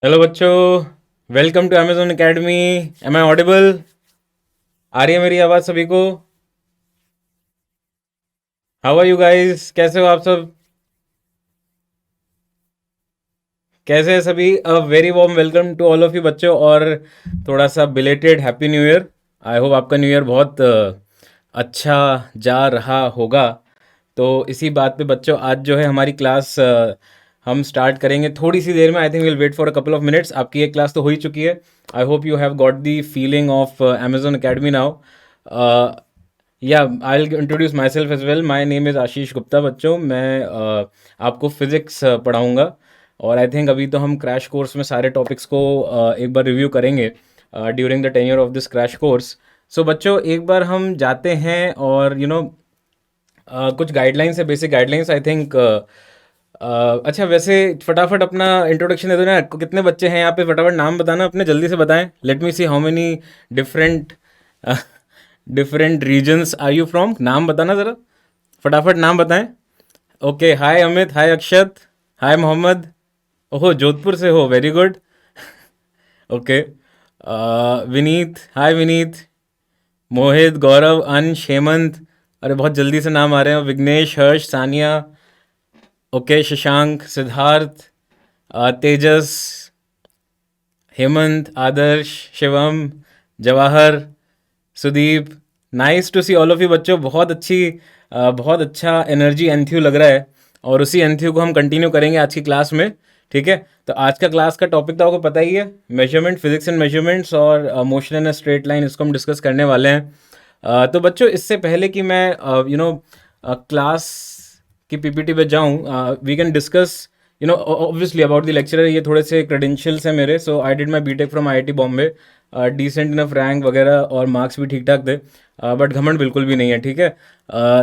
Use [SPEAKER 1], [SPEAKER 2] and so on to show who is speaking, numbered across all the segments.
[SPEAKER 1] Hello बच्चों, welcome to Amazon Academy. Am I audible? आ रही है मेरी आवाज़ सभी को? How are you guys? कैसे हो आप सब? कैसे हैं सभी? A very warm welcome to all of you बच्चों, और थोड़ा सा belated happy new year. I hope आपका न्यू ईयर बहुत अच्छा जा रहा होगा। तो इसी बात पे बच्चों, आज जो है हमारी क्लास हम स्टार्ट करेंगे थोड़ी सी देर में। I think will wait for a couple of minutes. आपकी ये क्लास तो हो ही चुकी है। I hope you have got the feeling of Amazon Academy now. या I will introduce myself as well. My name is Ashish Gupta बच्चों। मैं आपको फिज़िक्स पढ़ाऊँगा, और आई थिंक अभी तो हम क्रैश कोर्स में सारे टॉपिक्स को एक बार रिव्यू करेंगे during the tenure of this crash course. So बच्चों, एक बार हम जाते हैं और कुछ गाइडलाइंस है, बेसिक गाइडलाइंस आई थिंक। अच्छा, वैसे फटाफट अपना इंट्रोडक्शन दे दो ना। कितने बच्चे हैं यहाँ पे? फटाफट नाम बताना अपने, जल्दी से बताएं। Let me see how many different different reasons are you from. नाम बताना ज़रा, फटाफट नाम बताएं। Okay, hi Amit, hi Akshat, hi Mohammad. ओहो, जोधपुर से हो, very good. Okay, Vineet, hi Vineet. Mohit, Gaurav, Ansh, Hemant. अरे बहुत जल्दी से नाम आ रहे हैं। Vighnesh, Harsh, Saniya. Okay, Shashank, Siddharth, Tejas, Hemant, Adarsh, Shivam, Jawahar, Sudeep. Nice to see all of you बच्चों। बहुत अच्छी बहुत अच्छा एनर्जी एंथ्यू लग रहा है, और उसी एंथ्यू को हम कंटिन्यू करेंगे आज की क्लास में। ठीक है, तो आज का क्लास का टॉपिक तो आपको पता ही है, मेजरमेंट, फिजिक्स एंड मेजरमेंट्स, और motion in a straight line, इसको हम डिस्कस करने वाले हैं। तो बच्चों, इससे पहले कि मैं क्लास की पीपीटी पे जाऊं, we can discuss obviously about the lecturer. ये थोड़े से क्रेडेंशियल्स हैं मेरे। So I did my BTech from IIT Bombay. Decent enough rank वगैरह और मार्क्स भी ठीक ठाक थे, बट घमंड बिल्कुल भी नहीं है। ठीक है,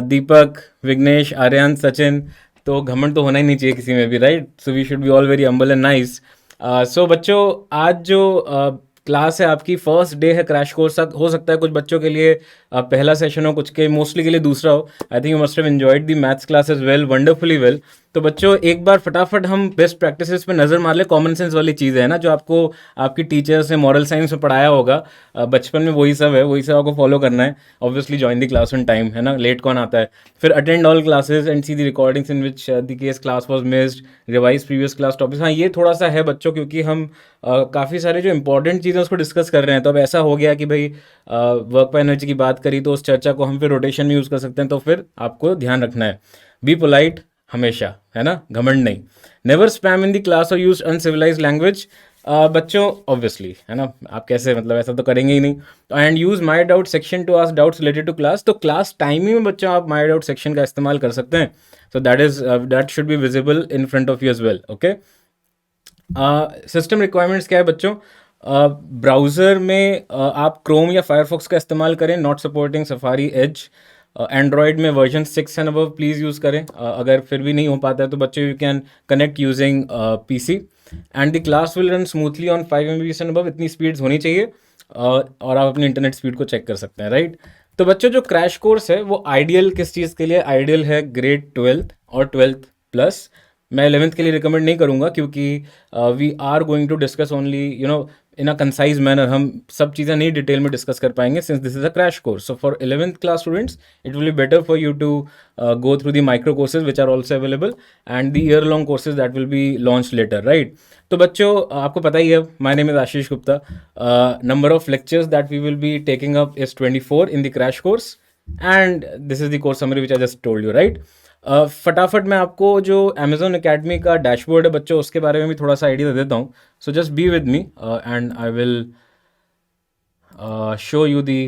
[SPEAKER 1] दीपक, विघ्नेश, आर्यन, सचिन। तो घमंड तो होना ही नहीं चाहिए किसी में भी, right? So we should be all very humble and nice. So बच्चों, आज जो क्लास है आपकी, फर्स्ट डे है क्रैश कोर्स। हो सकता है कुछ बच्चों के लिए पहला सेशन हो, कुछ के मोस्टली के लिए दूसरा हो। I think you must have enjoyed the maths class as well, wonderfully well. तो बच्चों, एक बार फटाफट हम बेस्ट प्रैक्टिसेस पे नज़र मार ले। कॉमन सेंस वाली चीज़ है ना, जो आपको आपकी टीचर्स ने मॉरल साइंस में पढ़ाया होगा बचपन में, वही सब है, वही सब आपको फॉलो करना है। Obviously join the class on time, है ना, लेट कौन आता है? फिर attend all classes and see the recordings in which the case class was missed, revise previous class topics. हाँ, ये थोड़ा सा है बच्चों, क्योंकि हम काफ़ी सारे जो इंपॉर्टेंट चीज़ें उसको डिस्कस कर रहे हैं। तो अब ऐसा हो गया कि भाई वर्क पर एनर्जी की बात करी, तो उस चर्चा को हम फिर रोटेशन में यूज़ कर सकते हैं। तो फिर आपको ध्यान रखना है, बी पोलाइट हमेशा, है ना, घमंड नहीं। Never spam in the class और यूज अनसिविलाइज लैंग्वेज। बच्चों, ऑब्वियसली, है ना, आप कैसे, मतलब ऐसा तो करेंगे ही नहीं। And use my doubt section to ask doubts related to class. तो क्लास टाइमिंग में बच्चों आप माई डाउट सेक्शन का इस्तेमाल कर सकते हैं। So that should be visible in front of you as well. Okay, system requirements क्या है बच्चों? ब्राउज़र में आप क्रोम या फायरफॉक्स का इस्तेमाल करें, not supporting Safari, Edge. Android में version 6 and above please use करें। अगर फिर भी नहीं हो पाता है तो बच्चों, you can connect using PC, and the class will run smoothly on 5 MB and above. इतनी स्पीड्स होनी चाहिए, और आप अपनी इंटरनेट स्पीड को चेक कर सकते हैं, राइट? तो बच्चों, जो क्रैश कोर्स है वो आइडियल किस चीज़ के लिए? आइडियल है ग्रेड 12th और 12th प्लस। मैं 11th के लिए रिकमेंड नहीं करूँगा, क्योंकि we are going to discuss only in a concise manner. हम सब चीज़ें नहीं डिटेल में डिस्कस कर पाएंगे, since this is a crash course. So for 11th class students, it will be better for you to go through the micro courses which are also available, and the year long courses that will be launch later, right? तो बच्चों, आपको पता ही है, my name is Ashish Gupta. Number of lectures that we will be taking up is 24 in the crash course, and this is the course summary which I just told you, right? फटाफट मैं आपको जो अमेजोन एकेडमी का dashboard है बच्चों, उसके बारे में भी थोड़ा सा आइडिया दे देता हूँ। So just be with me and I will show you the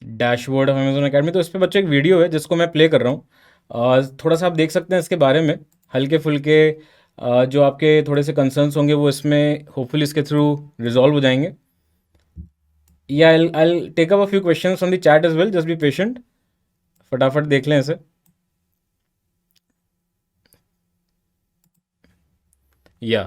[SPEAKER 1] dashboard of Amazon academy. तो इस पर बच्चों एक वीडियो है जिसको मैं प्ले कर रहा हूँ। थोड़ा सा आप देख सकते हैं इसके बारे में, हल्के फुल्के जो आपके थोड़े से कंसर्न्स होंगे वो इसमें होपफुली इसके थ्रू रिजॉल्व हो जाएंगे। या I'll take up a few questions on the chat as well, just be patient. फटाफट देख लें इसे. या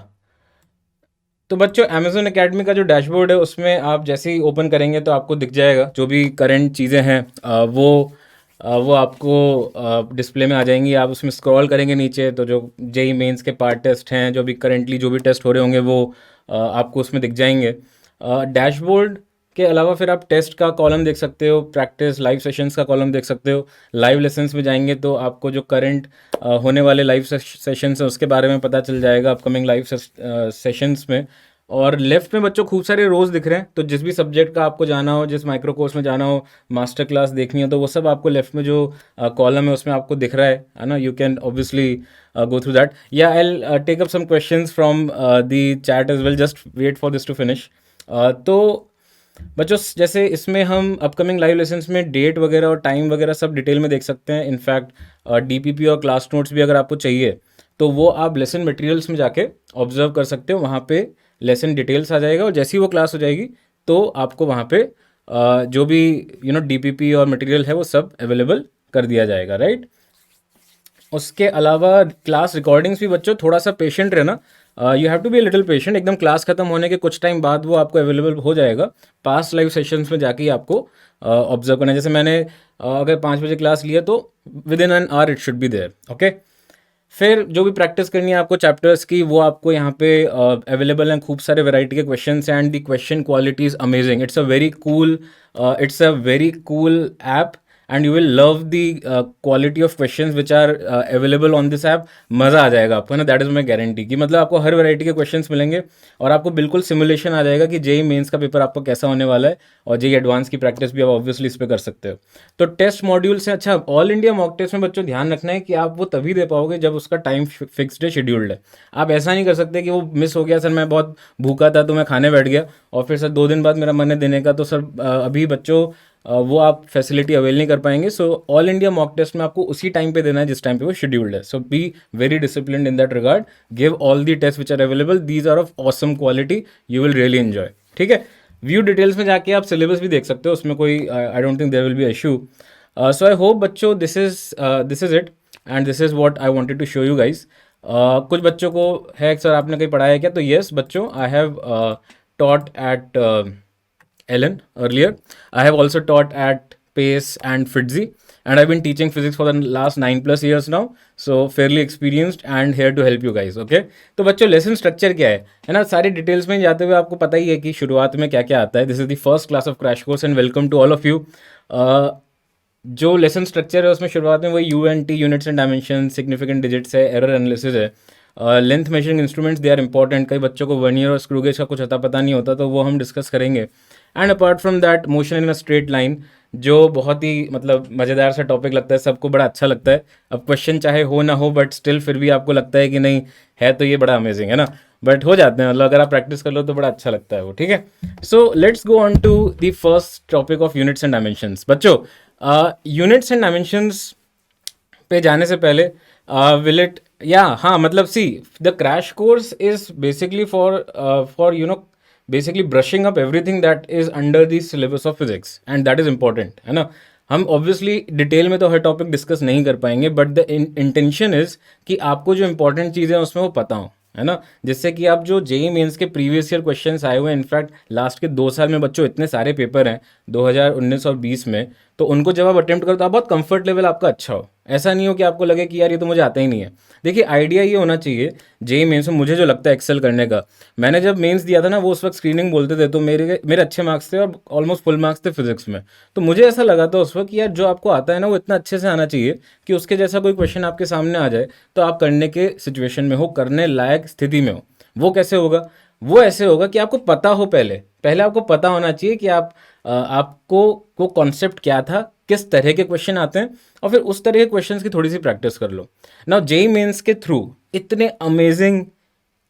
[SPEAKER 1] तो बच्चों अमेजोन एकेडमी का जो डैशबोर्ड है उसमें आप जैसे ही ओपन करेंगे तो आपको दिख जाएगा जो भी करंट चीज़ें हैं, वो आपको डिस्प्ले में आ जाएंगी. आप उसमें स्क्रॉल करेंगे नीचे तो जो जेई मेंस के पार्ट टेस्ट हैं, जो भी करेंटली जो भी टेस्ट हो रहे होंगे वो आपको उसमें दिख जाएंगे. डैशबोर्ड के अलावा फिर आप टेस्ट का कॉलम देख सकते हो, प्रैक्टिस लाइव सेशंस का कॉलम देख सकते हो. लाइव लेसन्स में जाएंगे तो आपको जो करंट होने वाले लाइव सेशंस हैं उसके बारे में पता चल जाएगा अपकमिंग लाइव सेशंस में. और लेफ्ट में बच्चों खूब सारे रोज़ दिख रहे हैं, तो जिस भी सब्जेक्ट का आपको जाना हो, जिस माइक्रो कोर्स में जाना हो, मास्टर क्लास देखनी हो, तो वो सब आपको लेफ्ट में जो कॉलम है उसमें आपको दिख रहा है ना. You can obviously go through that. Yeah, I'll take up some questions from the chat as well. Just wait for this to finish. तो बच्चों जैसे इसमें हम अपकमिंग लाइव लेसन्स में डेट वगैरह और टाइम वगैरह सब डिटेल में देख सकते हैं. इनफैक्ट डीपीपी और क्लास नोट्स भी अगर आपको चाहिए तो वो आप लेसन मटेरियल्स में जाके ऑब्जर्व कर सकते हो. वहाँ पे लेसन डिटेल्स आ जाएगा और जैसे ही वो क्लास हो जाएगी तो आपको वहाँ पे जो भी डीपीपी और मटेरियल है वो सब अवेलेबल कर दिया जाएगा, राइट. उसके अलावा क्लास रिकॉर्डिंग्स भी बच्चों थोड़ा सा पेशेंट रहना. You have to be little patient. एकदम क्लास खत्म होने के कुछ टाइम बाद वो आपको अवेलेबल हो जाएगा. पास्ट लाइव सेशंस में जाके ही आपको ऑब्जर्व करना है. जैसे मैंने अगर 5 बजे क्लास लिया तो within an hour it should be there. Okay, फिर जो भी प्रैक्टिस करनी है आपको चैप्टर्स की वो आपको यहाँ पे अवेलेबल हैं. खूब सारे वैरायटी के questions and the question quality is amazing. It's a very cool app and you will love the quality of questions which are available on this app. मज़ा आ जाएगा आपको, है ना. दैट इज़ माई गारंटी कि मतलब आपको हर वैरायटी के क्वेश्चंस मिलेंगे और आपको बिल्कुल सिमुलेशन आ जाएगा कि जेई मेंस का पेपर आपका कैसा होने वाला है. और जेई एडवांस की प्रैक्टिस भी आप ऑब्वियसली इस पर कर सकते हो. तो टेस्ट मॉड्यूल से अच्छा ऑल इंडिया मॉक टेस्ट में बच्चों ध्यान रखना है कि आप वो तभी दे पाओगे जब उसका टाइम फिक्स्ड है, शेड्यूल्ड है. आप ऐसा नहीं कर सकते कि वो मिस हो गया सर, मैं बहुत भूखा था तो मैं खाने बैठ गया और फिर सर 2 दिन बाद मेरा मन है देने का, तो सर अभी बच्चों वो आप फैसिलिटी अवेल नहीं कर पाएंगे. So all India mock test में आपको उसी टाइम पे देना है जिस टाइम पे वो शेड्यूल्ड है. So be very discipline in that regard. Give all the test which are available. These are of awesome quality. You will really enjoy. ठीक है, व्यू डिटेल्स में जाके आप सिलेबस भी देख सकते हो, उसमें कोई I don't think there will be issue. So I hope बच्चों this is it and this is what I wanted to show you guys. कुछ बच्चों को है सर आपने कहीं पढ़ाया क्या, तो येस बच्चों I have taught at Ellen earlier. I have also taught at Pace and Fitzy, and I've been teaching physics for the last 9+ years now. So fairly experienced and here to help you guys. Okay. तो बच्चों lesson structure क्या है ना. सारी details में जाते हुए आपको पता ही है कि शुरुआत में क्या क्या आता है. This is the first class of crash course and welcome to all of you. जो लेसन स्ट्रक्चर है उसमें शुरुआत में वही UNT, units and dimension, significant digits है, एरर एनालिसिस है, length measuring instruments they are important. कई बच्चों को वर्नियर और स्क्रू गेज का कुछ अता पता नहीं होता तो वो हम डिस्कस करेंगे. And apart from that motion in a straight line, जो बहुत ही मतलब मज़ेदार सा टॉपिक लगता है, सबको बड़ा अच्छा लगता है. अब क्वेश्चन चाहे हो ना हो बट स्टिल फिर भी आपको लगता है कि नहीं है तो ये बड़ा अमेजिंग है ना. बट हो जाते हैं, मतलब अगर आप प्रैक्टिस कर लो तो बड़ा अच्छा लगता है वो. ठीक है, so let's go on to the first topic of units and dimensions. बच्चों यूनिट्स एंड डायमेंशंस पे जाने से पहले विल इट या हाँ मतलब see the crash course is basically for you know basically brushing up everything that is under the syllabus of physics and that is important, है ना. हम ऑब्वियसली डिटेल में तो हर टॉपिक डिस्कस नहीं कर पाएंगे बट द इंटेंशन इज कि आपको जो इंपॉर्टेंट चीज़ें हैं उसमें वो पता हो, है ना. जिससे कि आप जो जेई मेंस के प्रीवियस ईयर क्वेश्चंस आए हुए हैं, इनफैक्ट लास्ट के 2 साल में बच्चों इतने सारे पेपर हैं 2019 और 20 में, तो उनको जब आप अटेम्प्ट करो तो आप बहुत कंफर्ट लेवल आपका अच्छा हो. ऐसा नहीं हो कि आपको लगे कि यार ये तो मुझे आता ही नहीं है. देखिए आइडिया ये होना चाहिए जेई मेंस में, मुझे जो लगता है एक्सेल करने का, मैंने जब मेंस दिया था ना वो उस वक्त स्क्रीनिंग बोलते थे तो मेरे मेरे अच्छे मार्क्स थे और ऑलमोस्ट फुल मार्क्स थे फिजिक्स में. तो मुझे ऐसा लगा था उस वक्त कि यार जो आपको आता है ना वो इतना अच्छे से आना चाहिए कि उसके जैसा कोई क्वेश्चन आपके सामने आ जाए तो आप करने के सिचुएशन में हो, करने लायक स्थिति में हो. वो कैसे होगा, वो ऐसे होगा कि आपको पता हो, पहले पहले आपको पता होना चाहिए कि आपको को कॉन्सेप्ट क्या था, किस तरह के क्वेश्चन आते हैं, और फिर उस तरह के क्वेश्चंस की थोड़ी सी प्रैक्टिस कर लो. नाउ जेई मेंस के थ्रू इतने अमेजिंग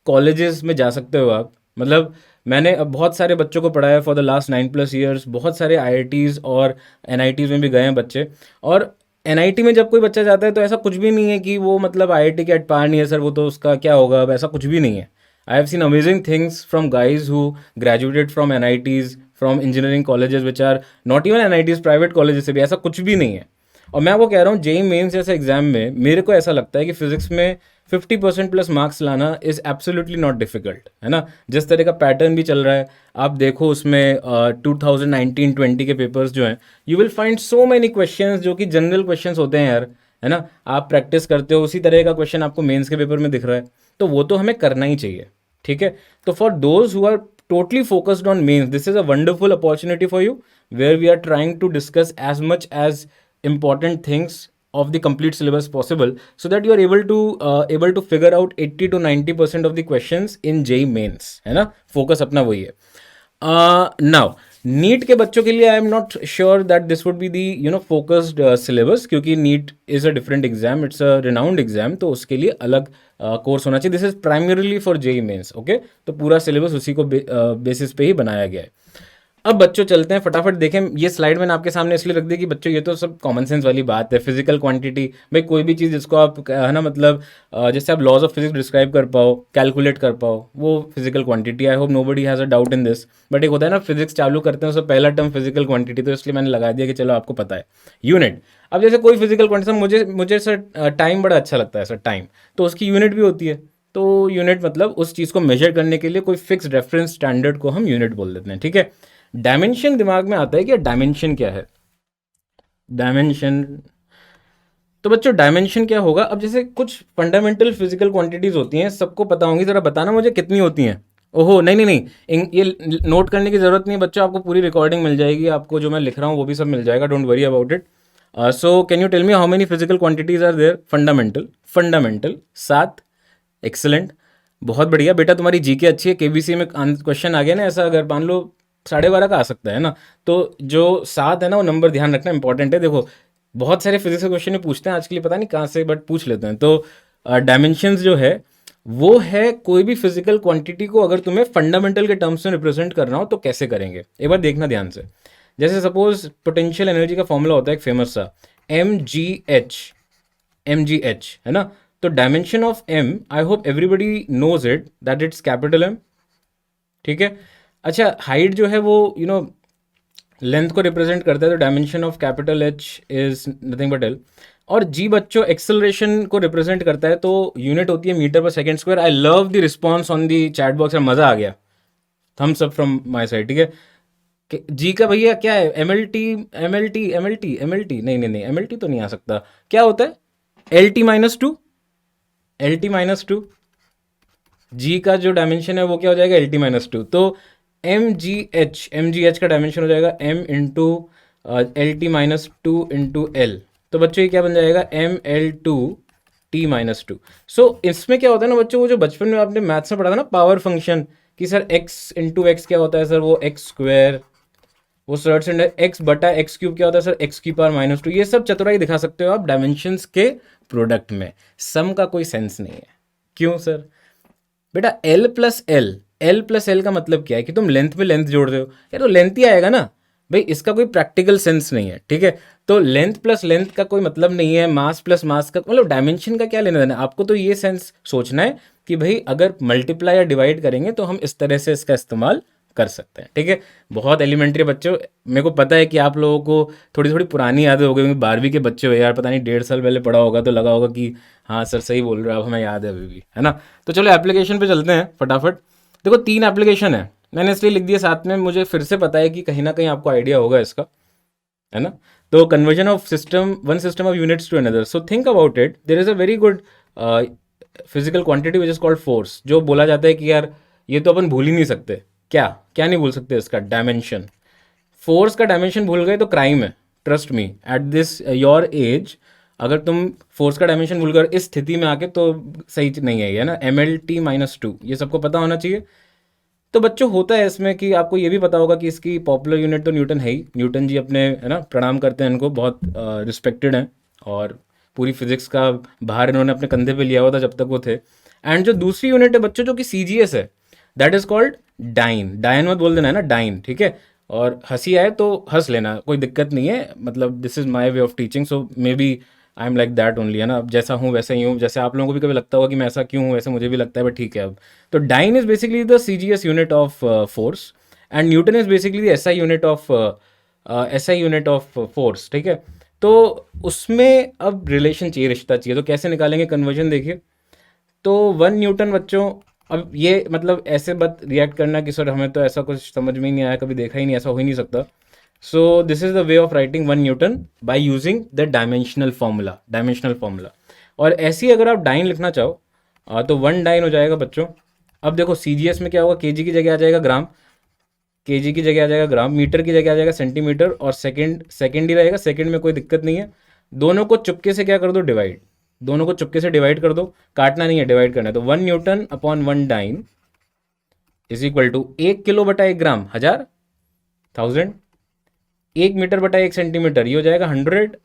[SPEAKER 1] कॉलेजेस में जा सकते हो आप. मतलब मैंने अब बहुत सारे बच्चों को पढ़ाया फॉर द लास्ट 9+ ईयर्स. बहुत सारे आईआईटीज़ और एनआईटीज़ में भी गए हैं बच्चे. और एनआईटी में जब कोई बच्चा जाता है तो ऐसा कुछ भी नहीं है कि वो मतलब आईआईटी के एट पार नहीं है सर, वो तो उसका क्या होगा, अब ऐसा कुछ भी नहीं है. I have seen amazing things from guys who graduated from NITs, from engineering colleges which are not even NITs, private colleges से भी, ऐसा कुछ भी नहीं है। और मैं वो कह रहा हूँ जेई मेंस जैसे एग्जाम में मेरे को ऐसा लगता है कि फिजिक्स में 50% प्लस मार्क्स लाना इज़ एब्सोल्युटली नॉट डिफिकल्ट, है ना। जिस तरह का पैटर्न भी चल रहा है आप देखो उसमें 2019-20 के पेपर्स जो हैं, you will find so many questions जो कि जनरल क्वेश्चंस होते हैं यार, है ना। आप प्रैक्टिस करते हो उसी तरह का क्वेश्चन आपको मेंस के पेपर में दिख रहा है, तो वो तो हमें करना ही चाहिए, ठीक है। तो for those who are totally focused on mains, this is a wonderful opportunity for you where we are trying to discuss as much as important things of the complete syllabus possible so that you are able to figure out 80 to 90% of the questions in JEE mains, है ना। Focus अपना वही है। Now NEET के बच्चों के लिए I am not sure that this would be the focused syllabus, क्योंकि NEET is a different exam, it's a renowned exam, तो उसके लिए अलग कोर्स होना चाहिए। This is primarily for JEE mains, okay. तो पूरा सिलेबस उसी को बेसिस पे ही बनाया गया है। अब बच्चों चलते हैं फटाफट देखें, ये स्लाइड मैंने आपके सामने इसलिए रख दी कि बच्चों ये तो सब कॉमन सेंस वाली बात है। फिजिकल क्वांटिटी, भाई कोई भी चीज़ जिसको आप है ना, मतलब जैसे आप लॉज ऑफ फिजिक्स डिस्क्राइब कर पाओ, कैलकुलेट कर पाओ, वो physical quantity. I hope nobody has a doubt in this. But एक होता है ना, फिजिक्स चालू करते हैं उसका पहला टर्म फिजिकल क्वांटिटी, तो इसलिए मैंने लगा दिया कि चलो आपको पता है। यूनिट, अब जैसे कोई फिजिकल क्वांटिटी, मुझे सर टाइम बड़ा अच्छा लगता है सर, टाइम, तो उसकी यूनिट भी होती है। तो यूनिट मतलब उस चीज़ को मेजर करने के लिए कोई फिक्स रेफरेंस स्टैंडर्ड को हम यूनिट बोल देते हैं, ठीक है। डायमेंशन दिमाग में आता है कि डायमेंशन क्या है, डायमेंशन। तो बच्चों डायमेंशन क्या होगा, अब जैसे कुछ फंडामेंटल फिजिकल क्वांटिटीज होती हैं, सबको पता होंगी, जरा बताना मुझे कितनी होती हैं। ओहो नहीं नहीं नहीं, ये नोट करने की ज़रूरत नहीं है बच्चों, आपको पूरी रिकॉर्डिंग मिल जाएगी, आपको जो मैं लिख रहा हूँ वो भी सब मिल जाएगा, don't worry about it. So can you tell me how many physical quantities are there. Fundamental, fundamental 7, excellent, बहुत बढ़िया बेटा, तुम्हारी जीके अच्छी है। केबीसी में क्वेश्चन आ गया ना ऐसा, अगर मान लो 12:30 का आ सकता है ना, तो जो 7 है ना वो नंबर ध्यान रखना इंपॉर्टेंट है। देखो बहुत सारे फिजिक्स के क्वेश्चन पूछते हैं आज के लिए, पता नहीं कहाँ से, बट पूछ लेते हैं। तो डायमेंशंस जो है वो है कोई भी फिजिकल क्वांटिटी को अगर तुम्हें फंडामेंटल के टर्म्स में रिप्रेजेंट करना हो तो कैसे करेंगे, एक बार देखना ध्यान से। जैसे सपोज पोटेंशियल एनर्जी का फॉर्मूला होता है एक फेमस सा, mgh है ना। तो dimension of m, I hope everybody knows it that it's capital M, ठीक है। अच्छा हाइट जो है वो लेंथ को रिप्रेजेंट करता है, तो dimension of capital H is nothing but L। और G बच्चों एक्सेलरेशन को रिप्रेजेंट करता है, तो यूनिट होती है metre per second square. I love the response on the chat box, मज़ा आ गया, thumbs up from my side, ठीक है। जी का भैया क्या है, एम एल टी नहीं एम एल टी तो नहीं आ सकता, क्या होता है L T-2, जी का जो डायमेंशन है वो क्या हो जाएगा L T-2। तो एम जी एच का डायमेंशन हो जाएगा m into L T-2 into L। तो बच्चों ये क्या बन जाएगा ML2T-2। सो इसमें क्या होता है ना बच्चों, वो जो बचपन में आपने मैथ्स में पढ़ा था ना पावर फंक्शन, कि सर x इंटू एक्स क्या होता है सर, वो एक्स स्क्वायर, वो सर्ट से एक्स बटा एक्स क्यूब क्या होता है सर, एक्स की पावर -2। ये सब चतुराई दिखा सकते हो आप डायमेंशंस के प्रोडक्ट में। सम का कोई सेंस नहीं है, क्यों सर बेटा, एल प्लस एल का मतलब क्या है कि तुम लेंथ में लेंथ जोड़ रहे हो, यार तो लेंथ ही आएगा ना भाई, इसका कोई प्रैक्टिकल सेंस नहीं है, ठीक है। तो लेंथ प्लस लेंथ का कोई मतलब नहीं है, मास प्लस मास का मतलब डायमेंशन का क्या लेना देना है। आपको तो ये सेंस सोचना है कि भाई अगर मल्टीप्लाई या डिवाइड करेंगे तो हम इस तरह से इसका इस्तेमाल कर सकते हैं, ठीक है। बहुत एलिमेंट्री बच्चों, मेरे को पता है कि आप लोगों को थोड़ी थोड़ी पुरानी यादें हो गई, क्योंकि 12वीं के बच्चे हो यार, पता नहीं 1.5 साल पहले पढ़ा होगा तो लगा होगा कि हाँ सर सही बोल रहे हो, अब हमें याद है अभी भी, है ना। तो चलो एप्लीकेशन पे चलते हैं फटाफट। देखो 3 एप्लीकेशन है, मैंने इसलिए लिख दिया साथ में, मुझे फिर से पता है कि कहीं ना कहीं आपको आइडिया होगा इसका, है ना। तो conversion of system, one system of units to another. So think about it, there is a very good physical quantity which is called force, जो बोला जाता है कि यार ये तो अपन भूल ही नहीं सकते, क्या क्या नहीं भूल सकते इसका डायमेंशन। फोर्स का डायमेंशन भूल गए तो क्राइम है, trust me at this your age. अगर तुम फोर्स का डायमेंशन भूल कर इस स्थिति में आके, तो सही नहीं है ना। ML T-2 ये सबको पता होना चाहिए। तो बच्चों होता है इसमें कि आपको ये भी पता होगा कि इसकी पॉपुलर यूनिट तो न्यूटन है ही, न्यूटन जी अपने है ना प्रणाम करते हैं इनको, बहुत रिस्पेक्टेड हैं, और पूरी फिजिक्स का भार इन्होंने अपने कंधे पे लिया हुआ था जब तक वो थे। एंड जो दूसरी यूनिट है बच्चों जो कि CGS है, दैट इज कॉल्ड डाइन। डायन मत बोल देना है ना, डाइन, ठीक है। और हंसी आए तो हंस लेना, कोई दिक्कत नहीं है, मतलब this is my way of teaching, so may be I am like that only, है ना। अब जैसा हूँ वैसे ही हूँ, जैसे आप लोगों को भी कभी लगता होगा कि मैं ऐसा क्यों हूँ, वैसे मुझे भी लगता है, बट ठीक है। अब तो dyne is basically the CGS unit of force, and newton is basically SI unit of force, ठीक है। तो उसमें अब रिलेशन चाहिए, रिश्ता चाहिए, तो कैसे निकालेंगे कन्वर्जन, देखिए। तो 1 न्यूटन बच्चों, अब ये मतलब ऐसे मत रिएक्ट करना कि सर हमें तो ऐसा कुछ समझ में ही नहीं आया, कभी देखा ही नहीं, ऐसा हो ही नहीं सकता। So this is the way of writing 1 newton by using the dimensional formula. और ऐसे ही अगर आप डाइन लिखना चाहो तो 1 डाइन हो जाएगा बच्चों। अब देखो सीजीएस में क्या होगा, केजी की जगह आ जाएगा ग्राम, केजी की जगह आ जाएगा ग्राम, मीटर की जगह आ जाएगा सेंटीमीटर, और सेकंड सेकंड ही रहेगा, सेकंड में कोई दिक्कत नहीं है। दोनों को चुपके से क्या कर दो, डिवाइड, दोनों को चुपके से डिवाइड कर दो, काटना नहीं है, डिवाइड करना है। तो 1 newton upon 1 dyne is equal to 1 kilo बटा 1 ग्राम, 1000, 1000। 1 मीटर बटा 1 सेंटीमीटर, ये हो जाएगा 100,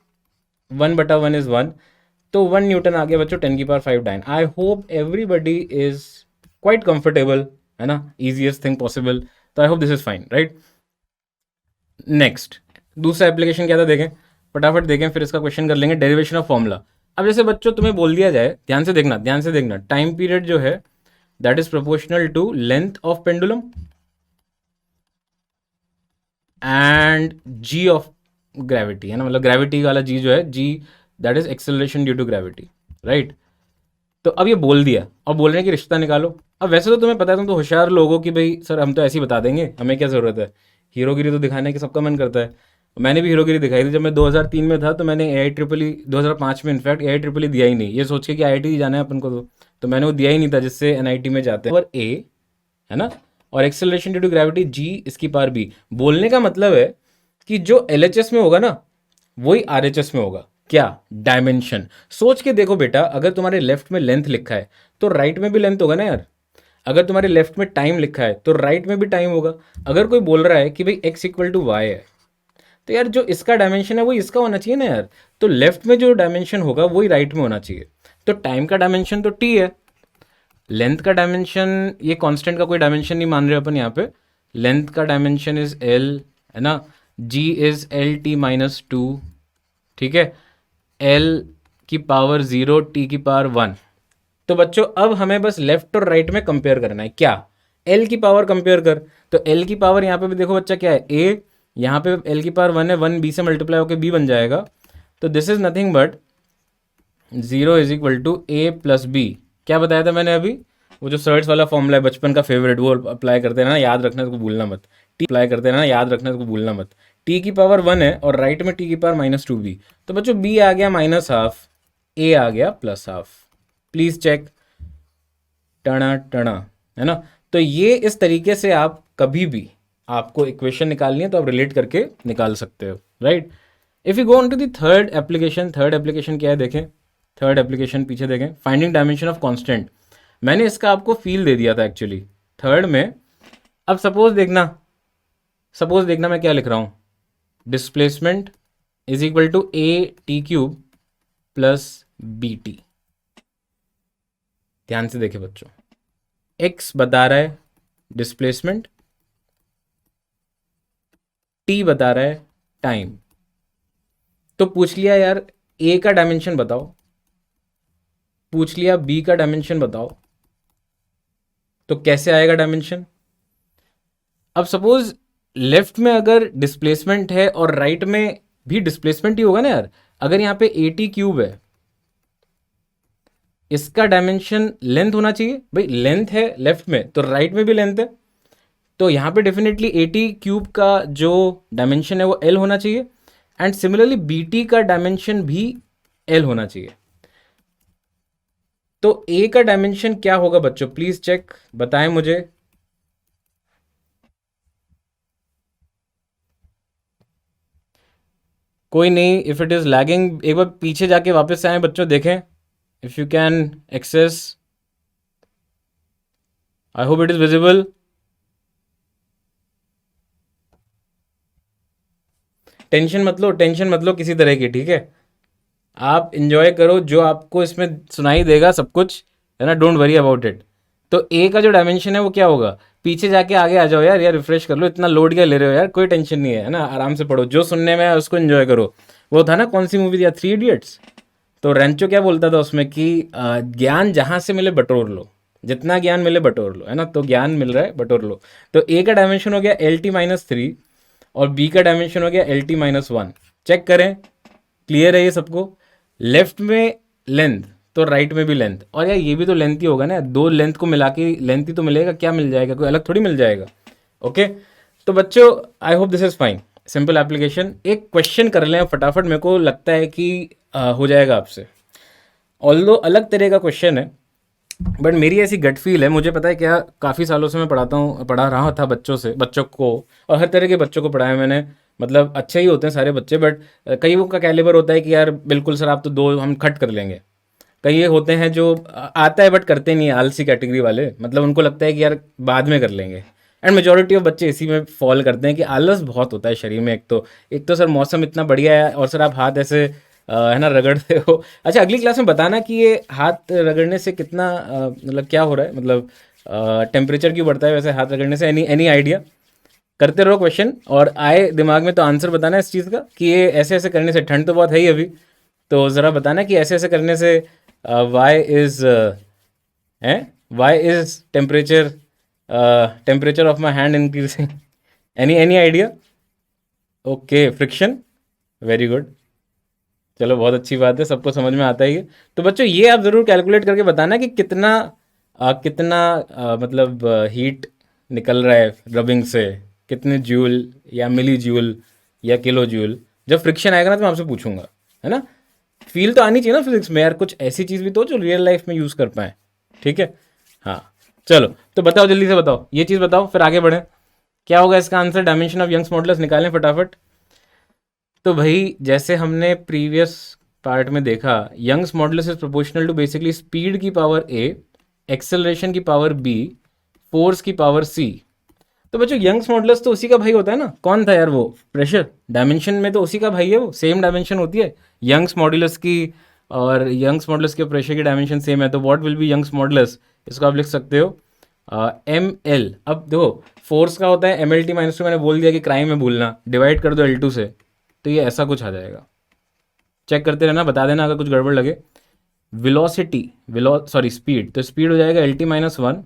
[SPEAKER 1] 1/1 इज 1। तो 1 न्यूटन आ गया बच्चों 10⁵ dyne. I hope everybody is quite comfortable, है ना, इजिएस्ट थिंग पॉसिबल। तो I hope this is fine, right. Next दूसरा एप्लीकेशन क्या था, देखें फटाफट देखें, फिर इसका क्वेश्चन कर लेंगे, डेरिवेशन ऑफ फॉर्मूला। अब जैसे बच्चों तुम्हें बोल दिया जाए, ध्यान से देखना, ध्यान से देखना, टाइम पीरियड जो है that is proportional to length of pendulum and g of gravity, है ना, मतलब ग्रेविटी वाला जी जो है, g that is acceleration due to gravity, right. तो अब ये बोल दिया, और बोल रहे हैं कि रिश्ता निकालो। अब वैसे तो तुम्हें पता है, तुम तो होशियार लोग हो कि भाई सर हम तो ऐसे ही बता देंगे, हमें क्या ज़रूरत है, हीरोगिरी तो दिखाने की सबका मन करता है। मैंने भी हीरोगिरी दिखाई थी जब मैं 2003 में था, तो मैंने AIEEE 2005 में इनफैक्ट AIEEE दिया ही नहीं, ये सोच के कि IIT जाना है अपन को, तो मैंने वो दिया ही नहीं था जिससे NIT में जाते हैं। और ए, है ना, और acceleration due to gravity G इसकी पार बी। बोलने का मतलब है कि जो LHS में होगा ना वही RHS में होगा, क्या, डायमेंशन। सोच के देखो बेटा, अगर तुम्हारे लेफ्ट में लेंथ लिखा है तो राइट में भी लेंथ होगा ना यार। अगर तुम्हारे लेफ्ट में टाइम लिखा है तो राइट में भी टाइम होगा। अगर कोई बोल रहा है कि भाई x=y है, तो यार जो इसका डायमेंशन है वही इसका होना चाहिए ना यार। तो लेफ्ट में जो डायमेंशन होगा वही राइट में होना चाहिए। तो टाइम का डायमेंशन तो t है, लेंथ का डायमेंशन, ये कांस्टेंट का कोई डायमेंशन नहीं मान रहे अपन यहाँ पे, लेंथ का डायमेंशन इज l, है ना, g इज LT-2, ठीक है, l की पावर 0, t की पावर 1। तो बच्चों अब हमें बस लेफ्ट और राइट में कंपेयर करना है, क्या, l की पावर कंपेयर कर। तो l की पावर यहाँ पे भी देखो बच्चा क्या है, a, यहाँ पे l की पावर 1 है, 1 b से मल्टीप्लाई होकर b बन जाएगा। तो this is nothing but 0 is equal to a plus b। क्या बताया था मैंने अभी, वो जो सर्च वाला फॉर्मूला है बचपन का फेवरेट, वो अप्लाई करते रहना, याद रखना, इसको भूलना मत। टी अप्लाई करते रहना, याद रखना, इसको भूलना मत। टी की पावर 1 है और राइट में टी की पावर -2b। तो बच्चों b आ गया -12, a आ गया +12। प्लीज चेक, टना टना, है ना। तो ये इस तरीके से आप कभी भी आपको इक्वेशन निकालनी है तो आप रिलेट करके निकाल सकते हो, right. If you go on to the third application, third application क्या है देखें, थर्ड एप्लीकेशन पीछे देखें, फाइंडिंग डायमेंशन ऑफ कांस्टेंट। मैंने इसका आपको फील दे दिया था एक्चुअली थर्ड में। अब सपोज देखना, सपोज देखना मैं क्या लिख रहा हूं, displacement is equal to AT³ plus BT। ध्यान से देखें बच्चों, x बता रहा है डिस्प्लेसमेंट, t बता रहा है टाइम। तो पूछ लिया यार a का डायमेंशन बताओ, पूछ लिया b का डायमेंशन बताओ, तो कैसे आएगा डायमेंशन। अब सपोज लेफ्ट में अगर डिस्प्लेसमेंट है और राइट में भी डिस्प्लेसमेंट ही होगा ना यार। अगर यहाँ पे AT³ है, इसका डायमेंशन लेंथ होना चाहिए, भाई लेंथ है लेफ्ट में तो राइट में भी लेंथ है, तो यहाँ पे डेफिनेटली AT³ का जो डायमेंशन है वो L होना चाहिए, एंड सिमिलरली BT का डायमेंशन भी L होना चाहिए। तो A का डायमेंशन क्या होगा बच्चों, प्लीज चेक, बताएं मुझे। कोई नहीं, इफ इट इज लैगिंग एक बार पीछे जाके वापस से आए बच्चों, देखें if you can access, I hope it is visible. Tension मत लो, टेंशन मत लो किसी तरह की, ठीक है, आप इंजॉय करो जो आपको इसमें सुनाई देगा सब कुछ, है ना, डोंट वरी अबाउट इट। तो ए का जो डायमेंशन है वो क्या होगा, पीछे जाके आगे आ जाओ यार, यार रिफ्रेश कर लो, इतना लोड क्या ले रहे हो यार, कोई टेंशन नहीं है ना, आराम से पढ़ो, जो सुनने में है उसको एंजॉय करो। वो था ना, कौन सी मूवी थी, 3 इडियट्स। तो रेंचो क्या बोलता था उसमें कि ज्ञान जहाँ से मिले बटोर लो, जितना ज्ञान मिले बटोर लो, है ना। तो ज्ञान मिल रहा है, बटोर लो। तो ए का डायमेंशन हो गया LT-3 और बी का डायमेंशन हो गया LT-1। चेक करें, क्लियर है ये सबको। लेफ्ट में लेंथ तो राइट में भी लेंथ, और यार ये भी तो लेंथ ही होगा ना, दो लेंथ को मिला के लेंथ ही तो मिलेगा, क्या मिल जाएगा, कोई अलग थोड़ी मिल जाएगा। ओके, तो बच्चों आई hope this is fine, simple application. एक क्वेश्चन कर लें फटाफट, मेरे को लगता है कि हो जाएगा आपसे। ऑल्दो अलग तरह का क्वेश्चन है, बट मेरी ऐसी गट फील है, मुझे पता है क्या, काफ़ी सालों से मैं पढ़ा रहा था बच्चों को, और हर तरह के बच्चों को पढ़ाया मैंने। मतलब अच्छे ही होते हैं सारे बच्चे, बट कई का कैलिबर होता है कि यार बिल्कुल सर आप तो दो हम खट कर लेंगे। कई ये होते हैं जो आता है बट करते नहीं है, आलसी कैटेगरी वाले, मतलब उनको लगता है कि यार बाद में कर लेंगे। एंड मेजोरिटी ऑफ बच्चे इसी में फॉल करते हैं कि आलस बहुत होता है शरीर में। एक तो सर मौसम इतना बढ़िया है, और सर आप हाथ ऐसे है ना रगड़ते हो। अच्छा, अगली क्लास में बताना कि ये हाथ रगड़ने से कितना मतलब क्या हो रहा है, मतलब टेम्परेचर क्यों बढ़ता है वैसे हाथ रगड़ने से। Any any idea? करते रहो क्वेश्चन, और आए दिमाग में तो आंसर बताना है इस चीज़ का कि ये ऐसे ऐसे करने से, ठंड तो बहुत है ही अभी, तो ज़रा बताना कि ऐसे ऐसे करने से why is temperature of my hand increasing. Any idea? Okay, friction, very good. चलो बहुत अच्छी बात है, सबको समझ में आता ही है। तो बच्चों ये आप ज़रूर कैलकुलेट करके बताना कि कितना मतलब हीट निकल रहा है रबिंग से, कितने जूल या मिली जूल या किलो जूल। जब फ्रिक्शन आएगा ना तो मैं आपसे पूछूंगा, है ना। फील तो आनी चाहिए ना फिजिक्स में यार, कुछ ऐसी चीज़ भी तो जो रियल लाइफ में यूज़ कर पाए। ठीक है, हाँ। चलो तो बताओ, जल्दी से बताओ, ये चीज़ बताओ फिर आगे बढ़ें। क्या होगा इसका answer? Dimension of Young's modulus निकालें फटाफट। तो भाई जैसे हमने प्रीवियस पार्ट में देखा, Young's modulus is proportional to basically speed की पावर a, एक्सेलरेशन की पावर b, फोर्स की पावर c। तो बच्चों यंग्स मॉडुलस तो उसी का भाई होता है ना। कौन था यार वो? प्रेशर। डायमेंशन में तो उसी का भाई है, वो सेम डायमेंशन होती है यंग्स मॉडुलस की, और यंग्स मॉडुलस के प्रेशर की डायमेंशन सेम है। तो what will be Young's modulus? इसको आप लिख सकते हो ML। अब देखो फोर्स का होता है MLT-2, मैंने बोल दिया कि क्राइम में भूलना, डिवाइड कर दो L2 से, तो ये ऐसा कुछ आ जाएगा। चेक करते रहना, बता देना अगर कुछ गड़बड़ लगे। स्पीड, तो स्पीड हो जाएगा LT-1,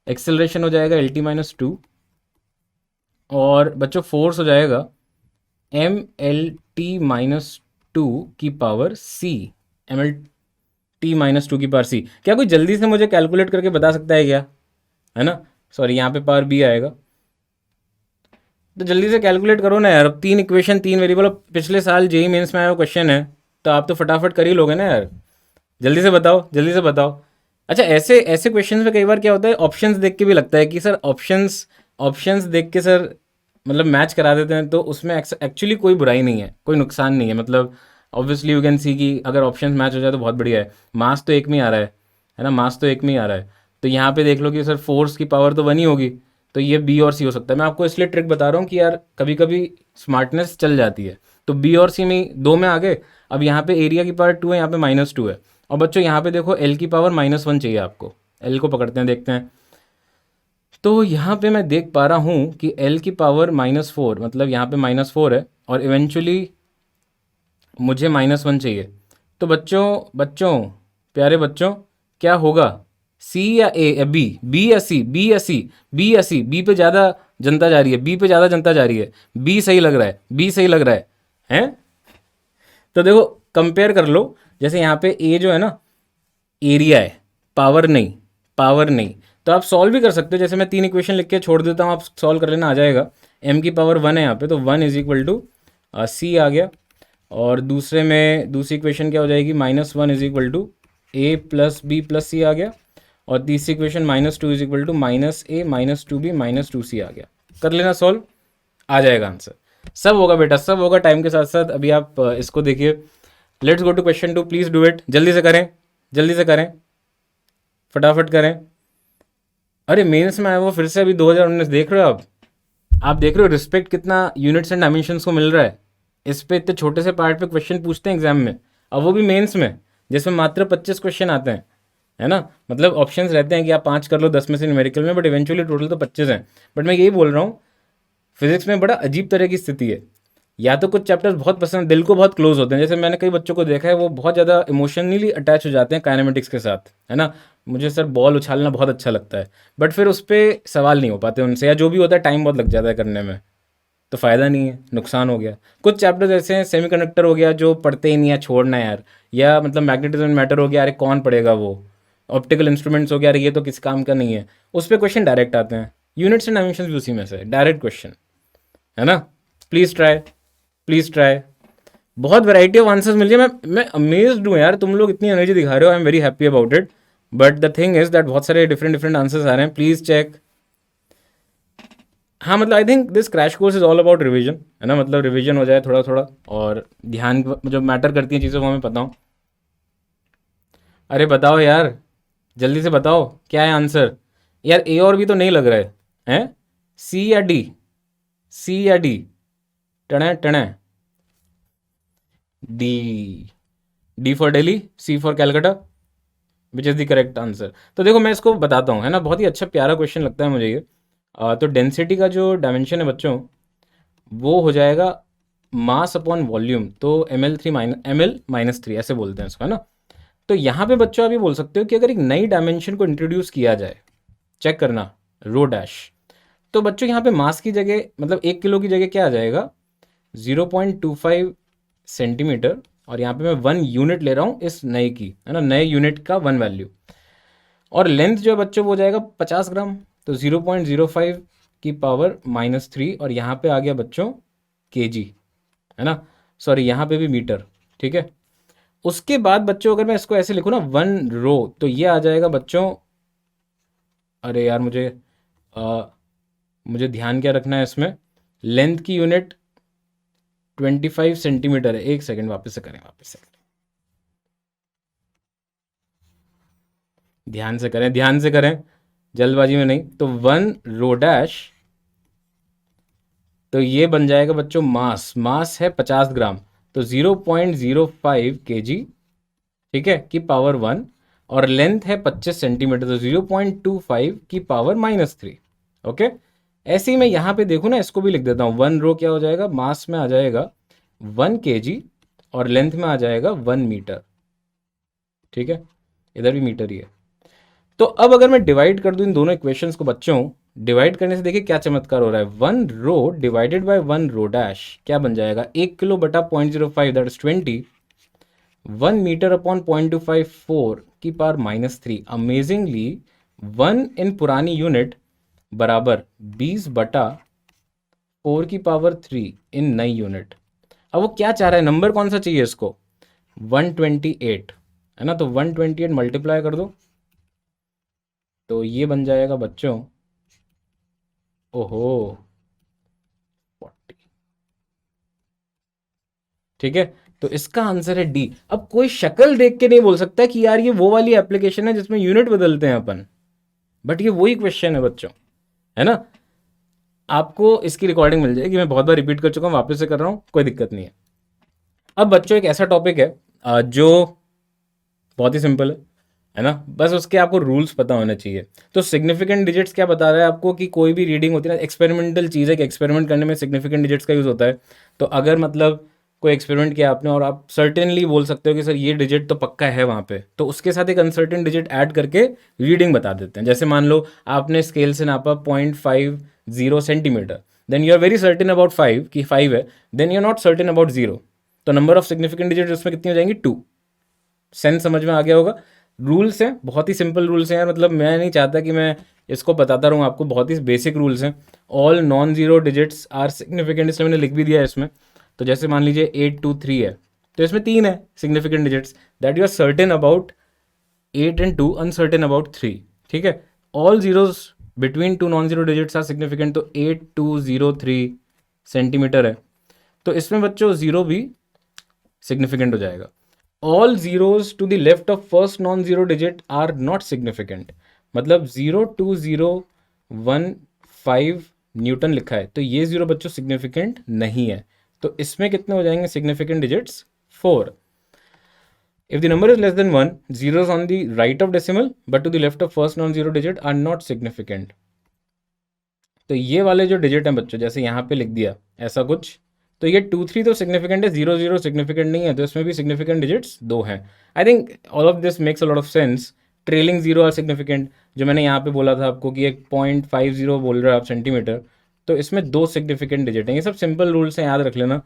[SPEAKER 1] एक्सेलरेशन हो जाएगा LT-2, और बच्चों फोर्स हो जाएगा MLT-2 की पावर C। MLT-2 की पावर C। क्या कोई जल्दी से मुझे कैलकुलेट करके बता सकता है क्या? है ना, सॉरी यहाँ पे पावर B आएगा, तो जल्दी से कैलकुलेट करो ना यार। अब 3 इक्वेशन 3 वेरिएबल, पिछले साल जेई मेंस में आया क्वेश्चन है, तो आप तो फटाफट कर ही लोगे ना यार। जल्दी से बताओ, जल्दी से बताओ। अच्छा, ऐसे ऐसे क्वेश्चंस में कई बार क्या होता है, ऑप्शंस देख के भी लगता है कि सर ऑप्शंस ऑप्शंस देख के सर मतलब मैच करा देते हैं, तो उसमें एक्चुअली कोई बुराई नहीं है, कोई नुकसान नहीं है। मतलब ऑब्वियसली यू कैन सी कि अगर ऑप्शंस मैच हो जाए तो बहुत बढ़िया है। मास तो एक में ही आ रहा है ना, मास तो एक में ही आ रहा है। तो यहाँ पे देख लो कि सर फोर्स की पावर तो बनी होगी, तो ये बी और सी हो सकता है। मैं आपको इसलिए ट्रिक बता रहा हूँ कि यार कभी कभी स्मार्टनेस चल जाती है। तो बी और सी में दो में आ गए। अब यहाँ पे एरिया की पावर 2 है, यहाँ पे -2 है। और बच्चों यहाँ पे देखो एल की पावर -1 चाहिए आपको। एल को पकड़ते हैं, देखते हैं। तो यहाँ पे मैं देख पा रहा हूँ कि एल की पावर -4, मतलब यहाँ पे -4 है, और इवेंचुअली मुझे -1 चाहिए। तो बच्चों बच्चों प्यारे बच्चों, क्या होगा? सी या ए या बी? बी या सी? बी या सी? बी या सी? बी पे ज़्यादा जनता जा रही है, बी पे ज़्यादा जनता जा रही है। बी सही लग रहा है, बी सही लग रहा है, हैं? तो देखो कंपेयर कर लो। जैसे यहाँ पे ए जो है ना एरिया है, पावर नहीं, पावर नहीं। तो आप सॉल्व भी कर सकते हो, जैसे मैं 3 इक्वेशन लिख के छोड़ देता हूँ, आप सॉल्व कर लेना, आ जाएगा। एम की पावर 1 है यहाँ पे, तो 1 इज इक्वल टू सी आ गया। और दूसरे में दूसरी इक्वेशन क्या हो जाएगी? -1 is equal to a plus b plus c आ गया। और तीसरी equation -2 is equal to -a -2b -2c आ गया। कर लेना सॉल्व, आ जाएगा आंसर। सब होगा बेटा, सब होगा टाइम के साथ साथ। अभी आप इसको देखिए। Let's go to question 2, please do it. जल्दी से करें, जल्दी से करें, फटाफट करें। अरे मेंस में आया वो फिर से अभी 2019, देख रहे हो आप देख रहे हो रिस्पेक्ट कितना यूनिट्स एंड डायमेंशंस को मिल रहा है। इस पे इतने छोटे से पार्ट पे क्वेश्चन पूछते हैं एग्जाम में, और वो भी मेंस में, जिसमें मात्र 25 क्वेश्चन आते हैं, है ना। मतलब ऑप्शंस रहते हैं कि आप 5 कर लो 10 में से न्यूमेरिकल में, बट इवेंचुअली टोटल तो 25 हैं। बट मैं यही बोल रहा हूँ, फिजिक्स में बड़ा अजीब तरह की स्थिति है। या तो कुछ चैप्टर्स बहुत पसंद, दिल को बहुत क्लोज होते हैं, जैसे मैंने कई बच्चों को देखा है वो बहुत ज़्यादा इमोशनली अटैच हो जाते हैं काइनेमेटिक्स के साथ, है ना। मुझे सर बॉल उछालना बहुत अच्छा लगता है, बट फिर उस पर सवाल नहीं हो पाते उनसे, या जो भी होता है टाइम बहुत लग जाता है करने में, तो फ़ायदा नहीं है, नुकसान हो गया। कुछ चैप्टर्स ऐसे हैं, सेमीकंडक्टर हो गया जो पढ़ते ही नहीं है, छोड़ना है यार, या मतलब मैग्नेटिज्म मैटर हो गया, अरे कौन पढ़ेगा वो, ऑप्टिकल इंस्ट्रूमेंट्स हो गया, अरे ये तो किसी काम का नहीं है, उस पर क्वेश्चन डायरेक्ट आते हैं। यूनिट्स एंड डायमेंशंस भी उसी में से डायरेक्ट क्वेश्चन, है ना। Please try, please try. बहुत वैरायटी ऑफ आंसर्स मिल जाए। मैं अमेज्ड हूँ यार, तुम लोग इतनी एनर्जी दिखा रहे हो, आई am very happy about it. But the thing is that बहुत सारे डिफरेंट डिफरेंट आंसर्स आ रहे हैं, प्लीज़ चेक। हाँ मतलब I think this crash course is all about revision, है ना, मतलब रिवीजन हो जाए थोड़ा थोड़ा, और ध्यान जो मैटर करती हैं चीज़ें वो हमें पता हो। अरे बताओ यार, जल्दी से बताओ क्या है आंसर। यार ए और बी तो नहीं लग रहा है, हैं? सी या डी? सी या डी? टणे टणे। D. D for Delhi, C for Calcutta, which is the correct answer. तो देखो मैं इसको बताता हूँ, है ना, बहुत ही अच्छा प्यारा क्वेश्चन लगता है मुझे ये। तो डेंसिटी का जो डायमेंशन है बच्चों, वो हो जाएगा मास अपॉन वॉल्यूम, तो ml3 ऐसे बोलते हैं इसको, है ना। तो यहाँ पे बच्चों आप ये बोल सकते हो कि अगर एक नई डायमेंशन को इंट्रोड्यूस किया जाए, चेक करना, रो डैश, तो बच्चों यहाँ पे मास की जगह, मतलब 1 किलो की जगह क्या आ जाएगा, 0.25 सेंटीमीटर, और यहाँ पे मैं 1 यूनिट ले रहा हूँ इस नए की, है ना, नए यूनिट का 1 वैल्यू। और लेंथ जो है बच्चों वो हो जाएगा 50 ग्राम, तो 0.05 की पावर -3, और यहाँ पे आ गया बच्चों केजी, है ना, सॉरी यहाँ पे भी मीटर, ठीक है। उसके बाद बच्चों अगर मैं इसको ऐसे लिखूँ ना 1 रो, तो ये आ जाएगा बच्चों, अरे यार आ, मुझे ध्यान क्या रखना है इसमें, लेंथ की यूनिट 25 सेंटीमीटर है। एक सेकेंड, वापस से करें, वापस से करें, ध्यान से करें, ध्यान से करें, जल्दबाजी में नहीं। तो 1 रो डैश, तो ये बन जाएगा बच्चों मास, मास है 50 ग्राम, तो 0.05 kg, ठीक है, की पावर 1, और लेंथ है 25 सेंटीमीटर, तो 0.25 की पावर -3। ओके, ऐसे ही मैं यहाँ पे देखूँ ना, इसको भी लिख देता हूँ, 1 रो क्या हो जाएगा, मास में आ जाएगा 1 kg, और लेंथ में आ जाएगा 1 मीटर, ठीक है, इधर भी मीटर ही है। तो अब अगर मैं डिवाइड कर दूं इन दोनों इक्वेशंस को बच्चों, डिवाइड करने से देखिए क्या चमत्कार हो रहा है, 1 रो डिवाइडेड बाय 1 रो डैश क्या बन जाएगा, 1 किलो बटा 0.05, दैट इज 20, 1 मीटर अपॉन 0.254 की पावर -3। अमेजिंगली 1 इन पुरानी यूनिट बराबर 20/4 की पावर 3 इन नई यूनिट। अब वो क्या चाह रहा है, नंबर कौन सा चाहिए इसको, 128, है ना, तो 128 मल्टीप्लाई कर दो, तो ये बन जाएगा बच्चों, ओहो, 40, ठीक है। तो इसका आंसर है डी। अब कोई शक्ल देख के नहीं बोल सकता कि यार ये वो वाली एप्लीकेशन है जिसमें यूनिट बदलते हैं अपन, बट ये वही क्वेश्चन है बच्चों, है ना। आपको इसकी रिकॉर्डिंग मिल जाएगी, मैं बहुत बार रिपीट कर चुका हूँ, वापस से कर रहा हूँ, कोई दिक्कत नहीं है। अब बच्चों एक ऐसा टॉपिक है जो बहुत ही सिंपल है ना, बस उसके आपको रूल्स पता होने चाहिए। तो सिग्निफिकेंट डिजिट्स क्या बता रहा है आपको, कि कोई भी रीडिंग होती है ना, एक्सपेरिमेंटल चीज़ है कि एक्सपेरिमेंट करने में सिग्निफिकेंट डिजिट्स का यूज़ होता है। तो अगर मतलब कोई एक्सपेरिमेंट किया आपने और आप सर्टेनली बोल सकते हो कि सर ये डिजिट तो पक्का है वहाँ पे, तो उसके साथ एक अनसर्टेन डिजिट ऐड करके रीडिंग बता देते हैं। जैसे मान लो आपने स्केल से नापा 0.50 centimetre, then you are very certain about 5 कि 5 है, then you are not certain about 0, तो नंबर ऑफ सिग्निफिकेंट डिजिट उसमें कितनी हो जाएंगी, 2। सेंस समझ में आ गया होगा। रूल्स हैं, बहुत ही सिंपल रूल्स हैं यार, मतलब मैं नहीं चाहता कि मैं इसको बताता रहूँ आपको, बहुत ही बेसिक रूल्स हैं। All non zero digits are significant, इसलिए मैंने लिख भी दिया है इसमें। तो जैसे मान लीजिए 823 है, तो इसमें 3 है significant digits, that you are certain about 8 and 2, uncertain about 3, ठीक है। All zeros between 2 non zero digits are significant, तो 8203 सेंटीमीटर है, तो इसमें बच्चों जीरो भी सिग्निफिकेंट हो जाएगा। All zeros to the left of first non zero digit are not significant, मतलब 0.2015 न्यूटन लिखा है, तो ये जीरो बच्चों सिग्निफिकेंट नहीं है। तो इसमें कितने हो जाएंगे significant digits, 4। If the number is less than 1, zeros on the right of decimal but to the left of first non zero digit are not significant। तो ये वाले जो डिजिट हैं बच्चों, जैसे यहाँ पे लिख दिया ऐसा कुछ, तो ये 2 3 तो सिग्निफिकेंट है, 0 0 सिग्निफिकेंट नहीं है, तो इसमें भी सिग्निफिकेंट डिजिट्स 2 हैं। I think all of this makes a lot of sense. Trailing zero are significant, जो मैंने यहाँ पे बोला था आपको कि एक 0.50 बोल रहे हो आप सेंटीमीटर, तो इसमें 2 सिग्निफिकेंट डिजिट हैं। ये सब सिंपल रूल्स हैं, याद रख लेना।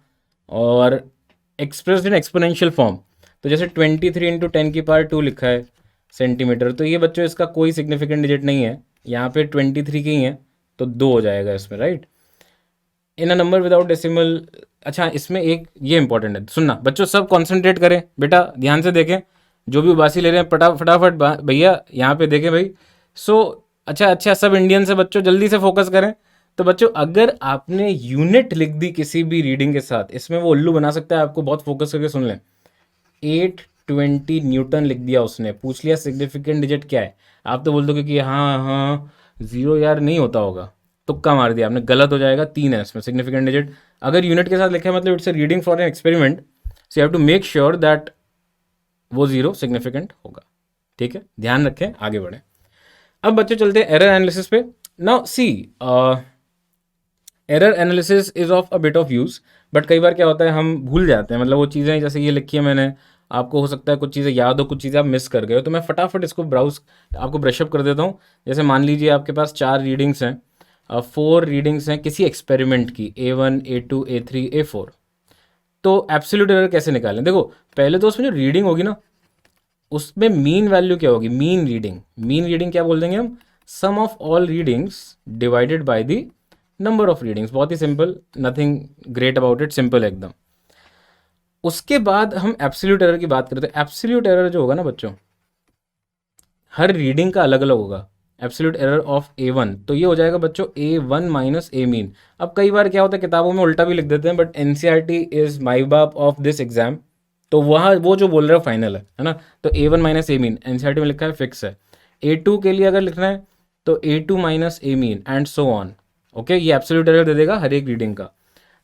[SPEAKER 1] और एक्सप्रेस्ड इन एक्सपोनेंशियल फॉर्म, तो जैसे 23 × 10⁻² लिखा है सेंटीमीटर, तो ये बच्चों इसका कोई सिग्निफिकेंट डिजिट नहीं है, यहाँ पे 23 के ही हैं, तो 2 हो जाएगा इसमें, right. In a number without decimal, अच्छा इसमें एक ये इंपॉर्टेंट है, सुनना बच्चों, सब कॉन्सेंट्रेट करें बेटा, ध्यान से देखें, जो भी उबासी ले रहे हैं फटाफट भैया यहाँ पे देखें भाई। सो अच्छा सब इंडियन से बच्चों जल्दी से फोकस करें। तो बच्चों अगर आपने यूनिट लिख दी किसी भी रीडिंग के साथ, इसमें वो उल्लू बना सकता है आपको, बहुत फोकस करके सुन लें। 820 न्यूटन लिख दिया उसने, पूछ लिया सिग्निफिकेंट डिजिट क्या है, आप तो बोल दोगे कि हाँ 0 यार नहीं होता होगा, तुक्का मार दिया आपने, गलत हो जाएगा। 3 है इसमें सिग्निफिकेंट डिजिट, अगर यूनिट के साथ लिखा है मतलब it's a reading for an experiment, so you have to make sure that वो 0 सिग्निफिकेंट होगा। ठीक है, ध्यान रखें, आगे बढ़ें। अब बच्चों चलते हैं एरर एनालिसिस पे। Now see, error analysis is of a bit of use, but कई बार क्या होता है हम भूल जाते हैं, मतलब वो चीज़ें जैसे ये लिखी है मैंने, आपको हो सकता है कुछ चीज़ें याद हो, कुछ चीज़ें आप मिस कर गए हो, तो मैं फटाफट इसको ब्राउज आपको ब्रशअप कर देता हूँ। जैसे मान लीजिए आपके पास 4 रीडिंग्स हैं, 4 रीडिंग्स हैं किसी एक्सपेरिमेंट की, A1 A2 A3 A4। तो एब्सोल्यूट एरर कैसे निकालें? देखो पहले तो उसमें जो रीडिंग होगी ना, उसमें मीन वैल्यू क्या होगी, मीन रीडिंग क्या बोल देंगे हम, sum of all readings divided by the number of readings. बहुत ही simple, nothing great about it, simple एकदम। उसके बाद हम एब्सोल्यूट एरर की बात करते हैं। एब्सोल्यूट एरर जो होगा ना बच्चों, हर रीडिंग का अलग अलग होगा। एब्सोल्यूट एरर ऑफ A1, तो ये हो जाएगा बच्चों A1 माइनस A मीन। अब कई बार क्या होता है किताबों में उल्टा भी लिख देते हैं, बट NCERT इज माई बाप ऑफ दिस एग्जाम, तो वहाँ वो जो बोल रहे हो फाइनल है ना। तो A1 minus A mean NCERT में लिखा है, फिक्स है। A2 के लिए अगर लिखना है तो A2 minus A mean and so on. Okay, ये एब्सोल्यूट एरर दे देगा हर एक रीडिंग का।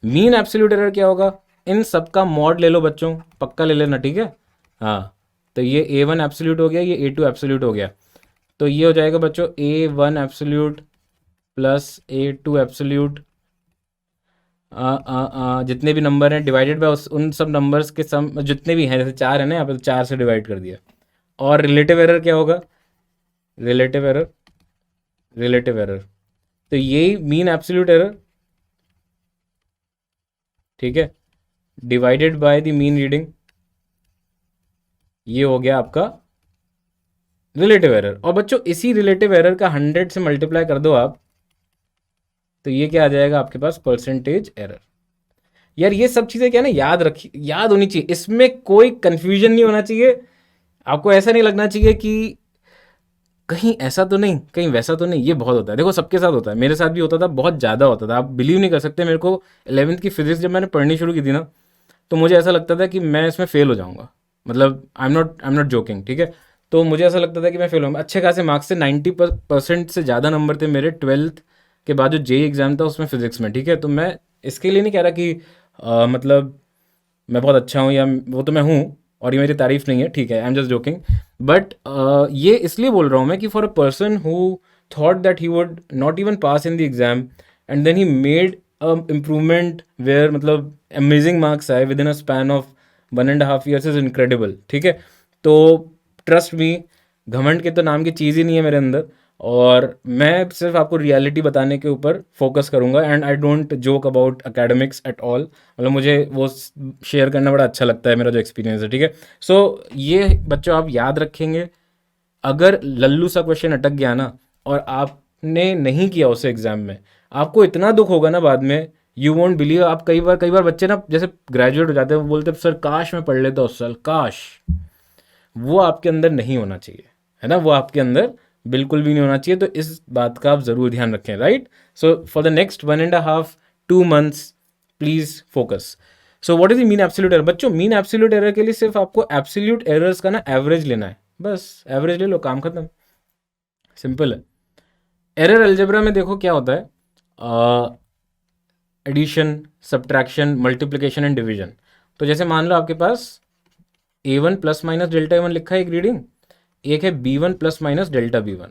[SPEAKER 1] मीन एब्सोल्यूट एरर क्या होगा, इन सब का मॉड ले लो बच्चों, पक्का ले लेना, ठीक है। हाँ, तो ये A1 एब्सोल्यूट हो गया, ये A2 एब्सोल्यूट हो गया, तो ये हो जाएगा बच्चों A1 absolute plus A2 absolute, जितने भी नंबर हैं डिवाइडेड बाय उन सब नंबर्स के सम, जितने भी हैं, जैसे 4 है ना यहाँ पे, तो 4 से डिवाइड कर दिया। और रिलेटिव एरर क्या होगा, रिलेटिव एरर, तो यही मीन एब्सोल्यूट एरर, ठीक है, divided by the mean reading, ये हो गया आपका रिलेटिव एरर। और बच्चों इसी रिलेटिव एरर का 100 से मल्टीप्लाई कर दो आप, तो ये क्या आ जाएगा आपके पास, परसेंटेज एरर। यार ये सब चीज़ें क्या है ना, याद होनी चाहिए, इसमें कोई कंफ्यूजन नहीं होना चाहिए। आपको ऐसा नहीं लगना चाहिए कि कहीं ऐसा तो नहीं, कहीं वैसा तो नहीं। ये बहुत होता है, देखो सबके साथ होता है, मेरे साथ भी होता था, बहुत ज़्यादा होता था, आप बिलीव नहीं कर सकते। मेरे को 11वीं की फिजिक्स जब मैंने पढ़नी शुरू की थी ना, तो मुझे ऐसा लगता था कि मैं इसमें फेल हो जाऊंगा, मतलब आई एम नॉट जोकिंग, ठीक है। तो मुझे ऐसा लगता था कि मैं फेल होऊंगा। अच्छे खासे मार्क्स से 90% से ज़्यादा नंबर थे मेरे 12th के बाद जो JEE एग्ज़ाम था उसमें फिजिक्स में, ठीक है। तो मैं इसके लिए नहीं कह रहा कि मतलब मैं बहुत अच्छा हूँ, या वो तो मैं हूँ, और ये मेरी तारीफ नहीं है, ठीक है, I am just joking. But ये इसलिए बोल रहा हूँ मैं कि for a person who thought that he would not even pass in the exam, and then he made improvement where, मतलब अमेजिंग मार्क्स आए within a span of 1.5 years, is incredible, ठीक है। तो ट्रस्ट मी, घमंड के तो नाम की चीज़ ही नहीं है मेरे अंदर, और मैं सिर्फ आपको रियलिटी बताने के ऊपर फोकस करूंगा, and I don't joke about academics at all, मतलब मुझे वो शेयर करना बड़ा अच्छा लगता है, मेरा जो एक्सपीरियंस है, ठीक है। सो ये बच्चों आप याद रखेंगे, अगर लल्लू सा क्वेश्चन अटक गया ना, और आपने नहीं किया उसे एग्जाम में, आपको इतना दुख होगा ना बाद में, यू वोंट बिलीव। आप कई बार बच्चे ना जैसे ग्रेजुएट हो जाते हैं, वो बोलते हैं सर काश मैं पढ़ लेता उस साल, काश। वो आपके अंदर नहीं होना चाहिए, है ना, वो आपके अंदर बिल्कुल भी नहीं होना चाहिए। तो इस बात का आप ज़रूर ध्यान रखें, right. So for the next 1.5 2 months please focus. So what is the mean absolute error? बच्चों मीन एब्सोल्यूट एरर के लिए सिर्फ आपको एब्सोल्यूट एरर्स का ना एवरेज लेना है, बस एवरेज ले लो, काम खत्म, सिंपल है। एरर अलजेब्रा में देखो क्या होता है, addition, subtraction, multiplication and division. तो जैसे मान लो आपके पास A1 plus minus delta A1 लिखा है एक रीडिंग, एक है B1 plus minus delta B1।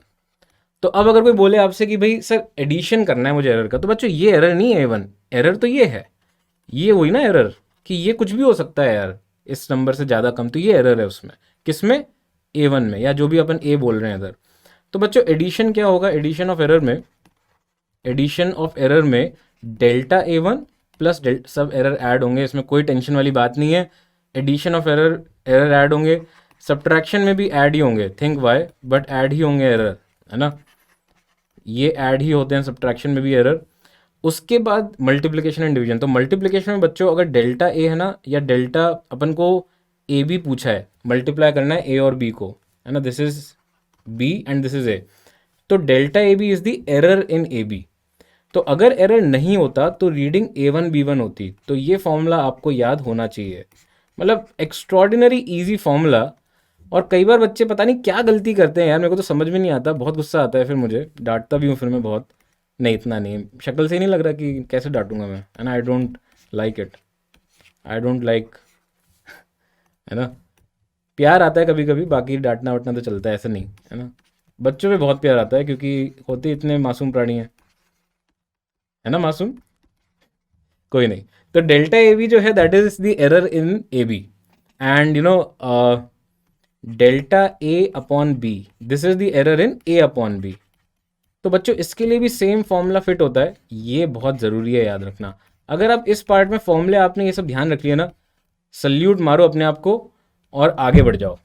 [SPEAKER 1] तो अब अगर कोई बोले आपसे कि भाई सर एडिशन करना है मुझे एरर का, तो बच्चों ये एरर नहीं है A1, एरर तो ये है, ये वही ना एरर, कि ये कुछ भी हो सकता है यार, इस नंबर से ज़्यादा कम, तो ये एरर है उसमें, किसमें, A1 में, या जो भी अपन ए बोल रहे हैं इधर। तो बच्चों एडिशन क्या होगा, एडिशन ऑफ एरर में, एडिशन ऑफ एरर में डेल्टा A1 प्लस सब एरर ऐड होंगे, इसमें कोई टेंशन वाली बात नहीं है। Addition of error, error add होंगे, सब्ट्रैक्शन में भी ऐड ही होंगे, थिंक वाई, बट ऐड ही होंगे एरर, है ना, ये ऐड ही होते हैं, सब्ट्रैक्शन में भी एरर। उसके बाद मल्टीप्लिकेशन एंड डिवीजन। तो मल्टीप्लिकेशन में बच्चों अगर डेल्टा ए है ना, या डेल्टा अपन को ए बी पूछा है, मल्टीप्लाई करना है ए और बी को, है ना, this is B and this is A, तो delta A B is the error in A B. तो अगर एरर नहीं होता तो रीडिंग A1 B1 होती। तो ये फॉर्मूला आपको याद होना चाहिए, मतलब एक्स्ट्रॉर्डिनरी इजी फॉर्मूला। और कई बार बच्चे पता नहीं क्या गलती करते हैं यार, मेरे को तो समझ में नहीं आता, बहुत गुस्सा आता है, फिर मुझे डांटता भी हूँ फिर मैं बहुत। नहीं इतना नहीं, शक्ल से ही नहीं लग रहा कि कैसे डांटूंगा मैं, and I don't like it, I don't like, है ना। प्यार आता है कभी कभी, बाकी डांटना वाटना तो चलता है, ऐसा नहीं है ना। बच्चों पे बहुत प्यार आता है क्योंकि होते इतने मासूम प्राणी हैं, है ना, मासूम। कोई नहीं। तो डेल्टा ए बी जो है that is the error in A B, and you know delta A upon B, this is the error in A upon B. तो बच्चों इसके लिए भी सेम फॉर्मूला फिट होता है, ये बहुत ज़रूरी है याद रखना। अगर आप इस पार्ट में फॉर्मूले आपने ये सब ध्यान रख लिया ना, सल्यूट मारो अपने आप को और आगे बढ़ जाओ,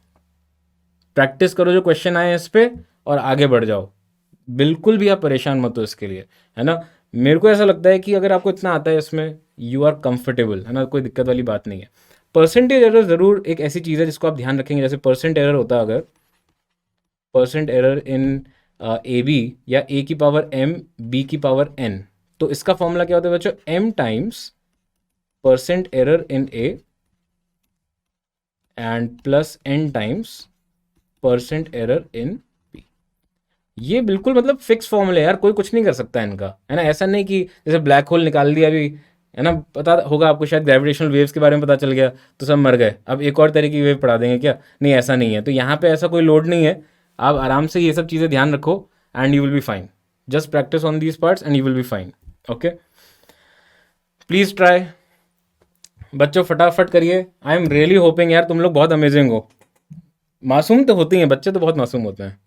[SPEAKER 1] प्रैक्टिस करो जो क्वेश्चन आए हैं इस पे और आगे बढ़ जाओ। बिल्कुल भी आप परेशान मत हो इसके लिए, है ना। मेरे को ऐसा लगता है कि अगर आपको इतना आता है इसमें, यू आर कंफर्टेबल, है ना, कोई दिक्कत वाली बात नहीं है। परसेंटेज एरर ज़रूर एक ऐसी चीज़ है जिसको आप ध्यान रखेंगे, जैसे परसेंट एरर होता है, अगर percent error in A B, या ए की पावर एम बी की पावर एन, तो इसका फॉर्मूला क्या होता है बच्चों, M times percent error in A and plus N times percent error in B. ये बिल्कुल मतलब फिक्स फॉर्मूला है यार, कोई कुछ नहीं कर सकता है इनका, है ना। ऐसा नहीं कि जैसे ब्लैक होल निकाल दिया अभी, है ना, पता होगा आपको शायद ग्रेविटेशनल वेव्स के बारे में पता चल गया तो सब मर गए, अब एक और तरह की वेव पढ़ा देंगे क्या, नहीं ऐसा नहीं है। तो यहाँ पे ऐसा कोई लोड नहीं है, आप आराम से ये सब चीज़ें ध्यान रखो and you will be fine, just practice on these parts and you will be fine. Okay, please try बच्चों, फटाफट करिए। आई एम रियली होपिंग यार तुम लोग बहुत अमेजिंग हो। मासूम तो होते ही हैं बच्चे, तो बहुत मासूम होते हैं।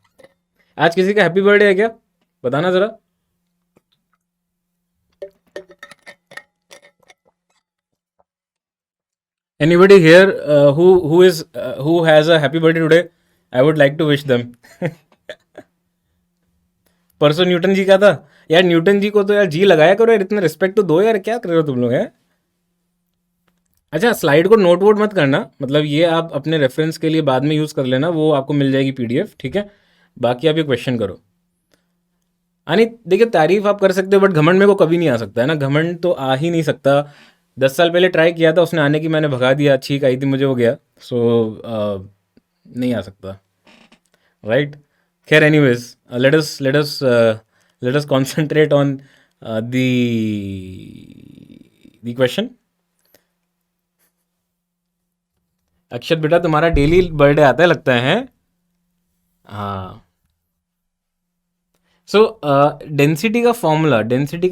[SPEAKER 1] आज किसी का हैप्पी बर्थडे है क्या, बताना ज़रा। Anybody here who has a happy birthday today? I would like to wish them. परसों न्यूटन जी का था यार, न्यूटन जी को तो यार जी लगाया करो यार, इतना रिस्पेक्ट तो दो यार, क्या कर रहे हो तुम लोग हैं। अच्छा स्लाइड को नोट वोट मत करना, मतलब ये आप अपने रेफरेंस के लिए बाद में यूज़ कर लेना, वो आपको मिल जाएगी पीडीएफ, ठीक है। बाकी आप ये क्वेश्चन करो। यानी देखिए तारीफ आप कर सकते हो बट घमंड में को कभी नहीं आ सकता, है ना, घमंड तो आ ही नहीं सकता। 10 साल पहले ट्राई किया था, उसने आने की मैंने भगा दिया, छींक आई थी मुझे, हो गया। सो नहीं आ सकता, राइट। खैर anyways, let us concentrate on the question. Akshat बेटा तुम्हारा डेली बर्थडे आता है लगता है, हैं? हाँ। सो डेंसिटी का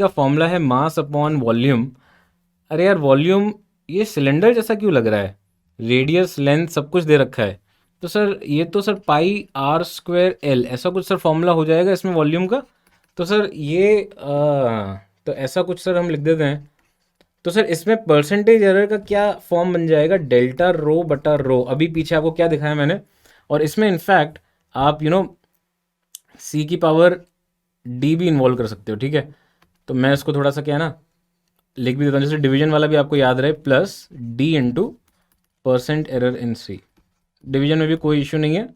[SPEAKER 1] फॉर्मूला है मास अपॉन वॉल्यूम। अरे यार वॉल्यूम, ये सिलेंडर जैसा क्यों लग रहा है, रेडियस लेंथ सब कुछ दे रखा है। तो सर ये तो sir pi r square L, ऐसा कुछ सर फॉर्मूला हो जाएगा इसमें वॉल्यूम का। तो सर ये तो ऐसा कुछ सर हम लिख देते हैं। तो सर इसमें परसेंटेज एरर का क्या फॉर्म बन जाएगा, डेल्टा रो बटा रो, अभी पीछे आपको क्या दिखाया मैंने। और इसमें इनफैक्ट आप सी की पावर डी भी इन्वॉल्व कर सकते हो, ठीक है। तो मैं इसको थोड़ा सा क्या है ना लिख भी देता हूँ, जैसे डिवीजन वाला भी आपको याद रहे, plus D into percent error in C. Division में भी कोई इशू नहीं है,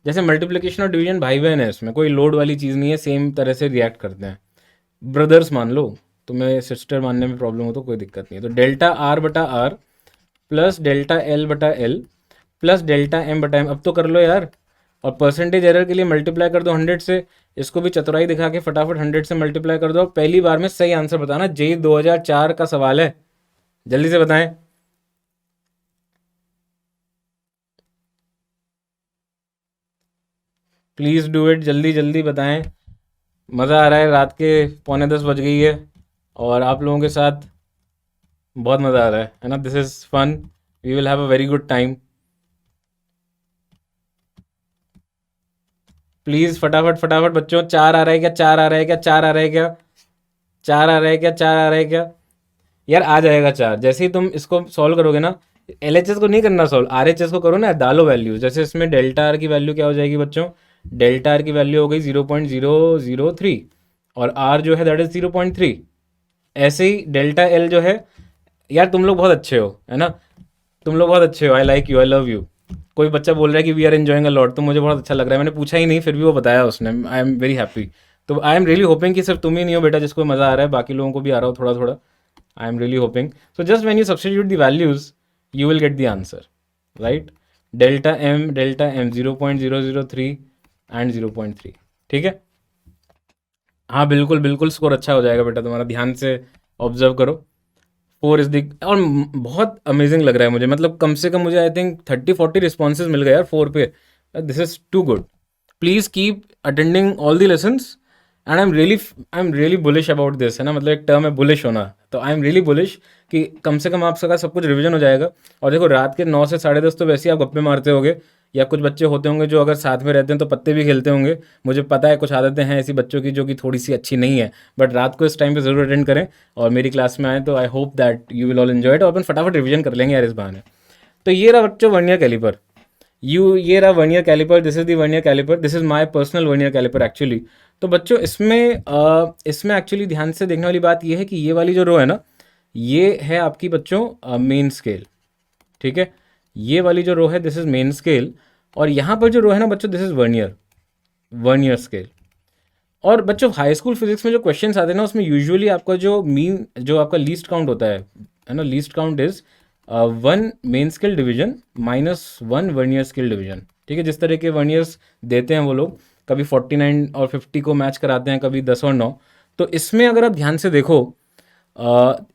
[SPEAKER 1] जैसे मल्टीप्लिकेशन और डिवीजन भाई बहन है, इसमें कोई लोड वाली चीज़ नहीं है, सेम तरह से रिएक्ट करते हैं। ब्रदर्स मान लो, तुम्हें सिस्टर मानने में प्रॉब्लम हो तो कोई दिक्कत नहीं है। तो डेल्टा आर बटा आर प्लस डेल्टा एल बटा एल प्लस डेल्टा एम बटा एम, अब तो कर लो यार। और परसेंटेज एरर के लिए मल्टीप्लाई कर दो 100 से, इसको भी चतुराई दिखा के फटाफट 100 से मल्टीप्लाई कर दो। पहली बार में सही आंसर बताना, जेई 2004 का सवाल है, जल्दी से बताएं। प्लीज़ डू इट, जल्दी जल्दी बताएं। मज़ा आ रहा है, रात के 9:45 बज गई है और आप लोगों के साथ बहुत मज़ा आ रहा है ना? This is fun, we will have a very good time. Please फटाफट फटाफट बच्चों, चार आ रहा है क्या? चार आ रहा है क्या? चार आ रहा है क्या? चार आ रहा है क्या? चार आ रहा है क्या? यार आ जाएगा चार, जैसे ही तुम इसको सॉल्व करोगे ना। एलएचएस को नहीं करना सॉल्व, आरएचएस को करो ना, डालो वैल्यू। जैसे इसमें डेल्टा आर की वैल्यू क्या हो जाएगी बच्चों? डेल्टा आर की वैल्यू हो गई 0.003, और आर जो है दैट इज 0.3। ऐसे ही डेल्टा एल जो है, यार तुम लोग बहुत अच्छे हो, है ना? तुम लोग बहुत अच्छे हो, I like you, I love you. कोई बच्चा बोल रहा है कि we are enjoying a lot, तो मुझे बहुत अच्छा लग रहा है। मैंने पूछा ही नहीं, फिर भी वो बताया उसने, आई एम वेरी हैप्पी। तो आई एम रियली होपिंग कि सिर्फ तुम ही नहीं हो बेटा जिसको मज़ा आ रहा है, बाकी लोगों को भी आ रहा हो थोड़ा थोड़ा। I am really hoping. So just when you substitute the values, you will get the answer, right? Delta M 0.003 and 0.3। ठीक है? हाँ बिल्कुल बिल्कुल, स्कोर अच्छा हो जाएगा बेटा तुम्हारा, ध्यान से ऑब्जर्व करो। फोर इज द, और बहुत अमेजिंग लग रहा है मुझे, मतलब कम से कम मुझे आई थिंक 30-40 रिस्पॉन्सेज मिल गए यार फोर पे। This is too good. Please keep attending all the lessons, and I am really bullish about this, है ना? मतलब एक टर्म है बुलिश होना, तो आई एम रियली बुलिश कि कम से कम आप सबका सब कुछ रिवीजन हो जाएगा। और देखो रात के 9 से 10:30 तो वैसे ही आप गप्पे मारते होगे, या कुछ बच्चे होते होंगे जो अगर साथ में रहते हैं तो पत्ते भी खेलते होंगे। मुझे पता है कुछ आदतें हैं ऐसी बच्चों की जो कि थोड़ी सी अच्छी नहीं है, बट रात को इस टाइम पे ज़रूर अटेंड करें और मेरी क्लास में आए, तो I hope that you will all enjoy it, और अपन फटाफट रिवीजन कर लेंगे यार इस बहाने। तो ये रहा बच्चों वर्नियर कैलिपर। ये रहा vernier caliper, this is the vernier caliper, this is my personal vernier caliper actually. तो बच्चों इसमें एक्चुअली ध्यान से देखने वाली बात ये है कि ये वाली जो रो है ना, ये है आपकी बच्चों मेन स्केल। ठीक है? ये वाली जो रो है दिस इज मेन स्केल, और यहाँ पर जो रो है ना बच्चों, this is vernier, vernier scale. और बच्चों हाई स्कूल फिजिक्स में जो क्वेश्चंस आते हैं ना, उसमें यूजुअली आपका जो मीन, जो आपका लीस्ट काउंट होता है ना, least count is one main scale division minus one vernier scale division. ठीक है? जिस तरह के वर्नियर्स देते हैं वो लोग, कभी 49 और 50 को मैच कराते हैं, कभी 10 और 9। तो इसमें अगर आप ध्यान से देखो,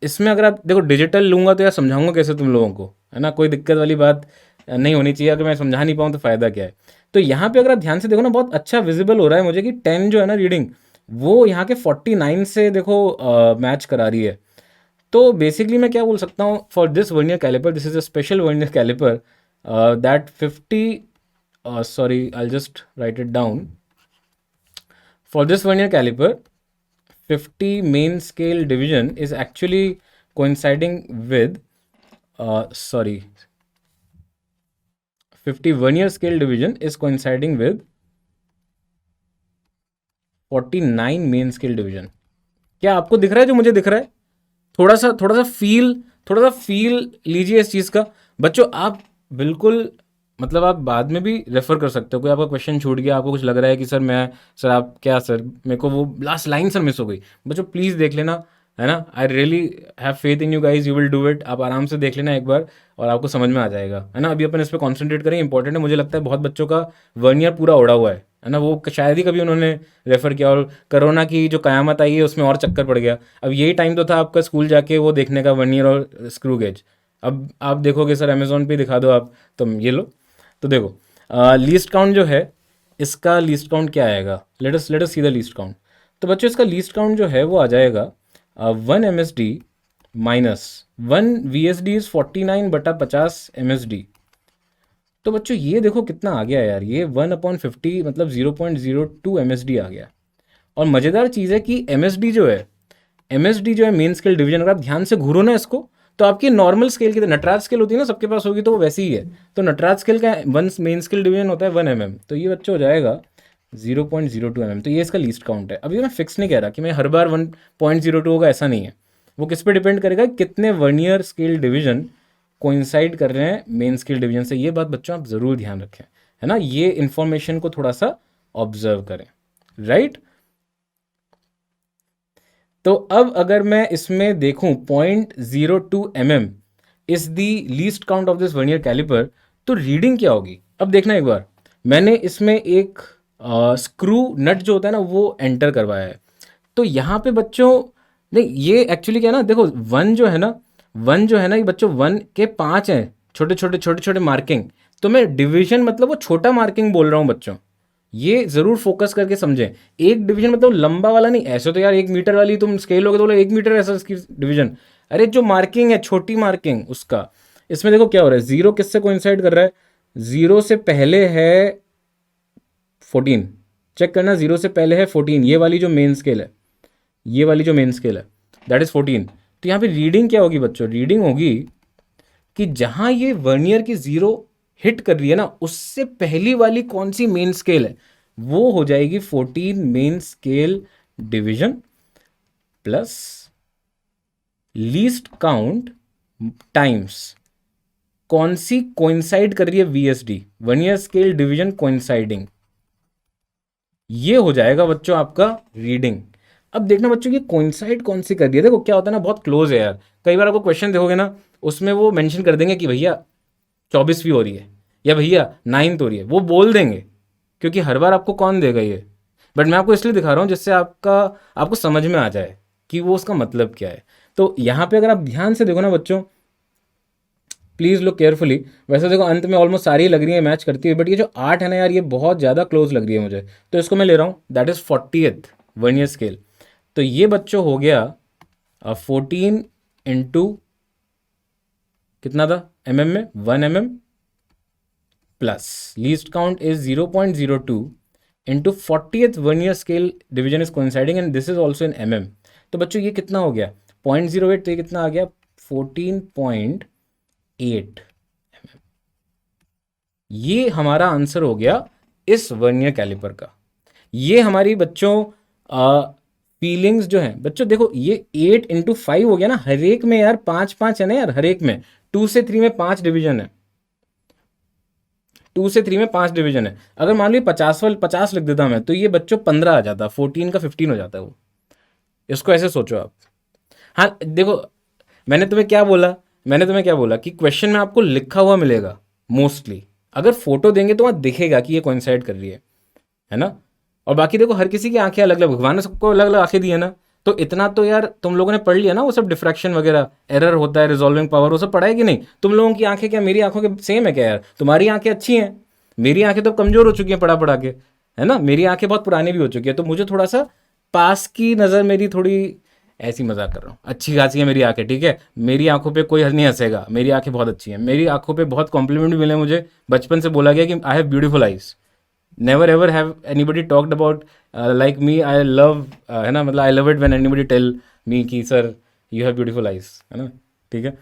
[SPEAKER 1] इसमें अगर आप देखो, डिजिटल लूंगा तो यार समझाऊंगा कैसे तुम लोगों को, है ना? कोई दिक्कत वाली बात नहीं होनी चाहिए, अगर मैं समझा नहीं पाऊँ तो फ़ायदा क्या है। तो यहाँ पे अगर आप ध्यान से देखो ना, बहुत अच्छा विजिबल हो रहा है मुझे कि 10 जो है ना रीडिंग, वो यहाँ के 49 से देखो मैच करा रही है। तो बेसिकली मैं क्या बोल सकता हूँ, for this vernier caliper, this is a special vernier caliper, that 50, sorry I just write it down. For this vernier caliper, 50 main scale division is actually coinciding with, sorry, 50 vernier scale division is coinciding with 49 main scale division. क्या आपको दिख रहा है जो मुझे दिख रहा है? थोड़ा सा फील लीजिए इस चीज़ का। बच्चों आप बिल्कुल, मतलब आप बाद में भी रेफर कर सकते हो, कोई आपका क्वेश्चन छूट गया, आपको कुछ लग रहा है कि सर मैं, सर आप क्या, सर मेरे को वो लास्ट लाइन सर मिस हो गई, बच्चों प्लीज़ देख लेना, है ना? I really have faith in you guys, you will do it. आप आराम से देख लेना एक बार और आपको समझ में आ जाएगा, है ना? अभी अपन इस पर कॉन्सेंट्रेट करें, इंपॉर्टेंट है। मुझे लगता है बहुत बच्चों का वर्नियर पूरा उड़ा हुआ है ना? वो शायद ही कभी उन्होंने रेफर किया, और कोरोना की जो कयामत आई है उसमें और चक्कर पड़ गया। अब यही टाइम तो था आपका स्कूल जाके वो देखने का, वर्नियर और स्क्रू गेज। अब आप देखोगे सर अमेजोन पे दिखा दो आप, तो ये लो। तो देखो लीस्ट काउंट जो है, इसका लीस्ट काउंट क्या आएगा? Let us see the least count. तो बच्चों इसका लीस्ट काउंट जो है वो आ जाएगा 1 MSD minus 1 VSD is 49/50 MSD। तो बच्चों ये देखो कितना आ गया यार, ये 1/50 मतलब 0.02 MSD आ गया। और मज़ेदार चीज़ है कि एमएसडी जो है मेन स्केल डिवीजन, अगर आप ध्यान से घूरो ना इसको, तो आपकी नॉर्मल स्केल की नटराज स्केल होती है ना, सबके पास होगी, तो वो वैसी ही है। तो नटराज स्केल का वन मेन स्केल डिवीजन होता है 1 mm, तो ये बच्चा हो जाएगा 0.02 mm। तो ये इसका लीस्ट काउंट है। अभी मैं फिक्स नहीं कह रहा कि मैं हर बार 1.02 होगा, ऐसा नहीं है। वो किस पे डिपेंड करेगा, कितने वर्नियर स्केल डिवीजन कोइंसाइड कर रहे हैं मेन स्केल डिवीजन से। ये बात बच्चों आप ज़रूर ध्यान रखें, है ना? ये इन्फॉर्मेशन को थोड़ा सा ऑब्जर्व करें, राइट? तो अब अगर मैं इसमें देखूं 0.02 mm is the least count of this vernier caliper, तो रीडिंग क्या होगी? अब देखना एक बार, मैंने इसमें एक स्क्रू नट जो होता है ना वो एंटर करवाया है। तो यहाँ पे बच्चों, नहीं ये एक्चुअली क्या है ना, देखो वन जो है ना ये बच्चों, 1 के 5 हैं, छोटे छोटे मार्किंग। तो मैं डिवीजन मतलब वो छोटा मार्किंग बोल रहा हूँ बच्चों, ये जरूर फोकस करके समझें। एक डिवीजन मतलब लंबा वाला नहीं, ऐसे तो यार 1 मीटर वाली तुम स्केल लोगे तो बोले 1 मीटर ऐसा इसकी डिवीजन। अरे जो मार्किंग है, छोटी मार्किंग, उसका। इसमें देखो क्या हो रहा है, जीरो किससे कोइंसाइड कर रहा है, जीरो से पहले है 14। चेक करना, जीरो से पहले है 14, ये वाली जो मेन स्केल है, ये वाली जो मेन स्केल है, दैट इज 14। तो यहाँ पे रीडिंग क्या होगी बच्चों, रीडिंग होगी कि जहां ये वर्नियर की जीरो हिट कर रही है ना, उससे पहली वाली कौन सी मेन स्केल है, वो हो जाएगी 14 main scale division plus least count times कौन सी कोइंसाइड कर रही है, VSD, vernier scale division coinciding. ये हो जाएगा बच्चों आपका रीडिंग। अब देखना बच्चों की कोइंसाइड कौन सी कर रही है, देखो क्या होता है ना, बहुत क्लोज है यार। कई बार आपको क्वेश्चन देखोगे ना, उसमें वो मेंशन कर देंगे कि भैया 24वीं हो रही है या भैया 9th हो रही है, वो बोल देंगे, क्योंकि हर बार आपको कौन देगा ये। बट मैं आपको इसलिए दिखा रहा हूँ जिससे आपको समझ में आ जाए कि वो उसका मतलब क्या है। तो यहाँ पे अगर आप ध्यान से देखो ना बच्चों, प्लीज़ लुक केयरफुली। वैसे देखो अंत में ऑलमोस्ट सारी लग रही है मैच करती हुई, बट ये जो 8 है ना यार, ये बहुत ज़्यादा क्लोज लग रही है मुझे, तो इसको मैं ले रहा हूँ, that is 40th vernier scale. तो ये बच्चों हो गया 14 इंटू कितना था एम एम में, 1 mm plus least count is 0.02 into 40th vernier scale division is coinciding and this is also in mm। तो बच्चों ये कितना हो गया 0.08, तो ये कितना आ गया 14.8। ये हमारा आंसर हो गया इस वर्नियर कैलिपर का। ये हमारी बच्चों फीलिंग्स जो है बच्चों, देखो ये 8 इंटू 5 हो गया ना, हर एक में यार 5-5 है ना यार, हर एक में 2 से 3 में 5 डिवीजन है, 2 से 3 में 5 डिवीजन है। अगर मान लो 50 लिख देता मैं, तो ये बच्चों 15 आ जाता, 14 का 15 हो जाता है वो। इसको ऐसे सोचो आप। हाँ देखो, मैंने तुम्हें क्या बोला, मैंने तुम्हें क्या बोला कि क्वेश्चन में आपको लिखा हुआ मिलेगा मोस्टली, अगर फोटो देंगे तो वहाँ दिखेगा कि ये कोइंसाइड कर रही है ना। और बाकी देखो हर किसी की आंखें अलग अलग, भगवान ने सबको अलग अलग आंखें दी है ना, तो इतना तो यार तुम लोगों ने पढ़ लिया ना, वो सब डिफ्रैक्शन वगैरह, एरर होता है, रिजॉल्विंग पावर, वो सब पढ़ा है कि नहीं। तुम लोगों की आंखें क्या मेरी आंखों के सेम है क्या यार, तुम्हारी आंखें अच्छी हैं, मेरी आंखें तो कमजोर हो चुकी हैं पढ़ा पढ़ा के, है ना, मेरी आंखें बहुत पुरानी भी हो चुकी है, तो मुझे थोड़ा सा पास की नज़र मेरी थोड़ी, ऐसी मजाक कर रहा हूँ, अच्छी खासी है मेरी आंखें, ठीक है, मेरी आंखों पे कोई नहीं हंसेगा, मेरी आंखें बहुत अच्छी हैं, मेरी आंखों पे बहुत कॉम्प्लीमेंट भी मिले मुझे, बचपन से बोला गया कि I have beautiful eyes. Never ever have anybody talked about like me, I love, है ना, मतलब I love it when anybody tell me कि sir you have beautiful eyes, है ना, ठीक है।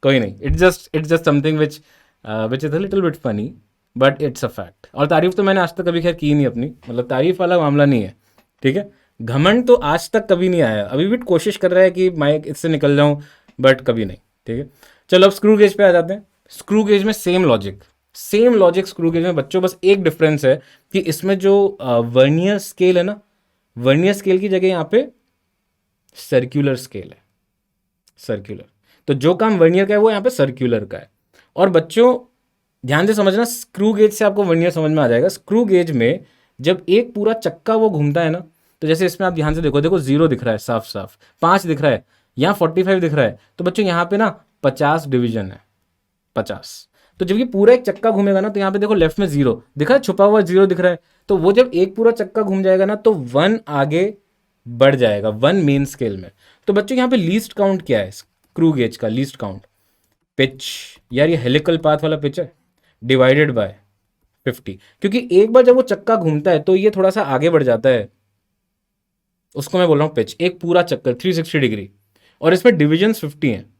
[SPEAKER 1] कोई नहीं, it's just something which is a little bit funny, but it's a fact. और तारीफ तो मैंने आज तक कभी खैर की नहीं अपनी, मतलब तारीफ वाला मामला नहीं है, ठीक है। घमंड तो आज तक कभी नहीं आया, अभी भी कोशिश कर रहा है कि मैं इससे निकल जाऊं, बट कभी नहीं, ठीक है। चलो अब स्क्रू गेज पे आ जाते हैं। स्क्रू गेज में same logic, same logic screw gauge में बच्चों, बस एक डिफरेंस है कि इसमें जो वर्नियर स्केल है ना, वर्नियर स्केल की जगह यहाँ पे सर्कुलर स्केल है, सर्कुलर। तो जो काम वर्नियर का है वो यहाँ पे सर्कुलर का है। और बच्चों ध्यान से समझना, स्क्रू गेज से आपको वर्नियर समझ में आ जाएगा। स्क्रू गेज में जब एक पूरा चक्का वो घूमता है ना, तो जैसे इसमें आप ध्यान से देखो, देखो 0 दिख रहा है साफ साफ, 5 दिख रहा है, यहाँ 45 दिख रहा है, तो बच्चों यहाँ पे ना 50 डिवीजन है, 50। तो जब ये पूरा एक चक्का घूमेगा ना, तो यहाँ पे देखो लेफ्ट में 0 दिख रहा है, छुपा हुआ 0 दिख रहा है, तो वो जब एक पूरा चक्का घूम जाएगा ना, तो 1 आगे बढ़ जाएगा, 1 मेन स्केल में। तो बच्चों यहाँ पे लीस्ट काउंट क्या है स्क्रू गेज का, लीस्ट काउंट पिच, यार ये हेलिकल पाथ वाला पिच है, डिवाइडेड बाय 50, क्योंकि एक बार जब वो चक्का घूमता है तो ये थोड़ा सा आगे बढ़ जाता है, उसको मैं बोल रहा हूँ पिच, एक पूरा चक्कर 360 डिग्री, और इसमें डिविजन 50 हैं।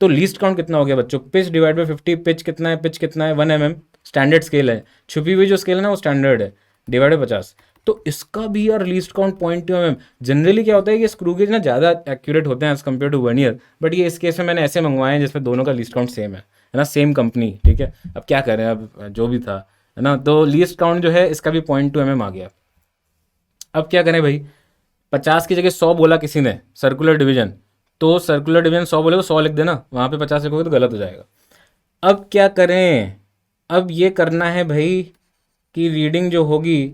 [SPEAKER 1] तो लीस्ट काउंट कितना हो गया बच्चों, पिच डिवाइड बाय 50, पिच कितना है, पिच कितना है 1 mm, स्टैंडर्ड स्केल है, छुपी हुई जो स्केल है ना वो स्टैंडर्ड है, डिवाइड बाय 50। तो इसका भी यार लीस्ट काउंट 0.2 mm। जनरली क्या होता है कि स्क्रू गेज ना ज़्यादा एक्यूरेट होते हैं as compare to vernier, but ये इस केस में मैंने ऐसे मंगवाए हैं जिसमें दोनों का लीस्ट काउंट सेम है ना, सेम कंपनी, ठीक है। अब क्या करें, अब जो भी था, है ना, तो लीस्ट काउंट जो है इसका भी 0.2 mm आ गया। अब क्या करें भाई, 50 की जगह 100 बोला किसी ने सर्कुलर डिवीजन, तो सर्कुलर डिवीजन 100 बोले तो 100 लिख देना, वहाँ पे 50 लिखोगे तो गलत हो जाएगा। अब क्या करें, अब ये करना है भाई कि रीडिंग जो होगी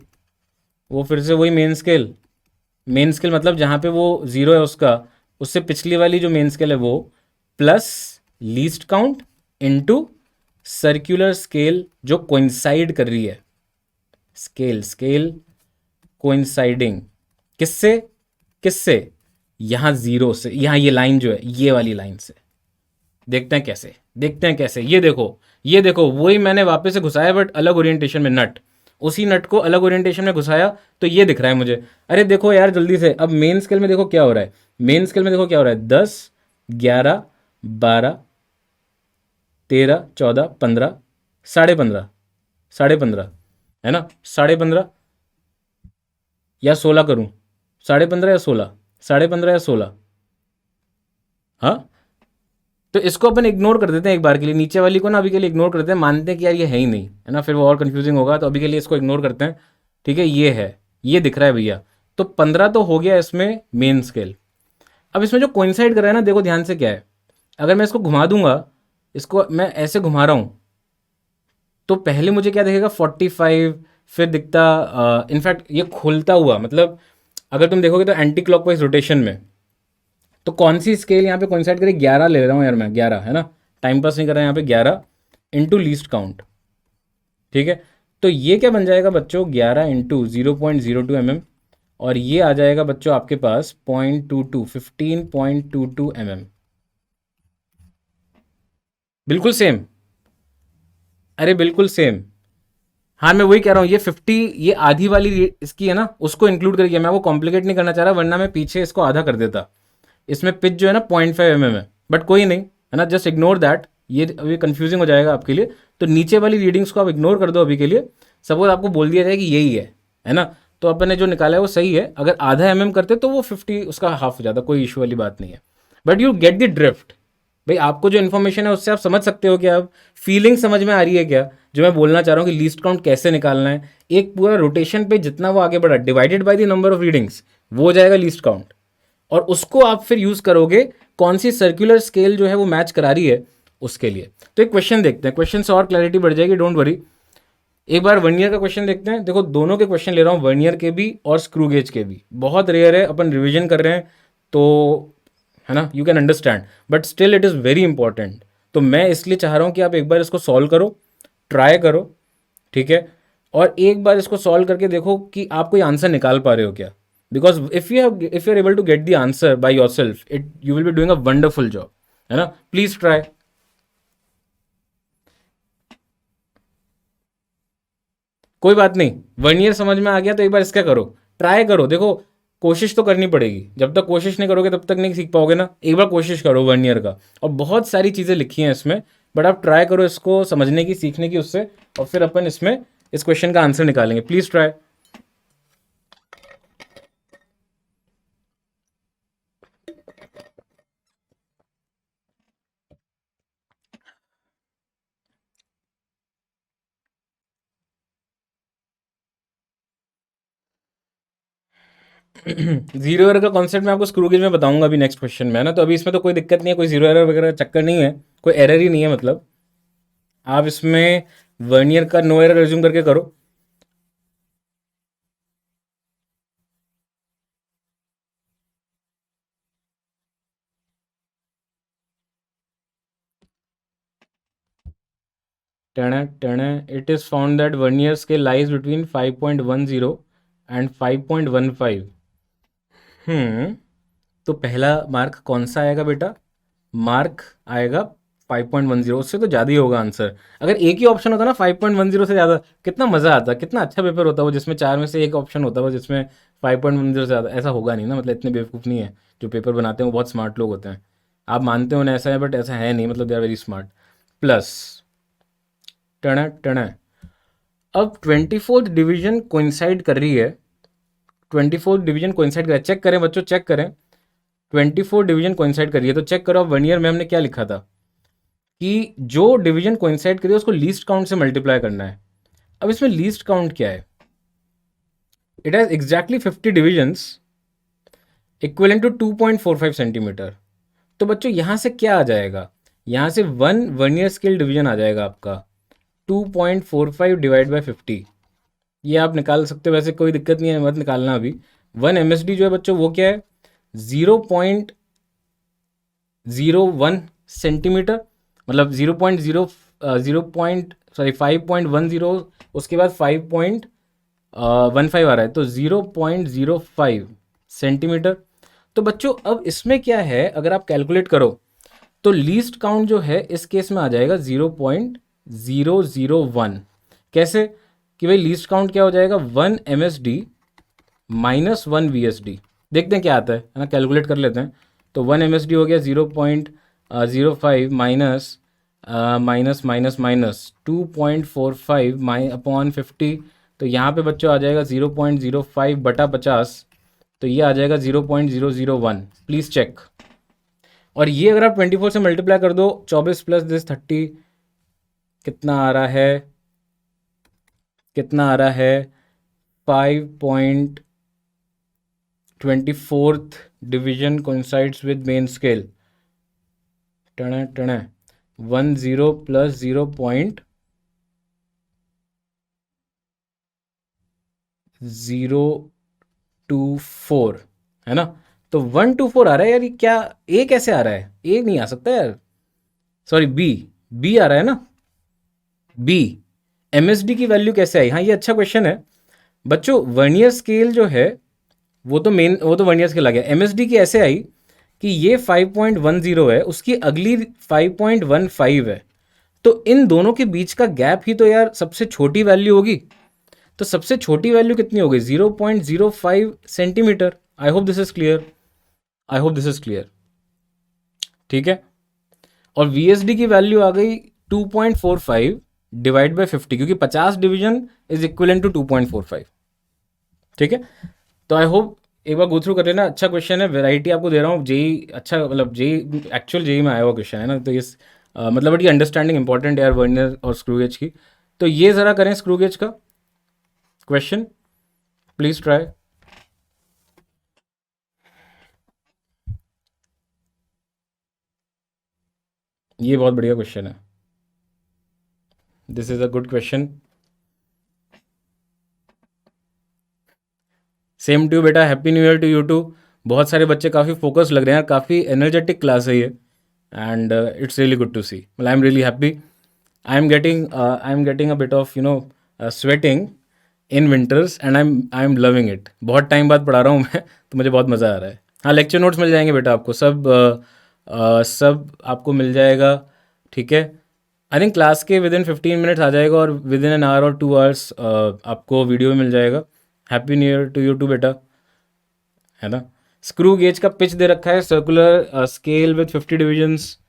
[SPEAKER 1] वो फिर से वही मेन स्केल, मेन स्केल मतलब जहाँ पे वो 0 है उसका, उससे पिछली वाली जो मेन स्केल है वो, plus least count into circular scale जो कोइंसाइड कर रही है, स्केल स्केल कोइंसाइडिंग किससे, किससे, यहाँ जीरो से, यहाँ ये लाइन जो है ये वाली लाइन से। देखते हैं कैसे, देखते हैं कैसे। ये देखो, ये देखो, वही मैंने वापस से घुसाया बट अलग ओरिएंटेशन में, नट, उसी नट को अलग ओरिएंटेशन में घुसाया तो ये दिख रहा है मुझे। अरे देखो यार जल्दी से, अब मेन स्केल में देखो क्या हो रहा है, मेन स्केल में देखो क्या हो रहा है, 10, 11, 12, 13, 14, 15, 15.5, 15.5, है ना, 15.5 या 16 करूं, 15.5 या 16, 15.5 या 16, हाँ। तो इसको अपन इग्नोर कर देते हैं एक बार के लिए, नीचे वाली को ना अभी के लिए इग्नोर करते हैं, मानते हैं कि यार ये है ही नहीं, है ना, फिर वो और कंफ्यूजिंग होगा, तो अभी के लिए इसको इग्नोर करते हैं। ठीक है, ये है, ये दिख रहा है भैया। तो 15 तो हो गया इसमें मेन स्केल। अब इसमें जो कोइंसाइड कर रहा है ना, देखो ध्यान से क्या है, अगर मैं इसको घुमा दूंगा, इसको मैं ऐसे घुमा रहा हूँ, तो पहले मुझे क्या दिखेगा, 45, फिर दिखता, इनफैक्ट ये खुलता हुआ, मतलब अगर तुम देखोगे तो एंटी क्लॉकवाइज रोटेशन में, तो कौन सी स्केल यहाँ पे कोइंसाइड करे, 11 ले रहा हूँ यार मैं, 11, है ना, टाइम पास नहीं कर रहा है यहाँ पे, 11 इंटू लीस्ट काउंट। ठीक है, तो ये क्या बन जाएगा बच्चों, 11 इंटू 0.02 mm, और ये आ जाएगा बच्चों आपके पास 0.22, 15.22 mm। बिल्कुल सेम, अरे बिल्कुल सेम। हाँ मैं वही कह रहा हूँ, ये 50, ये आधी वाली इसकी है ना, उसको इंक्लूड करके, मैं वो कॉम्प्लिकेट नहीं करना चाह रहा, वरना मैं पीछे इसको आधा कर देता। इसमें पिच जो है ना 0.5 mm है, बट कोई नहीं, है ना, जस्ट इग्नोर दैट, ये अभी कंफ्यूजिंग हो जाएगा आपके लिए। तो नीचे वाली रीडिंग्स को आप इग्नोर कर दो अभी के लिए। सपोज आपको बोल दिया जाए कि यही है ना, तो अपन ने जो निकाला है वो सही है, अगर आधा करते तो वो 50 उसका हाफ हो जाता, कोई इशू वाली बात नहीं है। But you get the drift, भाई आपको जो इन्फॉर्मेशन है उससे आप समझ सकते हो क्या, अब फीलिंग समझ में आ रही है क्या, जो मैं बोलना चाह रहा हूँ कि लीस्ट काउंट कैसे निकालना है। एक पूरा रोटेशन पे जितना वो आगे बढ़ा, divided by the number of readings, वो हो जाएगा लीस्ट काउंट, और उसको आप फिर यूज करोगे कौन सी सर्कुलर स्केल जो है वो मैच करा रही है उसके लिए। तो एक क्वेश्चन देखते हैं, क्वेश्चन से और क्लैरिटी बढ़ जाएगी, डोंट वरी। एक बार वर्नियर का क्वेश्चन देखते हैं। देखो दोनों के क्वेश्चन ले रहा हूँ, वर्नियर के भी और स्क्रू गेज के भी, बहुत रेयर है, अपन रिविजन कर रहे हैं तो, है ना, you can understand, but still it is very important. तो मैं इसलिए चाह रहा हूँ कि आप एक बार इसको सॉल्व करो, ट्राई करो, ठीक है, और एक बार इसको सॉल्व करके देखो कि आप कोई आंसर निकाल पा रहे हो क्या, because if you are able to get the answer by yourself, it you will be doing a wonderful job, है ना। Please try. कोई बात नहीं, वर्नियर समझ में आ गया तो एक बार इसका करो, ट्राई करो, देखो कोशिश तो करनी पड़ेगी, जब तक कोशिश नहीं करोगे तब तक नहीं सीख पाओगे ना। एक बार कोशिश करो वर्नियर का, और बहुत सारी चीज़ें लिखी हैं इसमें, बट आप ट्राई करो इसको समझने की, सीखने की उससे, और फिर अपन इसमें इस क्वेश्चन का आंसर निकालेंगे। Please try. जीरो एरर का कॉन्सेप्ट मैं आपको स्क्रू गेज में बताऊंगा अभी नेक्स्ट क्वेश्चन में, है ना। तो अभी इसमें तो कोई दिक्कत नहीं है, कोई जीरो एरर वगैरह चक्कर नहीं है, कोई एरर ही नहीं है, मतलब आप इसमें वर्नियर का नो एरर रिज्यूम करके करो। टण it is found that vernier scale lies between 5.10 and 5.15। तो पहला मार्क कौन सा आएगा बेटा, मार्क आएगा 5.10, उससे तो ज़्यादा ही होगा आंसर। अगर एक ही ऑप्शन होता ना 5.10 से ज़्यादा, कितना मज़ा आता, कितना अच्छा पेपर होता वो, जिसमें चार में से एक ऑप्शन होता वो जिसमें 5.10 से ज़्यादा। ऐसा होगा नहीं ना, मतलब इतने बेवकूफ़ नहीं है जो पेपर बनाते हैं, वो बहुत स्मार्ट लोग होते हैं। आप मानते हो ना ऐसा है, बट ऐसा है नहीं, मतलब they are very smart. Plus टण अब 24th डिवीजन कोइंसाइड कर रही है, 24th डिवीजन कोइंसाइड कर रहा है, चेक करें बच्चों, चेक करें, 24 डिवीजन कोइंसाइड करिए, तो चेक करो अब वर्नियर में हमने क्या लिखा था कि जो डिवीजन कोइंसाइड करिए उसको लीस्ट काउंट से मल्टीप्लाई करना है। अब इसमें लीस्ट काउंट क्या है, it has exactly 50 divisions equivalent to 2.45 centimetre. तो बच्चों यहाँ से क्या आ जाएगा, यहाँ से वन वर्नियर स्केल डिवीजन आ जाएगा आपका, 2.45 डिवाइड बाई 50। ये आप निकाल सकते हो, वैसे कोई दिक्कत नहीं है, मत निकालना अभी। 1 MSD जो है बच्चों वो क्या है, 0.01 सेंटीमीटर, मतलब 5.10, उसके बाद 5.15 आ रहा है, तो 0.05 सेंटीमीटर। तो बच्चों अब इसमें क्या है, अगर आप कैलकुलेट करो तो लीस्ट काउंट जो है इस केस में आ जाएगा 0.001। कैसे कि भाई लीस्ट काउंट क्या हो जाएगा, 1 MSD माइनस 1 VSD। देखते हैं क्या आता है ना, कैलकुलेट कर लेते हैं। तो 1 MSD हो गया 0.05 minus minus minus minus 2.45 upon 50। तो यहाँ पे बच्चों आ जाएगा 0.05 बटा 50, तो ये आ जाएगा 0.001। Please check. और ये अगर आप 24 से मल्टीप्लाई कर दो, 24 प्लस दिस 30, कितना आ रहा है, कितना आ रहा है 5.24th division coincides with main scale. टण टण 10 प्लस 0.024 है ना। तो 124 आ रहा है यार, ये क्या, ए कैसे आ रहा है, ए नहीं आ सकता यार, सॉरी बी, बी आ रहा है ना, बी। एमएसडी की वैल्यू कैसे आई, हाँ ये अच्छा क्वेश्चन है बच्चों। वर्नियर स्केल जो है वो तो वर्नियर स्केल आ गया। एमएसडी की ऐसे आई कि ये 5.10 है, उसकी अगली 5.15 है, तो इन दोनों के बीच का गैप ही तो यार सबसे छोटी वैल्यू होगी। तो सबसे छोटी वैल्यू कितनी होगी, 0.05 centimetre. I hope this is clear, I hope this is clear, ठीक है। और वीएसडी की वैल्यू आ गई 2.45 डिवाइड बाय 50, क्योंकि 50 डिवीजन इज इक्वलेंट टू 2.45, ठीक है। तो आई होप एक बार गो थ्रू कर लेना, अच्छा क्वेश्चन है, वैरायटी आपको दे रहा हूँ, जेई अच्छा, मतलब जेई एक्चुअल जेई में आया हुआ क्वेश्चन है ना, तो ये मतलब बड़ी अंडरस्टैंडिंग इंपॉर्टेंट है यार वर्नियर और स्क्रू गेज की। तो ये ज़रा करें स्क्रू गेज का क्वेश्चन, प्लीज़ ट्राई। ये बहुत बढ़िया क्वेश्चन है, this is a good question. Same to बेटा, happy new year to you too. बहुत सारे बच्चे काफ़ी फोकस लग रहे हैं, काफ़ी एनर्जेटिक क्लास है ये, and it's really good to see, मतलब I am really happy. I am getting a bit of sweating in winters and I am loving it. बहुत टाइम बाद पढ़ा रहा हूँ मैं, तो मुझे बहुत मज़ा आ रहा है। हाँ, लेक्चर नोट्स मिल जाएंगे बेटा आपको, सब आपको मिल जाएगा, ठीक है। आई थिंक क्लास के विद इन 15 मिनट्स आ जाएगा, और विद इन एन आवर और 2 आवर्स आपको वीडियो मिल जाएगा। Happy new year to you too बेटा, है ना। स्क्रू गेज का पिच दे रखा है, सर्कुलर स्केल विद 50 डिविजन्स।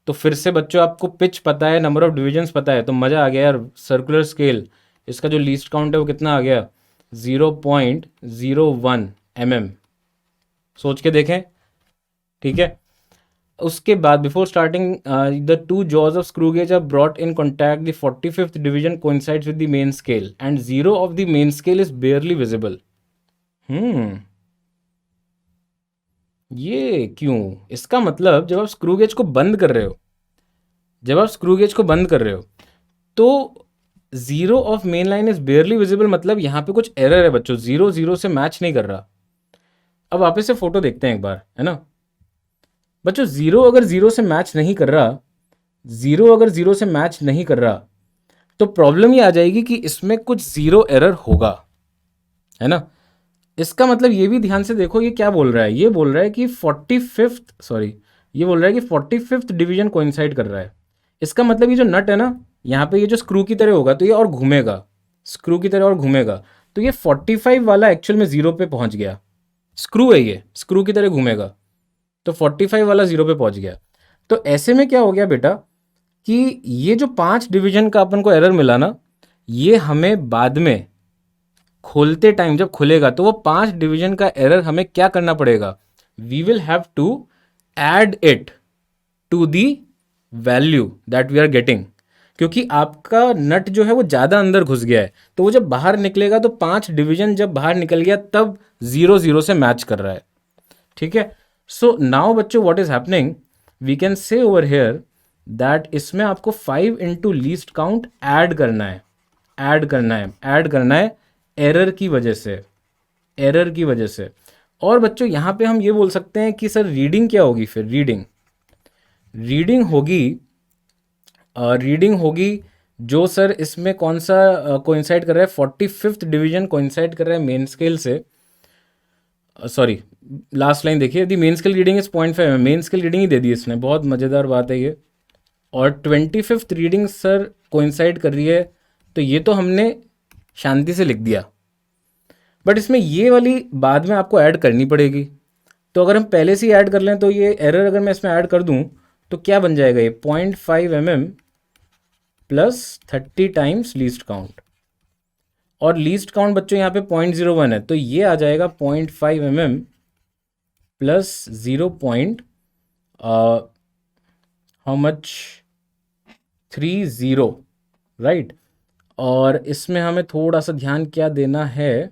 [SPEAKER 1] तो फिर से बच्चों आपको पिच पता है, नंबर ऑफ डिविजन्स पता है, तो मज़ा आ गया यार। सर्कुलर स्केल, इसका जो लीस्ट काउंट है वो कितना आ गया, 0.01 mm। सोच के देखें, ठीक है। उसके बाद before starting the two jaws of screw gauge are brought in contact, the 45th division coincides with the main scale and zero of the main scale is barely visible. ये क्यों, इसका मतलब जब आप स्क्रू गेज को बंद कर रहे हो, जब आप स्क्रू गेज को बंद कर रहे हो तो zero of main line is barely visible, मतलब यहाँ पे कुछ एरर है बच्चों, जीरो जीरो से मैच नहीं कर रहा। अब वापस से फोटो देखते हैं एक बार, है ना बच्चों। जीरो अगर जीरो से मैच नहीं कर रहा, जीरो अगर जीरो से मैच नहीं कर रहा, तो प्रॉब्लम ये आ जाएगी कि इसमें कुछ जीरो एरर होगा, है ना। इसका मतलब ये भी ध्यान से देखो, ये क्या बोल रहा है, ये बोल रहा है कि 45th, सॉरी, ये बोल रहा है कि 45th डिवीजन कोइंसाइड कर रहा है। इसका मतलब ये जो नट है ना, यहाँ पे ये जो स्क्रू की तरह होगा, तो ये और घूमेगा, स्क्रू की तरह और घूमेगा, तो ये 45 वाला एक्चुअल में जीरो पे पहुंच गया। स्क्रू है ये, स्क्रू की तरह घूमेगा, तो 45 वाला जीरो पे पहुंच गया। तो ऐसे में क्या हो गया बेटा कि ये जो 5 डिवीजन का अपन को एरर मिला ना, ये हमें बाद में खोलते टाइम जब खुलेगा, तो वो 5 डिवीजन का एरर हमें क्या करना पड़ेगा, we will have to add it to the value that we are getting. क्योंकि आपका नट जो है वो ज़्यादा अंदर घुस गया है, तो वो जब बाहर निकलेगा तो 5 डिवीजन जब बाहर निकल गया तब जीरो जीरो से मैच कर रहा है, ठीक है। सो नाउ बच्चों what is happening, we can say over here that इसमें आपको 5 इंटू लीस्ट काउंट ऐड करना है, ऐड करना है, ऐड करना है, एरर की वजह से, एरर की वजह से। और बच्चों यहाँ पे हम ये बोल सकते हैं कि सर रीडिंग क्या होगी, फिर रीडिंग, रीडिंग होगी, रीडिंग होगी जो सर इसमें कौन सा कोइंसाइड कर रहा है, 45th डिवीजन कोइंसाइड कर रहा है मेन स्केल से, सॉरी, लास्ट लाइन देखिए, the main scale reading is 0.5 main scale reading ही दे दी इसने, बहुत मज़ेदार बात है ये। और 25th रीडिंग सर कोइंसाइड कर रही है, तो ये तो हमने शांति से लिख दिया, बट इसमें ये वाली बाद में आपको ऐड करनी पड़ेगी। तो अगर हम पहले से ही ऐड कर लें तो ये एरर अगर मैं इसमें ऐड कर दूं तो क्या बन जाएगा, ये 0.5 mm plus 30 times least count, और लीस्ट काउंट बच्चों यहाँ पे 0.01 है, तो ये आ जाएगा 0.5 mm plus 0. How much, 30, right. और इसमें हमें थोड़ा सा ध्यान क्या देना है,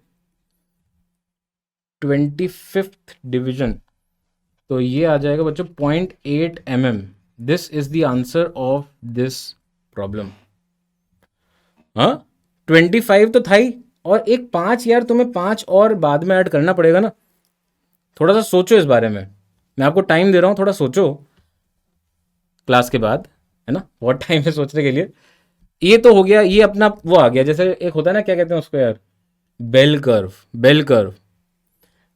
[SPEAKER 1] 25th डिवीजन, तो ये आ जाएगा बच्चों 0.8 mm। This is the answer of this problem. हाँ, 25 तो था ही, और एक 5 यार, तुम्हें 5 और बाद में ऐड करना पड़ेगा ना। थोड़ा सा सोचो इस बारे में, मैं आपको टाइम दे रहा हूँ, थोड़ा सोचो क्लास के बाद, है ना, बहुत टाइम है सोचने के लिए। ये तो हो गया, ये अपना वो आ गया, जैसे एक होता है ना, क्या कहते हैं उसको यार, बेल कर्व, बेल कर्व।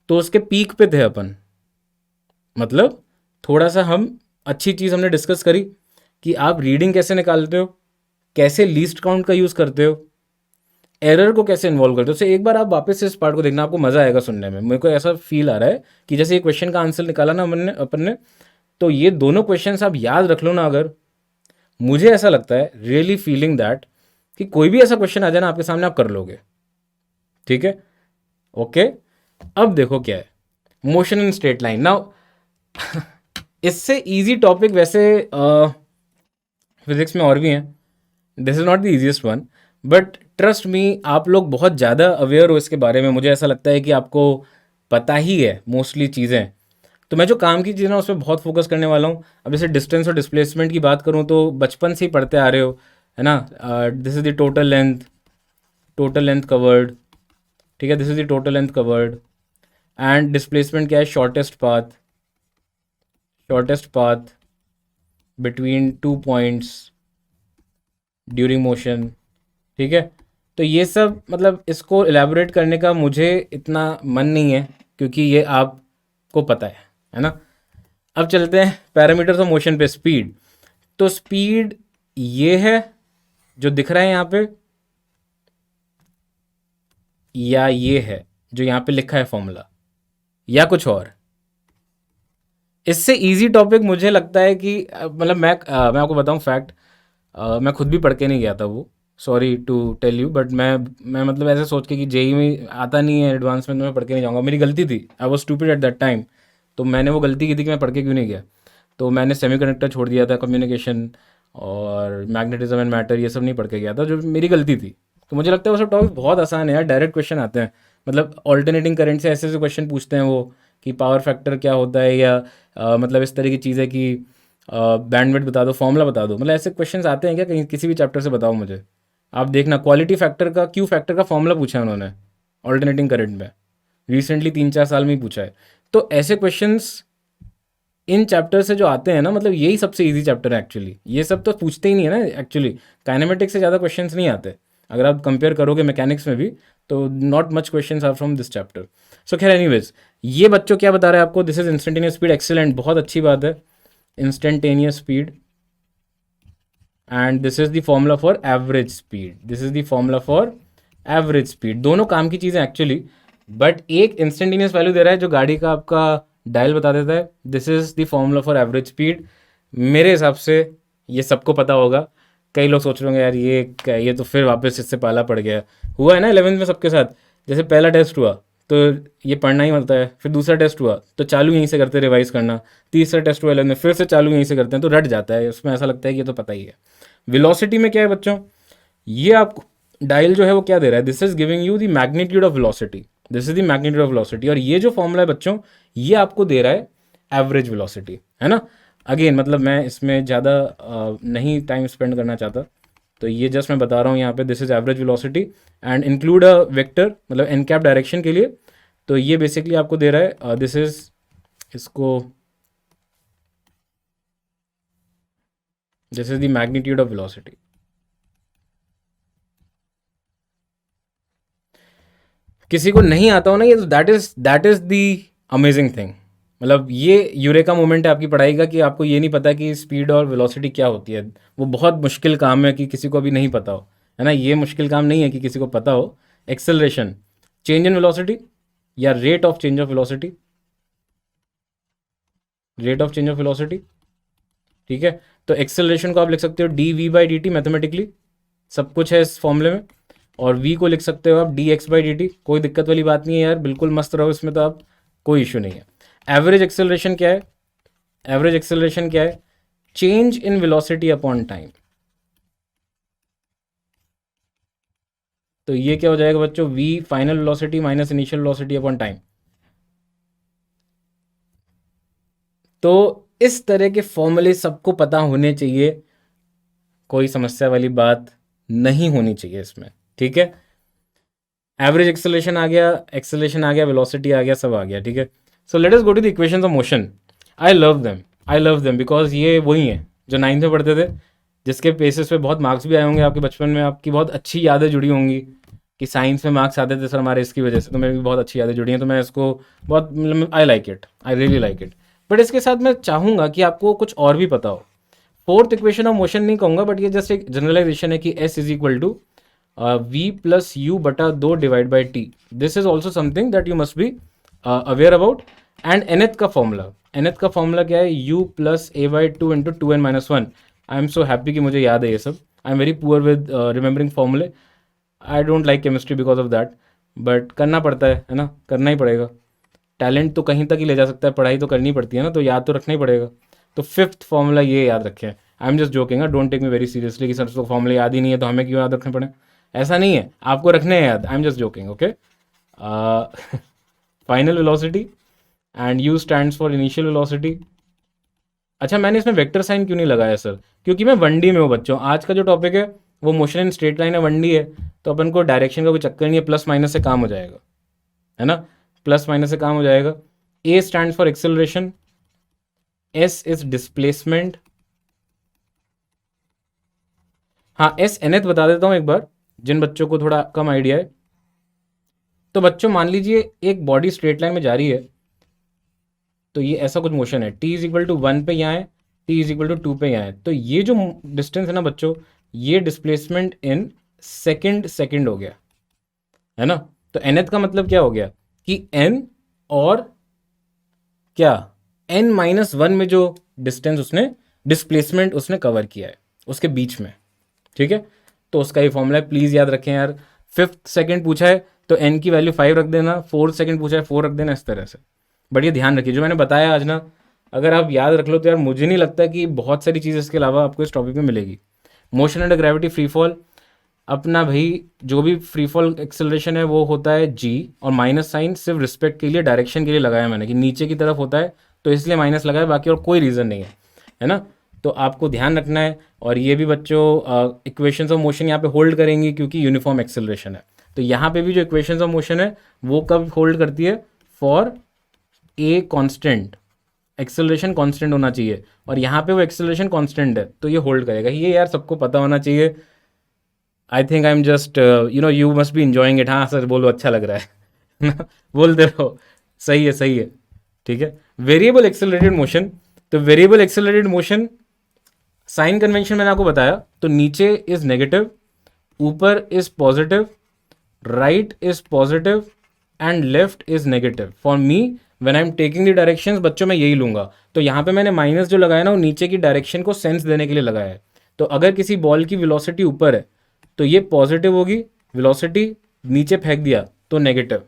[SPEAKER 1] तो उसके पीक पे थे अपन, मतलब थोड़ा सा हम अच्छी चीज़ हमने डिस्कस करी कि आप रीडिंग कैसे निकालते हो, कैसे लीस्ट काउंट का यूज़ करते हो, एरर को कैसे इन्वॉल्व करते हो। तो एक बार आप वापस से इस पार्ट को देखना, आपको मज़ा आएगा सुनने में। मेरे को ऐसा फील आ रहा है कि जैसे ये क्वेश्चन का आंसर निकाला ना अपन ने, तो ये दोनों क्वेश्चन आप याद रख लो ना अगर, मुझे ऐसा लगता है, रियली फीलिंग दैट, कि कोई भी ऐसा क्वेश्चन आ जाए ना आपके सामने, आप कर लोगे। ठीक है, ओके। अब देखो क्या है, motion in straight line. Now इससे इजी टॉपिक वैसे फिजिक्स में और भी हैं, this is not the easiest one, but trust me, आप लोग बहुत ज़्यादा अवेयर हो इसके बारे में। मुझे ऐसा लगता है कि आपको पता ही है मोस्टली चीज़ें। तो मैं जो काम की चीज़ ना उस पर बहुत फोकस करने वाला हूँ। अब जैसे डिस्टेंस और डिस्प्लेसमेंट की बात करूँ तो बचपन से ही पढ़ते आ रहे हो, है ना। This is the total length covered, ठीक है, this is the total length covered. And displacement क्या है, shortest path between 2 points during motion. ठीक है, तो ये सब मतलब इसको एलैबोरेट करने का मुझे इतना मन नहीं है, क्योंकि ये आपको पता है ना। अब चलते हैं पैरामीटर्स ऑफ मोशन पे, स्पीड। तो स्पीड ये है जो दिख रहा है यहाँ पे, या ये है जो यहाँ पे लिखा है फॉर्मूला, या कुछ और। इससे इजी टॉपिक मुझे लगता है कि मतलब मैं आपको बताऊँ फैक्ट, मैं खुद भी पढ़ के नहीं गया था वो, sorry to tell you, but मैं मतलब ऐसे सोच के कि जेई में आता नहीं है एडवांस में, तो मैं पढ़ के नहीं जाऊँगा, मेरी गलती थी, I was stupid at that time. तो मैंने वो गलती की थी कि मैं पढ़ के क्यों नहीं गया, तो मैंने सेमीकंडक्टर छोड़ दिया था, कम्युनिकेशन और मैग्नेटिज्म एंड मैटर ये सब नहीं पढ़ के गया था, जो मेरी गलती थी। तो मुझे लगता है वो सब टॉपिक बहुत आसान है यार, डायरेक्ट क्वेश्चन आते हैं, मतलब ऑल्टरनेटिंग करंट से ऐसे ऐसे क्वेश्चन पूछते हैं वो, कि पावर फैक्टर क्या होता है, या मतलब इस तरह की चीज़ है कि बैंडविड्थ बता दो, फॉर्मूला बता दो, मतलब ऐसे क्वेश्चंस आते हैं क्या कहीं, किसी भी चैप्टर से बताओ मुझे। आप देखना, क्वालिटी फैक्टर का, क्यू फैक्टर का फॉर्मूला पूछा है उन्होंने ऑल्टरनेटिंग करंट में, रिसेंटली 3-4 साल में ही पूछा है। तो ऐसे क्वेश्चंस इन चैप्टर से जो आते हैं ना, मतलब यही सबसे इजी चैप्टर है एक्चुअली, ये सब तो पूछते ही नहीं है ना एक्चुअली। काइनेमेटिक्स से ज़्यादा क्वेश्चंस नहीं आते, अगर आप कंपेयर करोगे मैकेनिक्स में भी, तो not much questions are from this chapter. So खैर एनीवेज, ये बच्चों क्या बता रहे हैं आपको, this is instantaneous speed, excellent, बहुत अच्छी बात है, instantaneous speed. And this is the formula for average speed, this is the formula for average speed. दोनों काम की चीज़ें एक्चुअली, बट एक इंस्टेंटेनियस वैल्यू दे रहा है जो गाड़ी का आपका डायल बता देता है, this is the formula for average speed. मेरे हिसाब से ये सबको पता होगा। कई लोग सोच रहे होंगे यार ये तो फिर वापस इससे पाला पड़ गया, हुआ है ना 11th में सबके साथ, जैसे पहला टेस्ट हुआ तो ये पढ़ना ही होता है, फिर दूसरा टेस्ट हुआ तो चालू यहीं से करते रिवाइज करना, तीसरा टेस्ट हुआ 11th में फिर से चालू यहीं से करते हैं, तो रट जाता है, उसमें ऐसा लगता है कि ये तो पता ही है। वेलोसिटी में क्या है बच्चों, ये आपको डायल जो है वो क्या दे रहा है, this is giving you the magnitude of velocity, this is the magnitude of velocity. और ये जो फॉर्मूला है बच्चों, ये आपको दे रहा है एवरेज वेलोसिटी, है ना। अगेन मतलब मैं इसमें ज़्यादा नहीं टाइम स्पेंड करना चाहता, तो ये जस्ट मैं बता रहा हूँ यहाँ पे, this is average velocity and include a vector, मतलब एन कैप डायरेक्शन के लिए। तो ये बेसिकली आपको दे रहा है, दिस इज, इसको, this is the magnitude of velocity. किसी को नहीं आता हो ना ये, तो that is the amazing thing. मतलब ये यूरेका मोमेंट है आपकी पढ़ाई का कि आपको ये नहीं पता कि स्पीड और वेलोसिटी क्या होती है। वो बहुत मुश्किल काम है कि किसी को अभी नहीं पता हो, है ना। ये मुश्किल काम नहीं है कि किसी को पता हो। एक्सेलरेशन, चेंज इन वेलोसिटी या rate of change of velocity, rate of change of velocity, ठीक है। तो एक्सेलरेशन को आप लिख सकते हो D we by D T, mathematically सब कुछ है इस फॉर्मूले में। और वी को लिख सकते हो आप D x by D T, कोई दिक्कत वाली बात नहीं है यार, बिल्कुल मस्त रहो इसमें, तो आप कोई इशू नहीं है। एवरेज एक्सेलरेशन क्या है? एवरेज एक्सेलरेशन क्या है? Change in velocity upon time. तो ये क्या हो जाएगा बच्चों? V final velocity minus initial velocity upon time. तो इस तरह के फॉर्मूले सबको पता होने चाहिए, कोई समस्या वाली बात नहीं होनी चाहिए इसमें, ठीक है। एवरेज एक्सेलरेशन आ गया, वेलोसिटी आ गया, सब आ गया, ठीक है। So let us go to the equations of motion. I love them because ये वही हैं जो 9th में पढ़ते थे, जिसके बेसिस पे बहुत मार्क्स भी आए होंगे आपके बचपन में, आपकी बहुत अच्छी यादें जुड़ी होंगी कि साइंस में मार्क्स आते थे सर हमारे इसकी वजह से। तो मेरी भी बहुत अच्छी यादें जुड़ी हैं, तो मैं इसको बहुत, मतलब I like it, I really like it. But इसके साथ मैं चाहूँगा कि आपको कुछ और भी पता हो। फोर्थ इक्वेशन ऑफ मोशन नहीं कहूँगा, बट ये जस्ट एक जनरलाइजेशन है कि s is equal to v plus u बटा 2 divide by t. This is also something that you must be aware about. And nth का फॉर्मूला क्या है? U plus a by two into two n minus one. I am so happy कि मुझे याद है ये सब। I am very poor with remembering फॉर्मूले। I don't like chemistry because of that, but करना पड़ता है ना, करना ही पड़ेगा। टैलेंट तो कहीं तक ही ले जा सकता है, पढ़ाई तो करनी पड़ती है ना, तो याद तो रखना ही पड़ेगा। तो फिफ्थ फॉर्मूला ये याद रखें। I am just joking, don't take me very seriously कि सर उसको फॉर्मूला याद ही नहीं है तो हमें क्यों याद रखने पड़े। ऐसा नहीं है, आपको रखने हैं याद। आई am just joking, okay. Final velocity and you stands for initial velocity. अच्छा, मैंने इसमें वेक्टर साइन क्यों नहीं लगाया सर? क्योंकि मैं 1D में हूँ बच्चों। आज का जो टॉपिक है वो मोशन इन स्ट्रेट लाइन है, 1D है, तो अपन को डायरेक्शन का कोई चक्कर नहीं है, प्लस माइनस से काम हो जाएगा, है ना। प्लस माइनस से काम हो जाएगा। A stand for acceleration, s is displacement. हाँ, एस एनएथ बता देता हूँ एक बार, जिन बच्चों को थोड़ा कम आइडिया है। तो बच्चों मान लीजिए एक बॉडी स्ट्रेट लाइन में जा रही है, तो ये ऐसा कुछ मोशन है, टी इज इक्वल टू 1 पे यहाँ है, टी इज इक्वल टू 2 पे यहाँ है। तो ये जो डिस्टेंस है ना बच्चों, ये डिस्प्लेसमेंट इन सेकेंड हो गया, है ना। तो nth का मतलब क्या हो गया कि n और क्या, n माइनस वन में जो डिस्टेंस उसने, डिस्प्लेसमेंट उसने कवर किया है उसके बीच में, ठीक है। तो उसका ये फॉर्मूला है, प्लीज़ याद रखें यार। फिफ्थ सेकंड पूछा है तो n की वैल्यू 5 रख देना, फोर्थ सेकंड पूछा है 4 रख देना, इस तरह से। बट ये ध्यान रखिए जो मैंने बताया आज ना, अगर आप याद रख लो तो यार मुझे नहीं लगता कि बहुत सारी चीज़ इसके अलावा आपको इस टॉपिक में मिलेगी। Motion under gravity, free fall, अपना भाई जो भी फ्री फॉल एक्सेलरेशन है वो होता है g, और माइनस साइन सिर्फ रिस्पेक्ट के लिए, डायरेक्शन के लिए लगाया मैंने कि नीचे की तरफ होता है तो इसलिए माइनस लगाया, बाकी और कोई रीज़न नहीं है ना। तो आपको ध्यान रखना है। और ये भी बच्चों इक्वेशंस ऑफ मोशन यहाँ पे होल्ड करेंगी क्योंकि यूनिफॉर्म एक्सेलरेशन है। तो यहाँ पे भी जो इक्वेशंस ऑफ मोशन है वो कब होल्ड करती है? For a constant, acceleration constant होना चाहिए, और यहाँ पे वो एक्सेलरेशन कांस्टेंट है तो ये होल्ड करेगा। ये यार सबको पता होना चाहिए। I think I am just you must B enjoying it. हाँ सर बोलो, अच्छा लग रहा है बोलते रहो, सही है सही है, ठीक है। वेरिएबल एक्सेलरेटेड मोशन, तो variable accelerated motion sign convention मैंने आपको बताया। तो नीचे इज नेगेटिव, ऊपर is positive, right is positive and left is negative. For me when I am taking the directions बच्चों मैं यही लूंगा। तो यहाँ पे मैंने माइनस जो लगाया ना वो नीचे की डायरेक्शन को सेंस देने के लिए लगाया है। तो अगर किसी बॉल की वेलोसिटी ऊपर है तो ये पॉजिटिव होगी, वेलोसिटी नीचे फेंक दिया तो नेगेटिव।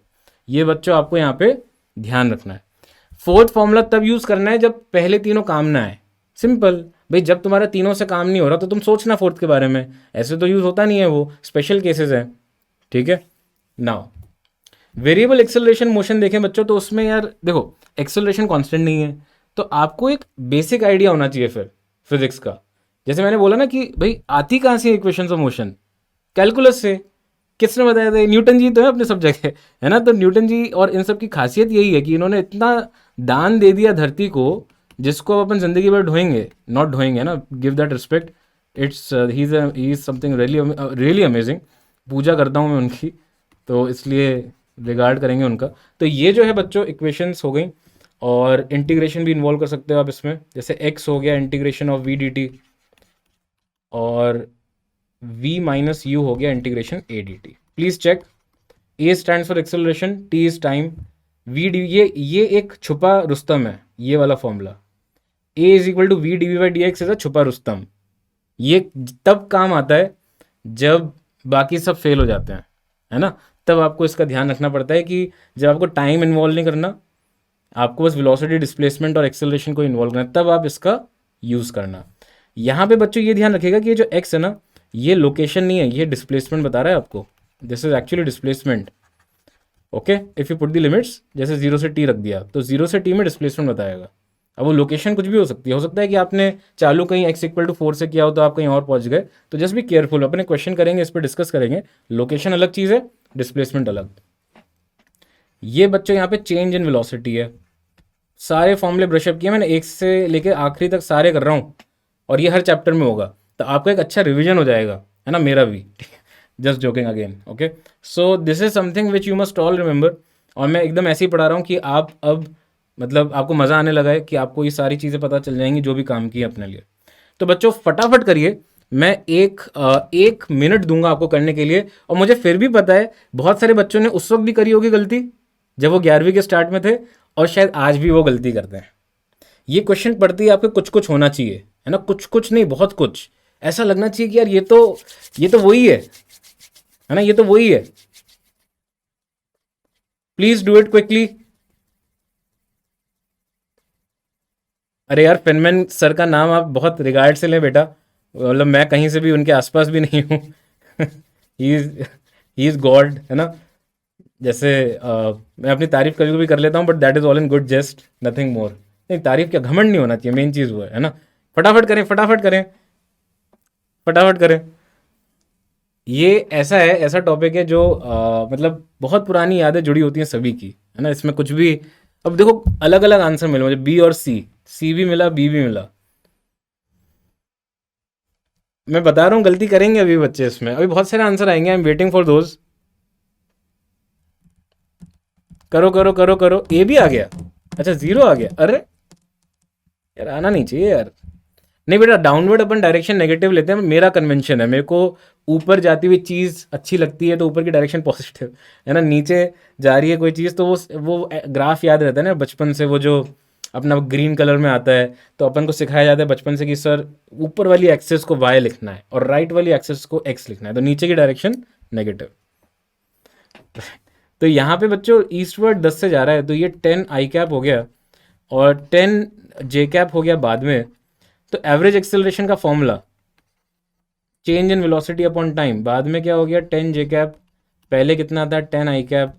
[SPEAKER 1] ये बच्चों आपको यहाँ पे ध्यान रखना है। फोर्थ फॉर्मूला तब यूज करना है जब पहले तीनों काम ना आए। सिंपल भाई, जब तुम्हारा तीनों से काम नहीं हो रहा तो तुम सोचना फोर्थ के बारे में, ऐसे तो यूज होता नहीं है, वो स्पेशल केसेस है, ठीक है। नाउ वेरिएबल एक्सेलरेशन मोशन देखें बच्चों, तो उसमें यार देखो एक्सेलरेशन कांस्टेंट नहीं है, तो आपको एक बेसिक आइडिया होना चाहिए फिर फिजिक्स का। जैसे मैंने बोला ना कि भाई आती कहाँ से इक्वेशंस ऑफ मोशन? कैलकुलस से। किसने बताया था? न्यूटन जी तो है अपने सब जगह, है ना। तो न्यूटन जी और इन सब की खासियत यही है कि इन्होंने इतना दान दे दिया धरती को, जिसको अपन जिंदगी भर ढोएंगे, नॉट ढोएंगे ना, give that respect. It's he is something really really amazing. पूजा करता हूँ मैं उनकी, तो इसलिए रिगार्ड करेंगे उनका। तो ये जो है बच्चों इक्वेशंस हो गई, और इंटीग्रेशन भी इन्वॉल्व कर सकते हो आप इसमें, जैसे x हो गया इंटीग्रेशन ऑफ v dt, और v माइनस यू हो गया integration a dt। Please check, a stand for acceleration, t is time, v d, ये एक छुपा रुस्तम है, ये वाला formula a is equal to v d we by d x is a छुपा रुस्तम। ये तब काम आता है जब बाकी सब फेल हो जाते हैं, है ना, तब आपको इसका ध्यान रखना पड़ता है कि जब आपको टाइम इन्वॉल्व नहीं करना, आपको बस वेलोसिटी, डिस्प्लेसमेंट और एक्सेलरेशन को इन्वॉल्व करना, तब आप इसका यूज़ करना। यहाँ पे बच्चों ये ध्यान रखिएगा कि ये जो x है ना, ये लोकेशन नहीं है, ये डिस्प्लेसमेंट बता रहा है आपको, this is actually displacement. Okay, if you put the limits, जैसे 0 से t रख दिया तो 0 से t में डिस्प्लेसमेंट बताएगा। अब वो लोकेशन कुछ भी हो सकती है, हो सकता है कि आपने चालू कहीं x इक्वल टू 4 से किया हो तो आप कहीं और पहुंच गए, तो जस्ट भी केयरफुल, अपने क्वेश्चन करेंगे, इस पर डिस्कस करेंगे, लोकेशन अलग चीज़ है, डिस्प्लेसमेंट अलग। ये बच्चों यहाँ पे चेंज इन वेलोसिटी है, सारे फॉर्मूले ब्रशअप किए मैंने, एक से लेके आखिरी तक सारे कर रहा हूँ, और ये हर चैप्टर में होगा, तो आपका एक अच्छा रिविजन हो जाएगा, है ना, मेरा भी। Just joking again, okay. So this is something which you must all remember, और मैं एकदम ऐसे ही पढ़ा रहा हूँ कि आप अब मतलब आपको मज़ा आने लगा है कि आपको ये सारी चीज़ें पता चल जाएंगी जो भी काम की अपने लिए। तो बच्चों फटाफट करिए, मैं एक मिनट दूंगा आपको करने के लिए, और मुझे फिर भी पता है बहुत सारे बच्चों ने उस वक्त भी करी होगी गलती जब वो 11वीं के स्टार्ट में थे, और शायद आज भी वो गलती करते हैं। ये क्वेश्चन पढ़ते ही आपको कुछ कुछ होना चाहिए, है ना, कुछ कुछ नहीं, बहुत कुछ, ऐसा लगना चाहिए कि यार ये तो वही है ना, ये तो वही है। Please do it quickly. अरे यार, फेनमैन सर का नाम आप बहुत रिगार्ड से लें बेटा, मतलब मैं कहीं से भी उनके आसपास भी नहीं हूँ। ही इज गॉड, है ना। जैसे मैं अपनी तारीफ कभी कभी कर लेता हूँ, but that is all in good jest, nothing more. नहीं, तारीफ क्या, घमंड नहीं होना चाहिए, मेन चीज़ वो है ना। फटाफट करें, फटाफट करें, फटाफट करें। ये ऐसा है, ऐसा टॉपिक है जो मतलब बहुत पुरानी यादें जुड़ी होती हैं सभी की, है ना, इसमें कुछ भी। अब देखो अलग अलग आंसर मिले मुझे, बी और सी भी मिला, बी भी मिला। मैं बता रहा हूँ गलती करेंगे अभी बच्चे इसमें, अभी बहुत सारे आंसर आएंगे, I am waiting for those. करो करो करो करो, ए भी आ गया, अच्छा 0 आ गया, अरे यार आना नहीं चाहिए यार। नहीं बेटा, डाउनवर्ड अपन डायरेक्शन नेगेटिव लेते हैं, मेरा कन्वेंशन है, मेरे को ऊपर जाती हुई चीज़ अच्छी लगती है तो ऊपर की डायरेक्शन पॉजिटिव, है ना, नीचे जा रही है कोई चीज़ तो वो ग्राफ याद रहता है ना बचपन से, वो जो अपना ग्रीन कलर में आता है, तो अपन को सिखाया जाता है बचपन से कि सर ऊपर वाली एक्सेस को वाई लिखना है और राइट वाली एक्सेस को एक्स लिखना है, तो नीचे की डायरेक्शन नेगेटिव। तो यहाँ पे बच्चों ईस्टवर्ड 10 से जा रहा है, तो ये 10 आई कैप हो गया और 10 जे कैप हो गया बाद में। तो एवरेज एक्सेलरेशन का formula change in velocity upon time, बाद में क्या हो गया 10 जे कैप, पहले कितना था 10 i cap,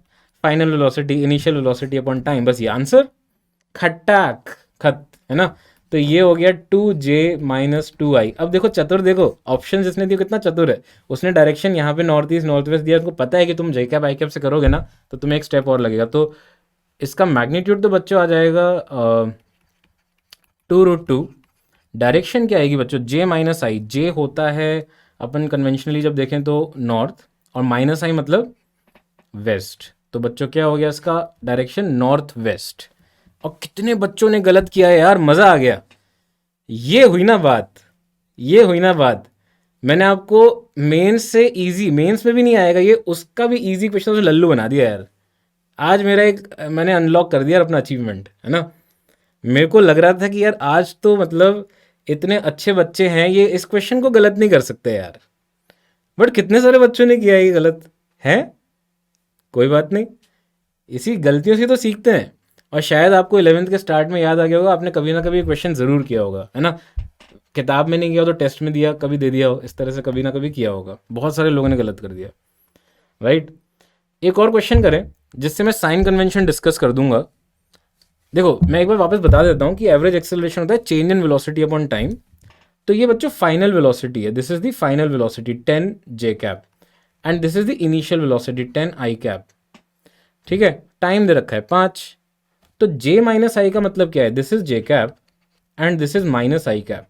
[SPEAKER 1] final velocity, initial velocity upon time, बस ये आंसर खट्टाक खत, है ना। तो ये हो गया 2j माइनस 2i। अब देखो चतुर, देखो ऑप्शन जिसने दिया कितना चतुर है, उसने डायरेक्शन यहाँ पे नॉर्थ ईस्ट नॉर्थ वेस्ट दिया, उसको पता है कि तुम जे कैप आई कैप से करोगे ना तो तुम्हें एक स्टेप और लगेगा, तो इसका मैग्नीट्यूड तो बच्चों आ जाएगा 2√2। डायरेक्शन क्या आएगी बच्चों, जे माइनस आई, जे होता है अपन कन्वेंशनली जब देखें तो नॉर्थ, और माइनस आई मतलब वेस्ट, तो बच्चों क्या हो गया इसका डायरेक्शन नॉर्थ वेस्ट। और कितने बच्चों ने गलत किया है यार, मज़ा आ गया। ये हुई ना बात, ये हुई ना बात। मैंने आपको मेंस से इजी, मेंस में भी नहीं आएगा ये, उसका भी इजी क्वेश्चन से लल्लू बना दिया यार। आज मेरा मैंने अनलॉक कर दिया अपना अचीवमेंट, है ना। मेरे को लग रहा था कि यार आज तो मतलब इतने अच्छे बच्चे हैं, ये इस क्वेश्चन को गलत नहीं कर सकते यार, बट कितने सारे बच्चों ने किया ये गलत है। कोई बात नहीं, इसी गलतियों से तो सीखते हैं। और शायद आपको 11वीं के स्टार्ट में याद आ गया होगा, आपने कभी ना कभी क्वेश्चन ज़रूर किया होगा, है ना। किताब में नहीं किया हो तो टेस्ट में दिया, कभी दे दिया हो, इस तरह से कभी ना कभी किया होगा। बहुत सारे लोगों ने गलत कर दिया, राइट। एक और क्वेश्चन करें जिससे मैं साइन कन्वेंशन डिस्कस कर दूंगा। देखो मैं एक बार वापस बता देता हूँ कि एवरेज एक्सेलरेशन होता है change in velocity upon time, तो ये बच्चों फाइनल वेलोसिटी है, this is the final velocity 10 J cap, and this is the initial velocity 10 i cap, ठीक है। टाइम दे रखा है 5, तो j माइनस आई का मतलब क्या है, this is J cap and this is minus I cap.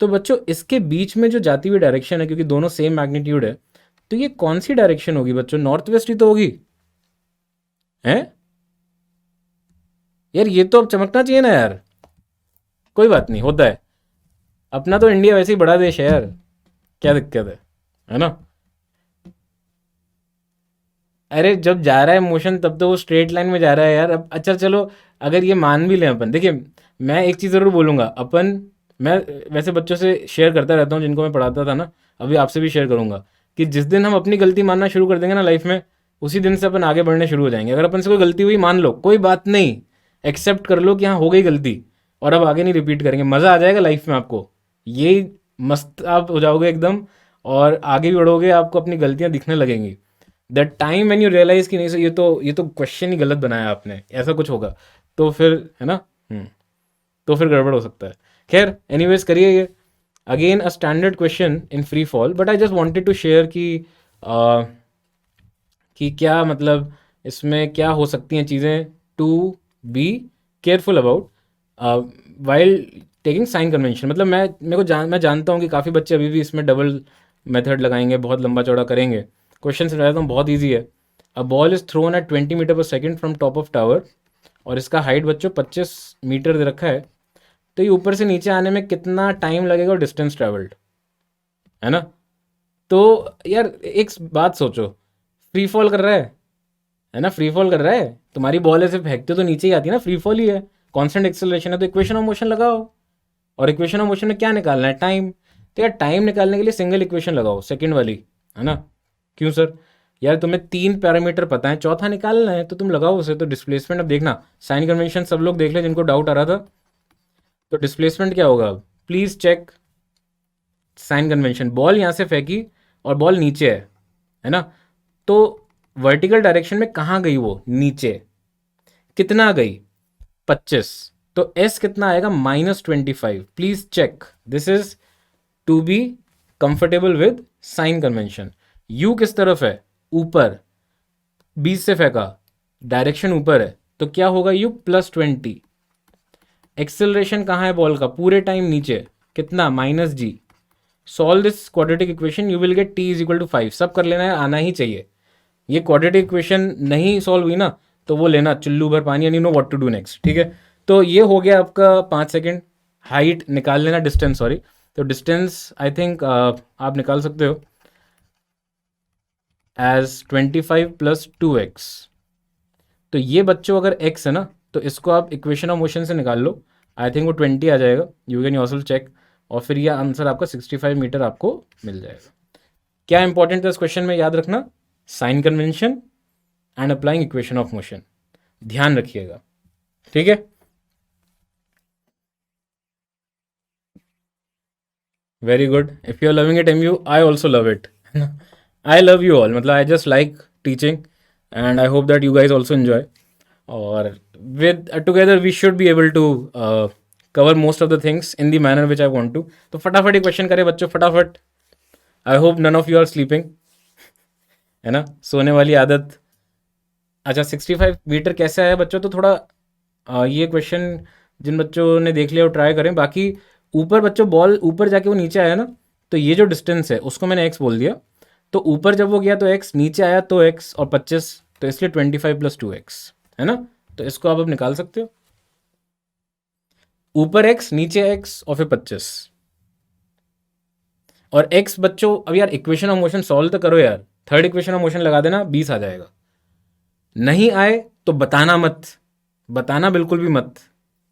[SPEAKER 1] तो बच्चों इसके बीच में जो जाती हुई डायरेक्शन है, क्योंकि दोनों सेम मैग्नीट्यूड है, तो ये कौन सी डायरेक्शन होगी बच्चों, नॉर्थ वेस्ट ही तो होगी, हैं यार, ये तो अब चमकना चाहिए ना यार। कोई बात नहीं, होता है। अपना तो इंडिया वैसे ही बड़ा देश है यार, क्या दिक्कत है ना। अरे जब जा रहा है मोशन तब तो वो स्ट्रेट लाइन में जा रहा है यार। अब अच्छा चलो, अगर ये मान भी लें अपन, देखिए मैं एक चीज़ ज़रूर बोलूँगा अपन, मैं वैसे बच्चों से शेयर करता रहता हूँ जिनको मैं पढ़ाता था ना, अभी आपसे भी शेयर करूँगा कि जिस दिन हम अपनी गलती मानना शुरू कर देंगे ना लाइफ में, उसी दिन से अपन आगे बढ़ने शुरू हो जाएंगे। अगर अपन से कोई गलती हुई मान लो, कोई बात नहीं, एक्सेप्ट कर लो कि हाँ हो गई गलती, और अब आगे नहीं रिपीट करेंगे। मज़ा आ जाएगा लाइफ में आपको, ये मस्त आप हो जाओगे एकदम, और आगे भी बढ़ोगे, आपको अपनी गलतियाँ दिखने लगेंगी। That time when you realise कि नहीं सर, ये तो क्वेश्चन ही गलत बनाया आपने, ऐसा कुछ होगा तो फिर, है ना। हम्म, तो फिर गड़बड़ हो सकता है। खैर एनीवेज करिए ये, again a standard question in free fall, but I just wanted to share कि क्या मतलब इसमें क्या हो सकती हैं चीज़ें to be careful about while taking sign convention. मतलब मैं जानता हूँ कि काफ़ी बच्चे अभी भी इसमें डबल मेथड लगाएंगे, बहुत लंबा चौड़ा करेंगे। क्वेश्चन से बताता हूँ, बहुत ईजी है। A ball is thrown at 20 metre per second from top of tower, और इसका हाइट बच्चों 25 मीटर दे रखा है। तो ये ऊपर से नीचे आने में कितना टाइम लगेगा और डिस्टेंस ट्रेवल्ड, है ना। तो यार एक बात सोचो, फ्री फॉल कर रहा है ना, फ्री फॉल कर रहा है, तुम्हारी बॉल ऐसे फेंकते तो नीचे ही आती है ना, फ्री फॉल ही है, कांस्टेंट एक्सेलरेशन है, तो इक्वेशन ऑफ मोशन लगाओ। और इक्वेशन ऑफ मोशन में क्या निकालना है, टाइम। तो यार टाइम निकालने के लिए सिंगल इक्वेशन लगाओ, सेकंड वाली, है ना। क्यों सर, यार तुम्हें 3 पैरामीटर पता है, चौथा निकालना है तो तुम लगाओ उसे। तो डिस्प्लेसमेंट अब देखना, साइन कन्वेंशन सब लोग देख ले जिनको डाउट आ रहा था। तो डिस्प्लेसमेंट क्या होगा, please check sign convention. Ball यहाँ से फेंकी और बॉल नीचे है ना, तो वर्टिकल डायरेक्शन में कहाँ गई वो, नीचे। कितना गई, 25। तो एस कितना आएगा, -25। Please check, this is to be comfortable with sign convention. U किस तरफ है, ऊपर, 20 से फेंका, डायरेक्शन ऊपर है, तो क्या होगा, यू +20। एक्सेलरेशन कहाँ है बॉल का, पूरे टाइम नीचे, कितना, -g। Solve this quadratic equation, you will get t is equal to 5। सब कर लेना है, आना ही चाहिए। ये क्वाड्रेटिक इक्वेशन नहीं सॉल्व हुई ना, तो वो लेना चुल्लू भर पानी, and you know what to do next, ठीक है। तो ये हो गया आपका 5 सेकेंड। हाइट निकाल लेना, डिस्टेंस सॉरी। तो डिस्टेंस आई थिंक आप निकाल सकते हो एज 25 + 2x। तो ये बच्चों अगर x है ना, तो इसको आप इक्वेशन ऑफ मोशन से निकाल लो, आई थिंक वो 20 आ जाएगा। यू कैन योरसेल्फ चेक, और फिर ये आंसर आपका 65 मीटर आपको मिल जाएगा। क्या इंपॉर्टेंट था इस क्वेश्चन में, याद रखना, sign convention and applying equation of motion, ध्यान रखिएगा, ठीक है। Very good, if you are loving it MU, I also love it. I love you all, मतलब I just like teaching, and I hope that you guys also enjoy. और with together we should be able to cover most of the things in the manner which I want to। तो फटाफट ही question करें बच्चों, फटाफट। I hope none of you are sleeping, है ना, सोने वाली आदत। अच्छा 65 मीटर कैसे आया बच्चों, तो थोड़ा ये क्वेश्चन जिन बच्चों ने देख लिया वो ट्राई करें। बाकी ऊपर बच्चों बॉल ऊपर जाके वो नीचे आया ना, तो ये जो डिस्टेंस है उसको मैंने x बोल दिया। तो ऊपर जब वो गया तो x, नीचे आया तो x, और 25, तो इसलिए 25 + 2x, है ना। तो इसको आप अब निकाल सकते हो, ऊपर x, नीचे x, और फिर 25। और x बच्चों, अब यार इक्वेशन ऑफ मोशन सॉल्व तो करो यार, थर्ड इक्वेशन ऑफ मोशन लगा देना, 20 आ जाएगा। नहीं आए तो बताना मत, बताना बिल्कुल भी मत,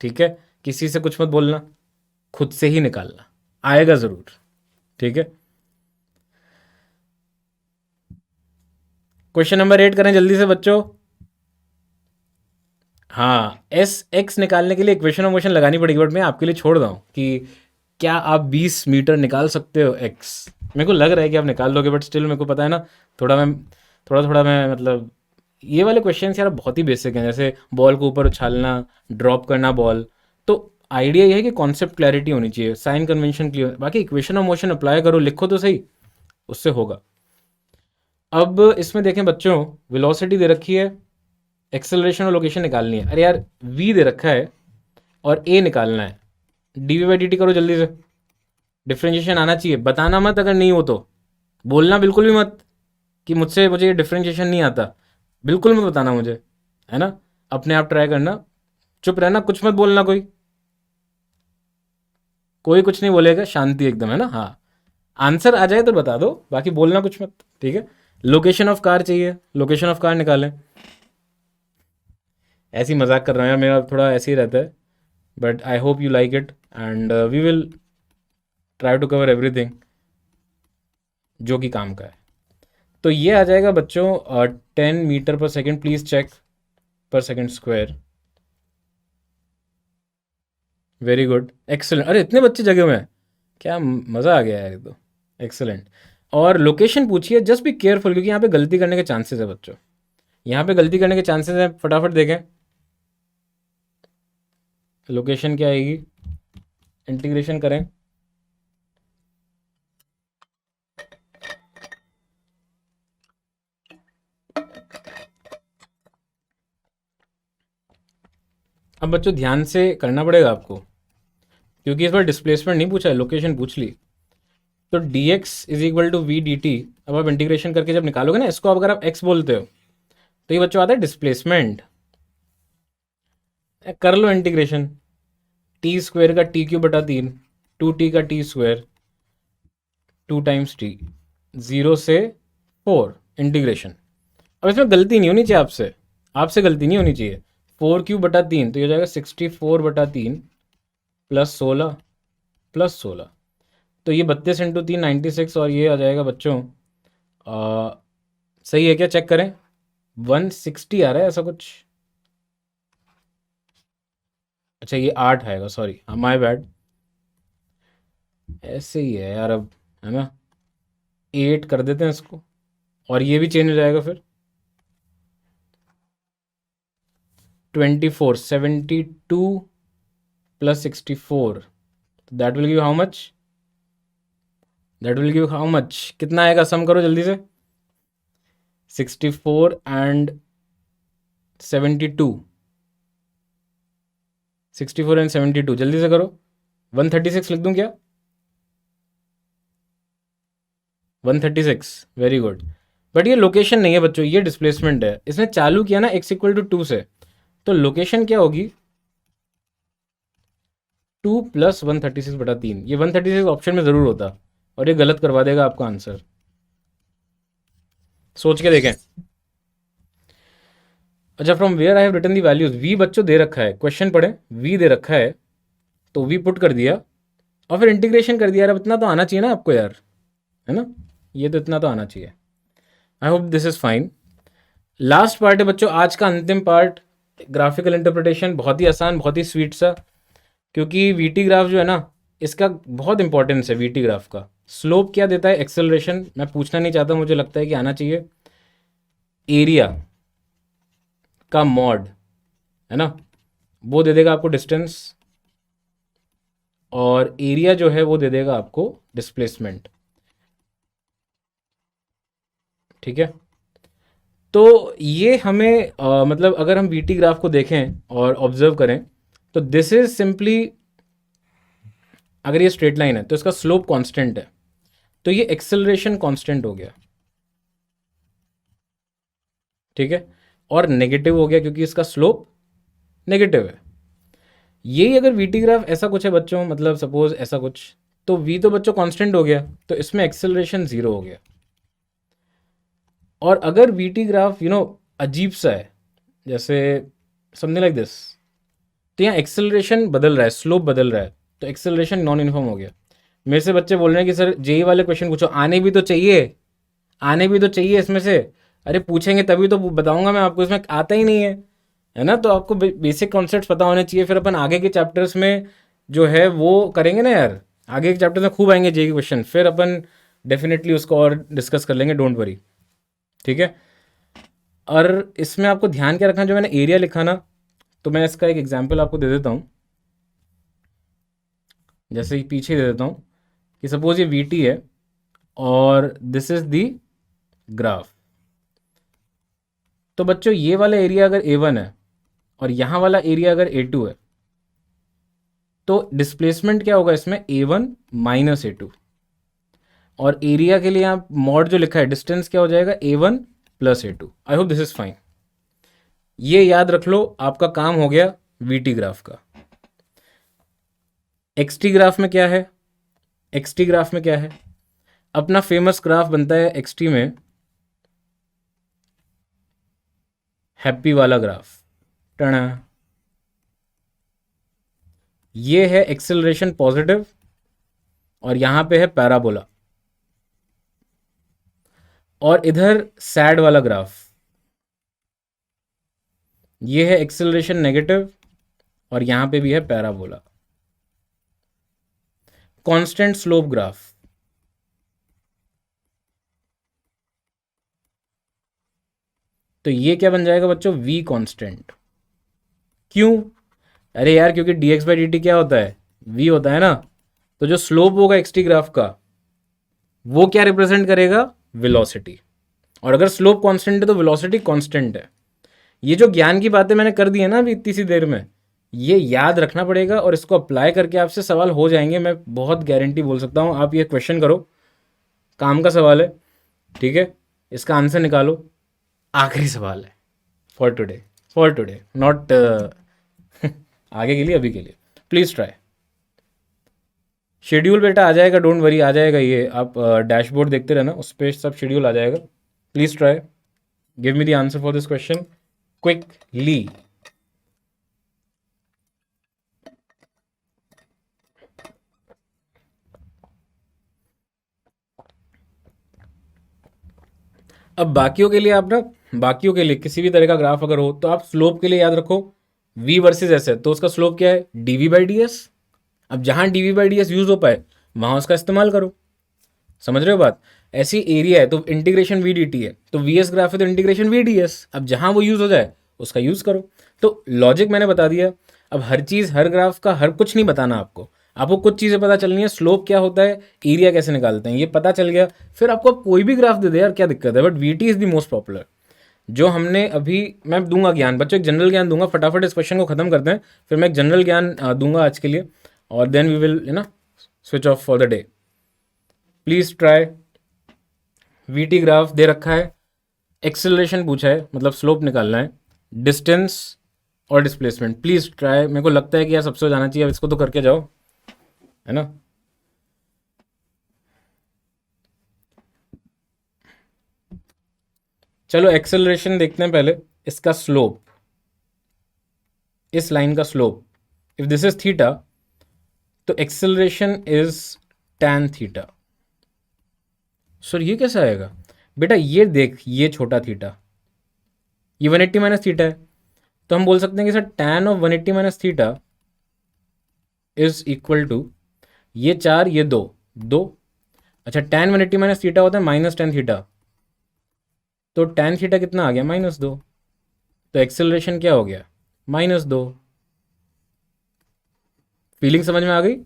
[SPEAKER 1] ठीक है। किसी से कुछ मत बोलना, खुद से ही निकालना, आएगा जरूर, ठीक है। क्वेश्चन नंबर 8 करें जल्दी से बच्चों। हाँ, एस एक्स निकालने के लिए इक्वेशन ऑफ मोशन लगानी पड़ेगी, बट मैं आपके लिए छोड़ रहा हूँ कि क्या आप 20 मीटर निकाल सकते हो एक्स। मेरे को लग रहा है कि आप निकाल लोगे, बट स्टिल मेरे को पता है ना, थोड़ा मैं मतलब, ये वाले क्वेश्चन यार बहुत ही बेसिक हैं, जैसे बॉल को ऊपर उछालना, ड्रॉप करना बॉल। तो आइडिया ये है कि कॉन्सेप्ट क्लैरिटी होनी चाहिए, साइन कन्वेंशन क्लियर, बाकी इक्वेशन ऑफ मोशन अप्लाई करो, लिखो तो सही, उससे होगा। अब इसमें देखें बच्चों, वेलोसिटी दे रखी है, एक्सेलरेशन और लोकेशन निकालनी है। अरे यार v दे रखा है और a निकालना है, dv/dt करो जल्दी से। डिफ्रेंशिएशन आना चाहिए, बताना मत अगर नहीं हो तो, बोलना बिल्कुल भी मत कि मुझे ये डिफ्रेंशिएशन नहीं आता, बिल्कुल मत बताना मुझे, है ना। अपने आप ट्राई करना, चुप रहना, कुछ मत बोलना, कोई कोई कुछ नहीं बोलेगा, शांति एकदम, है ना। हाँ, आंसर आ जाए तो बता दो, बाकी बोलना कुछ मत, ठीक है। लोकेशन ऑफ कार चाहिए, लोकेशन ऑफ कार निकालें। ऐसी मजाक कर रहा हूँ यार, मेरा थोड़ा ऐसे ही रहता है, but I hope you like it and we will try to cover everything जो कि काम का है। तो ये आ जाएगा बच्चों 10 metre per second, please check पर second square. Very good, excellent. अरे इतने बच्चे जगह में हैं, क्या मज़ा आ गया यार, ये तो एक्सेलेंट। और लोकेशन पूछिए, जस्ट बी केयरफुल, क्योंकि यहाँ पे गलती करने के चांसेस है बच्चों, यहाँ पे गलती करने के चांसेस हैं। फटाफट देखें लोकेशन क्या आएगी, इंटीग्रेशन करें। अब बच्चों ध्यान से करना पड़ेगा आपको, क्योंकि इस बार डिस्प्लेसमेंट नहीं पूछा है, लोकेशन पूछ ली। तो d x is equal to v d t, अब आप इंटीग्रेशन करके जब निकालोगे ना इसको, अगर आप एक्स बोलते हो तो ये बच्चों आता है डिस्प्लेसमेंट। कर लो इंटीग्रेशन, टी स्क्वायर का टी क्यूब बटा 3, 2t का टी स्क्वायर, 2 टाइम्स टी, 0 से 4 इंटीग्रेशन। अब इसमें गलती नहीं होनी चाहिए आपसे, आपसे गलती नहीं होनी चाहिए। 4 क्यूब बटा 3 तो ये हो जाएगा 64/3 प्लस 16 तो ये 32 × 3 96, और ये आ जाएगा बच्चों सही है क्या, चेक करें। 160 आ रहा है ऐसा कुछ, अच्छा ये 8 आएगा, सॉरी माय बैड, ऐसे ही है यार अब, है ना। 8 कर देते हैं इसको, और ये भी चेंज हो जाएगा फिर। 24, 72 plus 64, that will give how much, that will give how much, कितना आएगा, सम करो जल्दी से। 64 एंड 72, 64 एंड 72 जल्दी से करो। 136 लिख दूं क्या, 136, वेरी गुड। बट ये लोकेशन नहीं है बच्चों, ये डिस्प्लेसमेंट है। इसने चालू किया ना x=2 से, तो लोकेशन क्या होगी, 2 + 136/3। ये 136 ऑप्शन में ज़रूर होता, और ये गलत करवा देगा आपका आंसर, सोच के देखें। अच्छा, from where I have written the values, we बच्चों दे रखा है, क्वेश्चन पढ़ें, वी दे रखा है तो वी पुट कर दिया, और फिर इंटीग्रेशन कर दिया। यार अब इतना तो आना चाहिए ना आपको यार, है ना, ये तो इतना तो आना चाहिए। आई hope this is fine. Last part है बच्चों, आज का अंतिम पार्ट, ग्राफिकल इंटरप्रिटेशन। बहुत ही आसान, बहुत ही स्वीट सा, क्योंकि वीटी ग्राफ जो है ना, इसका बहुत इंपॉर्टेंस है। वीटी ग्राफ का स्लोप क्या देता है, एक्सेलरेशन। मैं पूछना नहीं चाहता, मुझे लगता है कि आना चाहिए। एरिया का मॉड, है ना, वो दे देगा आपको डिस्टेंस, और एरिया जो है वो दे देगा आपको डिस्प्लेसमेंट, ठीक है। तो ये हमें मतलब अगर हम वीटी ग्राफ को देखें और ऑब्जर्व करें, तो दिस इज सिंपली, अगर ये स्ट्रेट लाइन है तो इसका स्लोप कांस्टेंट है, तो ये एक्सेलरेशन कांस्टेंट हो गया, ठीक है। और नेगेटिव हो गया क्योंकि इसका स्लोप नेगेटिव है। यही अगर वीटी ग्राफ ऐसा कुछ है बच्चों, मतलब सपोज ऐसा कुछ, तो वी तो बच्चों कांस्टेंट हो गया, तो इसमें एक्सेलरेशन 0 हो गया। और अगर वीटी ग्राफ अजीब सा है, जैसे समथिंग लाइक दिस, तो यहाँ एक्सेलरेशन बदल रहा है, स्लोप बदल रहा है, तो एक्सेलरेशन नॉन यूनिफॉर्म हो गया। मेरे से बच्चे बोल रहे हैं कि सर जेई वाले क्वेश्चन पूछो, आने भी तो चाहिए, आने भी तो चाहिए इसमें से। अरे पूछेंगे तभी तो बताऊंगा मैं आपको, इसमें आता ही नहीं है ना। तो आपको बेसिक कॉन्सेप्ट्स पता होने चाहिए, फिर अपन आगे के चैप्टर्स में जो है वो करेंगे ना यार, आगे के चैप्टर्स में खूब आएंगे जेई के क्वेश्चन, फिर अपन डेफिनेटली उसको और डिस्कस कर लेंगे, डोंट वरी, ठीक है। और इसमें आपको ध्यान क्या रखना, जो मैंने एरिया लिखा ना, तो मैं इसका एक एग्जाम्पल आपको दे देता हूँ, जैसे कि पीछे दे देता हूँ कि सपोज ये वी टी है और दिस इज दी ग्राफ। तो बच्चों ये वाला एरिया अगर A1 है और यहाँ वाला एरिया अगर A2 है, तो डिस्प्लेसमेंट क्या होगा इसमें, A1 - A2। और एरिया के लिए आप मॉड जो लिखा है, डिस्टेंस क्या हो जाएगा, A1 + A2। I hope this is fine. ये याद रख लो, आपका काम हो गया वीटी ग्राफ का। एक्सटी ग्राफ में क्या है? एक्सटी ग्राफ में क्या है? अपना फेमस ग्राफ बनता है एक्सटी में, हैप्पी वाला ग्राफ, टना। ये है एक्सेलरेशन पॉजिटिव और यहां पे है पैराबोला, और इधर सैड वाला ग्राफ, ये है एक्सेलरेशन नेगेटिव और यहां पे भी है पैराबोला। कांस्टेंट स्लोप ग्राफ, तो ये क्या बन जाएगा बच्चों? V constant. क्यों? अरे यार, क्योंकि dx बाई dt क्या होता है? v होता है ना। तो जो स्लोप होगा एक्सटी ग्राफ का, वो क्या रिप्रेजेंट करेगा? वेलोसिटी। और अगर स्लोप कांस्टेंट है तो वेलोसिटी कांस्टेंट है। ये जो ज्ञान की बातें मैंने कर दी है ना अभी इतनी सी देर में, ये याद रखना पड़ेगा और इसको अप्लाई करके आपसे सवाल हो जाएंगे, मैं बहुत गारंटी बोल सकता हूँ। आप ये क्वेश्चन करो, काम का सवाल है, ठीक है, इसका आंसर निकालो। आखिरी सवाल है फॉर टुडे नॉट आगे के लिए, अभी के लिए प्लीज़ ट्राई। शेड्यूल बेटा आ जाएगा, डोंट वरी, आ जाएगा। ये आप डैशबोर्ड देखते रहना, उस पर सब शेड्यूल आ जाएगा। Please try, give me the answer for this question quickly. अब बाकियों के लिए आप ना, बाकियों के लिए किसी भी तरह का ग्राफ अगर हो तो आप स्लोप के लिए याद रखो v वर्सेस एस है, तो उसका स्लोप क्या है? dv by D S. अब जहां dv by D S use हो पाए वहां उसका इस्तेमाल करो। समझ रहे हो बात? ऐसी एरिया है तो इंटीग्रेशन वी डी टी है, तो वी एस ग्राफ है तो इंटीग्रेशन वी डी एस। अब जहां वो यूज हो जाए उसका यूज करो। तो लॉजिक मैंने बता दिया। अब हर चीज़, हर ग्राफ का हर कुछ नहीं बताना आपको, आपको कुछ चीज़ें पता चलनी है। स्लोप क्या होता है, एरिया कैसे निकालते हैं, ये पता चल गया, फिर आपको अब कोई भी ग्राफ दे दे यार, क्या दिक्कत है? But we T is the most popular. जो हमने अभी, मैं दूंगा ज्ञान बच्चों, एक जनरल ज्ञान दूंगा, फटाफट इस क्वेश्चन को खत्म करते हैं, फिर मैं एक जनरल ज्ञान दूंगा आज के लिए, और then we will switch off for the day. Please try. VT graph दे रखा है, एक्सेलरेशन पूछा है, मतलब स्लोप निकालना है, डिस्टेंस और डिस्प्लेसमेंट। Please try. मेरे को लगता है कि यार सबसे हो जाना चाहिए, अब इसको तो करके जाओ, है ना। चलो एक्सेलरेशन देखते हैं पहले, इसका स्लोप, इस लाइन का slope, if this is theta तो acceleration is tan theta. Sir ये कैसे आएगा? बेटा ये देख, ये छोटा थीटा, ये 180 माइनस थीटा है, तो हम बोल सकते हैं कि sir tan of 180 minus theta is equal to ये 4, ये 2, 2। अच्छा, tan 180 माइनस थीटा होता है माइनस tan थीटा, तो tan थीटा कितना आ गया? -2। तो एक्सेलरेशन क्या हो गया? -2। फीलिंग समझ में आ गई?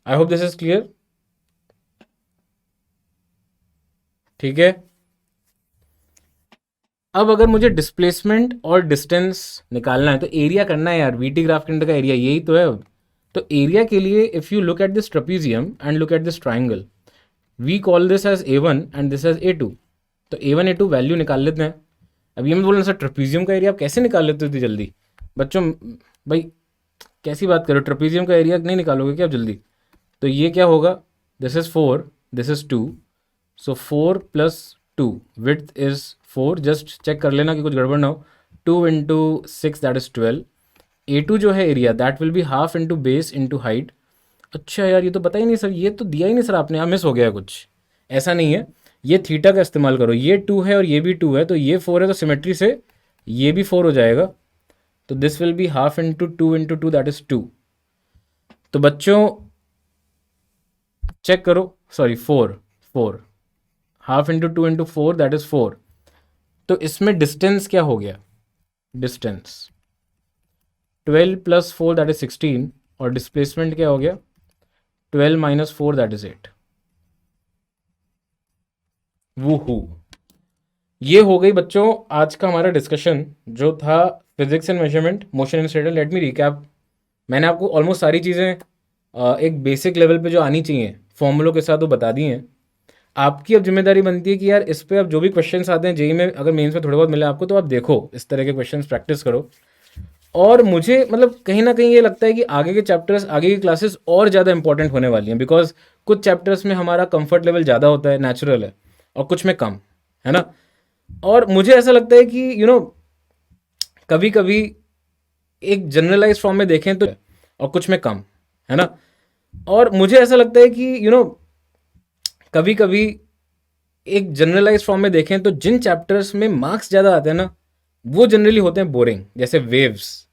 [SPEAKER 1] आई होप दिस इज क्लियर। ठीक है। अब अगर मुझे डिस्प्लेसमेंट और डिस्टेंस निकालना है तो एरिया करना है यार, वीटी ग्राफ के अंदर का एरिया यही तो है। तो एरिया के लिए if you look at this trapezium and look at this triangle, we call this as A1 and this as A2। तो A1 A2 वैल्यू निकाल लेते हैं। अब ये मत बोलना सर ट्रेपीजियम का एरिया आप कैसे निकाल लेते हो इतनी जल्दी? बच्चों भाई कैसी बात करो, ट्रेपीजियम का एरिया नहीं निकालोगे क्या आप जल्दी? तो ये क्या होगा? This is 4, this is 2, so 4 plus 2, width is 4, just check कर लेना कि कुछ गड़बड़ ना हो। 2 इंटू 6 दैट इज 12। A2 जो है area that will be half into base into height. अच्छा यार ये तो पता ही नहीं सर, ये तो दिया ही नहीं सर आपने, यहाँ मिस हो गया कुछ। ऐसा नहीं है, ये थीटा का इस्तेमाल करो, ये 2 है और ये भी 2 है, तो ये 4 है तो सिमेट्री से ये भी 4 हो जाएगा। तो this will be half into 2 into 2 that is 2। तो बच्चों चेक करो, sorry 4 half into 2 into 4 that is 4। तो इसमें डिस्टेंस क्या हो गया? डिस्टेंस 12 प्लस 4 दैट इज 16, और डिस्प्लेसमेंट क्या हो गया? 12 माइनस 4 दैट इज 8। वूहू, ये हो गई बच्चों आज का हमारा डिस्कशन जो था physics and measurement, motion and stator. Let me recap. मैंने आपको ऑलमोस्ट सारी चीज़ें एक बेसिक लेवल पे जो आनी चाहिए फॉर्मूलों के साथ वो बता दी हैं। आपकी अब जिम्मेदारी बनती है कि यार इस पे अब जो भी क्वेश्चंस आते हैं जेई में, अगर मेंस में थोड़े बहुत मिले आपको तो आप देखो, इस तरह के क्वेश्चंस प्रैक्टिस करो। और मुझे मतलब कहीं ना कहीं ये लगता है कि आगे के चैप्टर्स, आगे की क्लासेस और ज़्यादा इंपॉर्टेंट होने वाली हैं, बिकॉज कुछ चैप्टर्स में हमारा कंफर्ट लेवल ज़्यादा होता है, नेचुरल है, और कुछ में कम, है ना। और मुझे ऐसा लगता है कि कभी कभी एक जनरलाइज फॉर्म में देखें तो, और कुछ में कम, है ना। और मुझे ऐसा लगता है कि कभी कभी एक जनरलाइज फॉर्म में देखें तो जिन चैप्टर्स में मार्क्स ज़्यादा आते हैं ना, वो जनरली होते हैं बोरिंग, जैसे वेव्स।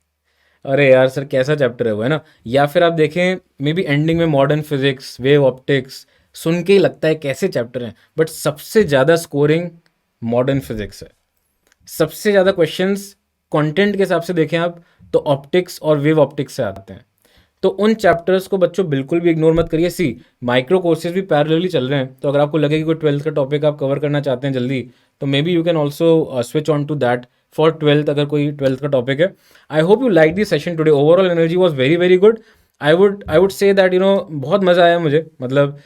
[SPEAKER 1] अरे यार सर कैसा चैप्टर है वो, है ना। या फिर आप देखें मे बी एंडिंग में मॉडर्न फिजिक्स, वेव ऑप्टिक्स, सुन के ही लगता है कैसे चैप्टर हैं, बट सबसे ज़्यादा स्कोरिंग मॉडर्न फिजिक्स है। सबसे ज़्यादा क्वेश्चंस कंटेंट के हिसाब से देखें आप तो ऑप्टिक्स और वेव ऑप्टिक्स से आते हैं। तो उन चैप्टर्स को बच्चों बिल्कुल भी इग्नोर मत करिए। सी माइक्रो कोर्सेज भी पैरेलली चल रहे हैं, तो अगर आपको लगे कि कोई 12th का टॉपिक आप कवर करना चाहते हैं जल्दी, तो maybe you can also switch on to that for 12th, अगर कोई 12th का टॉपिक है। I hope you like this session today. Overall energy was very very good. I would say that बहुत मज़ा आया मुझे, मतलब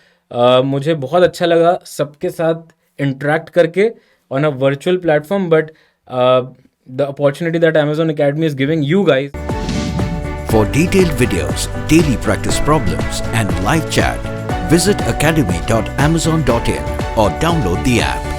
[SPEAKER 1] मुझे बहुत अच्छा लगा सबके साथ इंटरेक्ट करके on a virtual platform, but the opportunity that Amazon Academy is giving you guys.
[SPEAKER 2] For detailed videos, daily practice problems and live chat, visit academy.amazon.in or download the app.